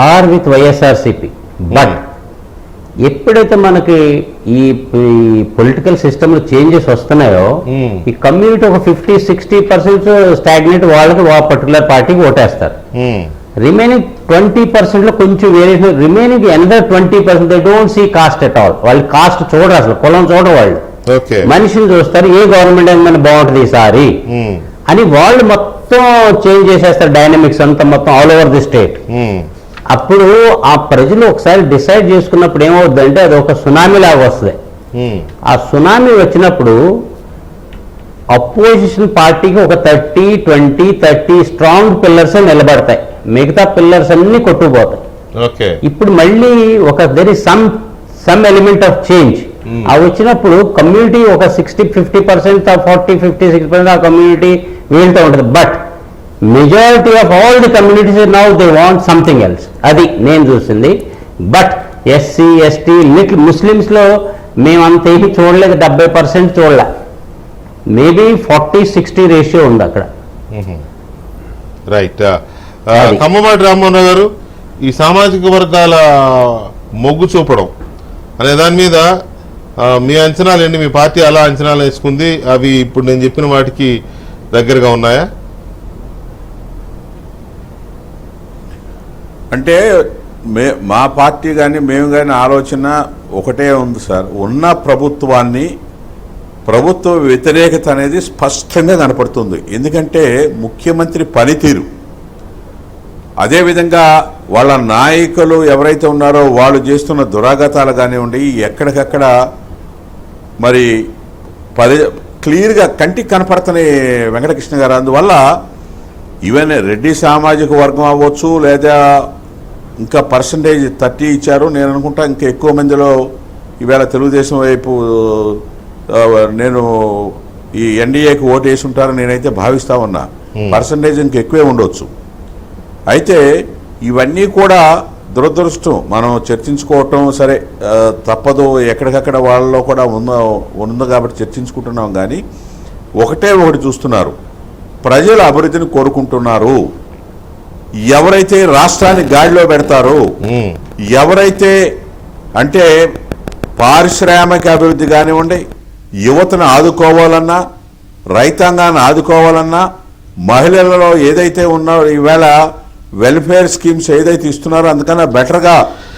are with YSRCP. But ఎప్పుడైతే మనకి ఈ పొలిటికల్ సిస్టమ్ చేంజెస్ వస్తున్నాయో ఈ కమ్యూనిటీ ఒక 50-60% స్టాగ్నేట్ వాళ్ళకి పర్టికులర్ పార్టీకి ఓటేస్తారు. రిమైనింగ్ 20% లో కొంచెం variation, remaining another 20% they don't see caste at all. వాళ్ళు కాస్ట్ చూడరు, అసలు కులం చూడరు, వాళ్ళు మనిషిని చూస్తారు. ఏ గవర్నమెంట్ ఏమైనా బాగుంటుంది ఈసారి అని వాళ్ళు మొత్తం చేంజ్ చేసేస్తారు డైనమిక్స్ అంతా మొత్తం ఆల్ ఓవర్ ది స్టేట్. అప్పుడు ఆ ప్రజలు ఒకసారి డిసైడ్ చేసుకున్నప్పుడు ఏమవుతుందంటే అది ఒక సునామీ లాగా వస్తుంది. ఆ సునామీ వచ్చినప్పుడు అపోజిషన్ పార్టీకి ఒక 30 స్ట్రాంగ్ పిల్లర్స్ నిలబడతాయి, మిగతా పిల్లర్స్ అన్ని కొట్టుకుపోతాయి. ఇప్పుడు మళ్ళీ ఒక there is some element of change. అవి వచ్చినప్పుడు కమ్యూనిటీ ఒక 60-50%, 40-50-60% ఆ కమ్యూనిటీ వీళ్ళతో ఉంటుంది. But majority of all the communities now they want something else. అది నేను చూసింది. బట్ ఎస్సీ ఎస్టీ లిటిల్ ముస్లిమ్స్లో మేము అంత ఏమి చూడలేదు, 70% చూడలే. మేబీ 40-60 రేషియో ఉంది అక్కడ. రైట్. కమ్మమాటి రామ్మోహన్ రావు గారు, ఈ సామాజిక వర్గాల మొగ్గు చూపడం అనే దాని మీద మీ అంచనాలు ఏంటి? మీ పార్టీ అలా అంచనాలు వేసుకుంది, అవి ఇప్పుడు నేను చెప్పిన వాటికి దగ్గరగా ఉన్నాయా? అంటే మా పార్టీ కానీ మేము కానీ ఆలోచన ఒకటే ఉంది సార్. ఉన్న ప్రభుత్వాన్ని ప్రభుత్వ వ్యతిరేకత అనేది స్పష్టంగా కనపడుతుంది. ఎందుకంటే ముఖ్యమంత్రి పనితీరు, అదేవిధంగా వాళ్ళ నాయకులు ఎవరైతే ఉన్నారో వాళ్ళు చేస్తున్న దురాగతాలు కానివ్వండి, ఎక్కడికక్కడ మరి క్లియర్గా కంటికి కనపడుతున్నాయి వెంకటకృష్ణ గారు. అందువల్ల ఈవెన్ రెడ్డి సామాజిక వర్గం అవ్వచ్చు, లేదా ఇంకా పర్సంటేజ్ 30 ఇచ్చారు. నేను అనుకుంటా ఇంకా ఎక్కువ మందిలో ఈవేళ తెలుగుదేశం వైపు నేను ఈ ఎన్డీఏకి ఓటు వేసి ఉంటారని నేనైతే భావిస్తా ఉన్నా. పర్సంటేజ్ ఇంకా ఎక్కువే ఉండొచ్చు. అయితే ఇవన్నీ కూడా దురదృష్టం, మనం చర్చించుకోవటం సరే తప్పదు, ఎక్కడికక్కడ వాళ్ళలో కూడా ఉంది కాబట్టి చర్చించుకుంటున్నాం. కానీ ఒకటి చూస్తున్నారు, ప్రజలు అభివృద్ధిని కోరుకుంటున్నారు. ఎవరైతే రాష్ట్రాన్ని గాడిలో పెడతారో, ఎవరైతే అంటే పారిశ్రామిక అభివృద్ధి కానివ్వండి, యువతను ఆదుకోవాలన్నా, రైతాంగాన్ని ఆదుకోవాలన్నా, మహిళలలో ఏదైతే ఉన్నారో ఈవేళ వెల్ఫేర్ స్కీమ్స్ ఏదైతే ఇస్తున్నారో అందుకన్నా బెటర్గా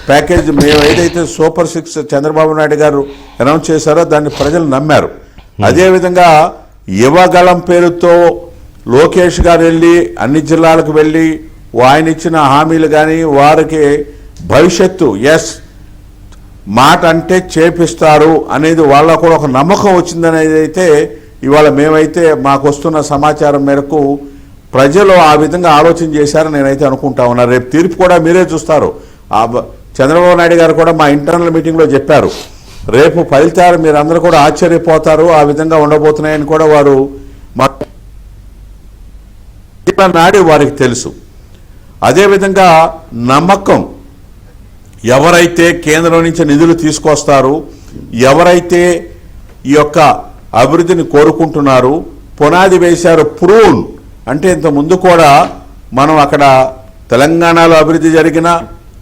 ప్యాకేజ్ మేము ఏదైతే సూపర్ 6 చంద్రబాబు నాయుడు గారు అనౌన్స్ చేశారో దాన్ని ప్రజలు నమ్మారు. అదేవిధంగా యువగళం పేరుతో లోకేష్ గారు వెళ్ళి అన్ని జిల్లాలకు వెళ్ళి ఆయన ఇచ్చిన హామీలు కానీ వారికి భవిష్యత్తు ఎస్ మాట అంటే చేపిస్తారు అనేది వాళ్ళ కూడా ఒక నమ్మకం వచ్చిందనేది అయితే ఇవాళ మేమైతే మాకు వస్తున్న సమాచారం మేరకు ప్రజలు ఆ విధంగా ఆలోచన చేశారని నేనైతే అనుకుంటా ఉన్నా. రేపు తీర్పు కూడా మీరే చూస్తారు. చంద్రబాబు నాయుడు గారు కూడా మా ఇంటర్నల్ మీటింగ్లో చెప్పారు, రేపు ఫలితాలు మీరందరూ కూడా ఆశ్చర్యపోతారు, ఆ విధంగా ఉండబోతున్నాయని కూడా వారు మా నాడు వారికి తెలుసు. అదేవిధంగా నమ్మకం, ఎవరైతే కేంద్రం నుంచి నిధులు తీసుకొస్తారు, ఎవరైతే ఈ యొక్క అభివృద్ధిని కోరుకుంటున్నారు, పునాది వేశారు. ప్రూన్ అంటే ఇంత ముందు కూడా మనం అక్కడ తెలంగాణలో అభివృద్ధి జరిగినా,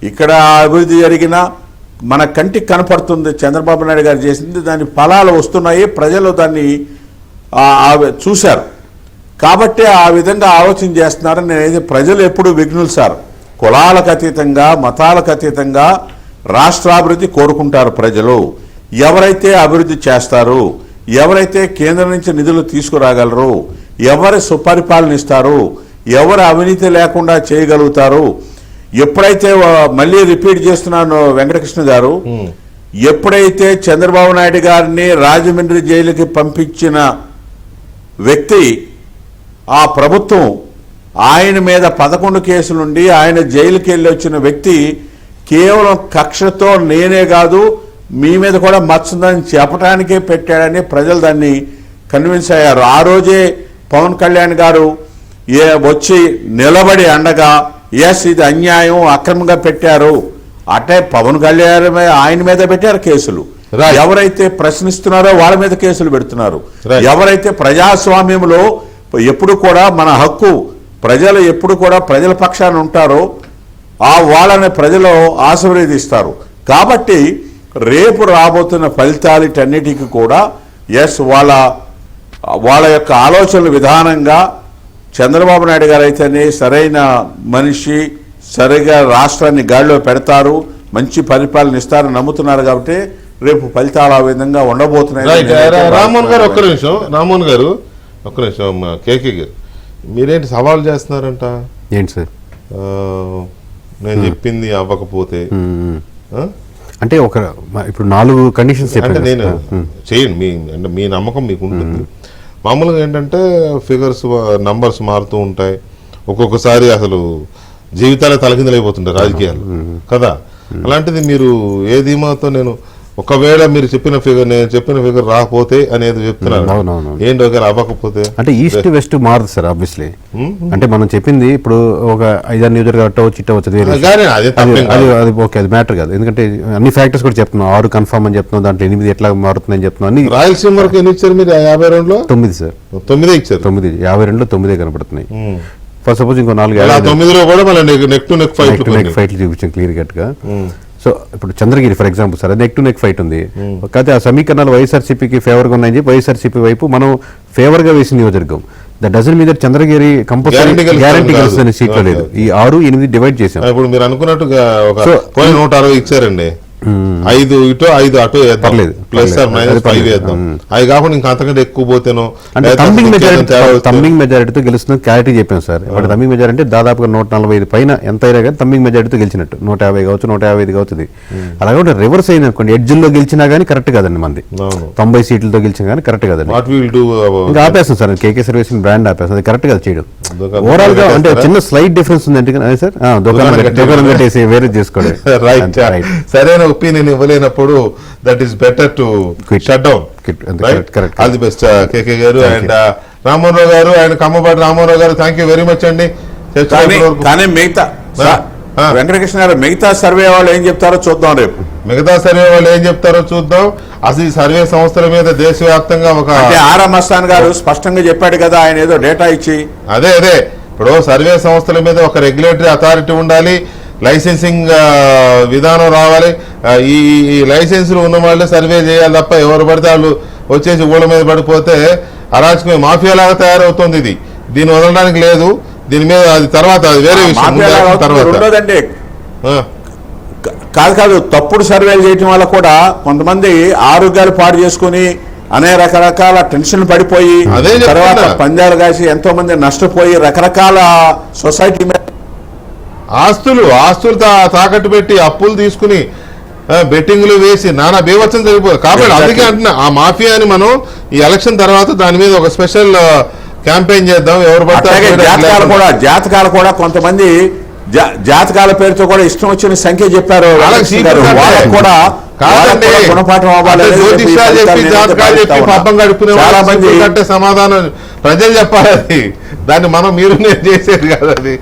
ఇక్కడ అభివృద్ధి జరిగినా మన కంటికి కనపడుతుంది. చంద్రబాబు నాయుడు గారు చేసింది, దాని ఫలాలు వస్తున్నాయి, ప్రజలు దాన్ని చూశారు. కాబట్టి ఆ విధంగా ఆలోచన చేస్తున్నారని నేనైతే, ప్రజలు ఎప్పుడు విఘ్నులు సార్, కులాలకు అతీతంగా మతాలకు అతీతంగా రాష్ట్రాభివృద్ధి కోరుకుంటారు ప్రజలు. ఎవరైతే అభివృద్ధి చేస్తారు, ఎవరైతే కేంద్రం నుంచి నిధులు తీసుకురాగలరు, ఎవరు సుపరిపాలన ఇస్తారు, ఎవరు అవినీతి లేకుండా చేయగలుగుతారు, ఎప్పుడైతే మళ్ళీ రిపీట్ చేస్తున్నాను వెంకటకృష్ణ గారు, ఎప్పుడైతే చంద్రబాబు నాయుడు గారిని రాజమండ్రి జైలుకి పంపించిన వ్యక్తి, ఆ ప్రభుత్వం ఆయన మీద 11 కేసులుండి ఆయన జైలుకి వెళ్ళి వచ్చిన వ్యక్తి కేవలం కక్షతో నేనే కాదు మీ మీద కూడా మచ్చుందని చెప్పడానికే పెట్టాడని ప్రజలు దాన్ని కన్విన్స్ అయ్యారు. ఆ రోజే పవన్ కళ్యాణ్ గారు వచ్చి నిలబడి అండగా ఎస్ ఇది అన్యాయం అక్రమంగా పెట్టారు, అటే పవన్ కళ్యాణ్ ఆయన మీద పెట్టారు కేసులు, Right. ఎవరైతే ప్రశ్నిస్తున్నారో వాళ్ళ మీద కేసులు పెడుతున్నారు. Right. ఎవరైతే ప్రజాస్వామ్యంలో ఎప్పుడు కూడా మన హక్కు ప్రజలు ఎప్పుడు కూడా ప్రజల పక్షాన ఉంటారో వాళ్ళని ప్రజలు ఆశీర్వదిస్తారు. కాబట్టి రేపు రాబోతున్న ఫలితాలన్నిటికీ కూడా వాళ్ళ యొక్క ఆలోచనల విధానంగా చంద్రబాబు నాయుడు గారు అయితేనే సరైన మనిషి, సరిగా రాష్ట్రాన్ని గాడిలో పెడతారు, మంచి పరిపాలన ఇస్తారని నమ్ముతున్నారు. కాబట్టి రేపు ఫలితాలు ఆ విధంగా ఉండబోతున్నాయి. రామ్మోహన్ గారు ఒక్క నిమిషం, రామ్మోహన్ గారు ఒక్క నిమిషం, కేకే గారు మీరేంటి సవాల్ చేస్తున్నారంట? ఏంటి సార్? నేను చెప్పింది అవ్వకపోతే అంటే ఇప్పుడు 4 కండిషన్స్ అంటే నేను చేయండి, అంటే మీ నమ్మకం మీకు ఉంటుంది. మామూలుగా ఏంటంటే ఫిగర్స్ నంబర్స్ మారుతూ ఉంటాయి, ఒక్కొక్కసారి అసలు జీవితాలే తలకిందలైపోతుంటాయి రాజకీయాలు కదా. అలాంటిది మీరు ఏ ధీమాతో నేను ఒకవేళ మీరు చెప్పిన ఫిగర్ నేను చెప్పిన ఫిగర్ రాకపోతే అనేది చెప్తున్నాను. ఏంటి ఒకవేళ అవ్వకపోతే అంటే ఈస్ట్ వెస్ట్ మారదు సార్ ఆబ్వియస్లీ. అంటే మనం చెప్పింది ఇప్పుడు ఒక 5-6 నియోజకవర్గాలు అట్టవచ్చు ఇట్టవచ్చు, అది ఓకే, అది మ్యాటర్ కాదు. ఎందుకంటే అన్ని ఫ్యాక్టర్స్ కూడా చెప్తున్నాం. 6 కన్ఫర్మ్ అని చెప్తున్నాం, దాంట్లో 8 ఎట్లా మారుతుందని చెప్తున్నాం. అన్ని రాయలసీమ వరకు ఎన్ని ఇచ్చారు మీరు? 52లో 9 సార్. 9 ఇచ్చారు. 9, 52లో 9 కనపడుతున్నాయి. ఫర్ సపోజ్ ఇంకో 4 9లో కూడా మళ్ళీ నెక్ టు నెక్ ఫైట్లు చూపించాం క్లియర్ కట్ గా. సో ఇప్పుడు Chandragiri for example sir, neck to neck fight ఉంది. కాకపోతే ఆ సమీకరణాలు వైఎస్ఆర్సీపీకి ఫేవర్గా ఉన్నాయని చెప్పి వైఎస్ఆర్సీపీ వైపు మనం ఫేవర్గా వేసిన నియోజకవర్గం. దట్ డజన్ మీద చంద్రగిరి కంపల్సరీ గ్యారంటీ గెలుస్తుంది సీట్లో లేదు. ఈ 6-8 డివైడ్ చేసాం. ఇప్పుడు మీరు అనుకున్నట్టుగా 160 ఇచ్చారండి, 5 ఇటు 5 అటు వేద్దాం, ప్లస్ ఆర్ మైనస్ 5 వేద్దాం. అవి కాకుండా ఇంకా అంతకంటే ఎక్కువ పోతేనో అంటే తమ్మింగ్ మెజారిటీతో గెలుస్తుంది క్లారిటీ చెప్పాను సార్. ఇప్పుడు తమ్మింగ్ మెజారిటీ అంటే దాదాపుగా 145 పైన ఎంత అయినా కానీ తమ్మింగ్ మెజారిటీతో గెలిచినట్టు. 150 కావచ్చు, 155 కావచ్చు. అలాగే రివర్స్ అయిన అనుకోండి, ఎడ్జిల్లో గెలిచినా కానీ కరెక్ట్ కాదండి. మంది 90 సీట్లతో గెలిచినా కానీ కరెక్ట్ కాదండి. ఇంకా ఆపేస్తాం సార్, కేకే సర్వీస్ బ్రాండ్ ఆపేస్తాం. అది కరెక్ట్ గా చేయడం. ఓవరాల్ గా అంటే చిన్న స్లైట్ డిఫరెన్స్ ఉంది అంటే సార్, దుకాణం కట్టేసి వేరే చేసుకోండి. సరైన ఒపీనియన్ ఇవ్వలేనప్పుడు that is better to shut down. All the best KK గారు అండ్ రామ్మోహన్ రావు గారు అండ్ కమ్మపాటి రామ్మోహన్ రావు గారు. థ్యాంక్ యూ వెరీ మచ్ అండి. కానీ మిగతా వెంకటకృష్ణ గారు మిగతా సర్వే వాళ్ళు ఏం చెప్తారో చూద్దాం రేపు. మిగతా సర్వే వాళ్ళు ఏం చెప్తారో చూద్దాం. అసలు ఈ సర్వే సంస్థల మీద దేశవ్యాప్తంగా ఒక ఆర్ఎం మస్తాన్ గారు స్పష్టంగా చెప్పాడు కదా, ఆయన ఏదో డేటా ఇచ్చి. అదే ఇప్పుడు సర్వే సంస్థల మీద ఒక రెగ్యులేటరీ అథారిటీ ఉండాలి, లైసెన్సింగ్ విధానం రావాలి. ఈ లైసెన్సులు ఉన్న వాళ్ళే సర్వే చేయాలి తప్ప ఎవరు పడితే వాళ్ళు వచ్చేసి ఊళ్ళ మీద పడిపోతే అరాచకమే మాఫియా లాగా తయారవుతుంది. దీన్ని వదలడానికి లేదు. దీని మీద అది తర్వాత అది వేరే విషయం. కాదు తప్పుడు సర్వేలు చేయటం వల్ల కూడా కొంతమంది ఆరోగ్యాలు పాడు చేసుకుని అనేక రకరకాల టెన్షన్ పడిపోయి తర్వాత పందాలు కాసి ఎంతో మంది నష్టపోయి రకరకాల సొసైటీ మీద ఆస్తులు తాకట్టు పెట్టి అప్పులు తీసుకుని బెట్టింగ్లు వేసి నానా బేవచ్చం జరిగిపోయి. కాబట్టి అందుకే అంటున్నా ఆ మాఫియాని మనం ఈ ఎలక్షన్ తర్వాత దాని మీద ఒక స్పెషల్ క్యాంపెయిన్ చేద్దాం. ఎవరు పడితే జాతకాలు కూడా కొంతమంది జాతకాల పేరుతో కూడా ఇష్టం వచ్చిన సంఖ్య చెప్పారు. కూడా గుణపాఠం అవ్వాలి, జాతకాలు చెప్పి పబ్బం గడుపునే చాలా మంది సమాధానం ప్రజలు చెప్పాలి. దాన్ని మనం మీరు నేను చేసేది కాదు అది.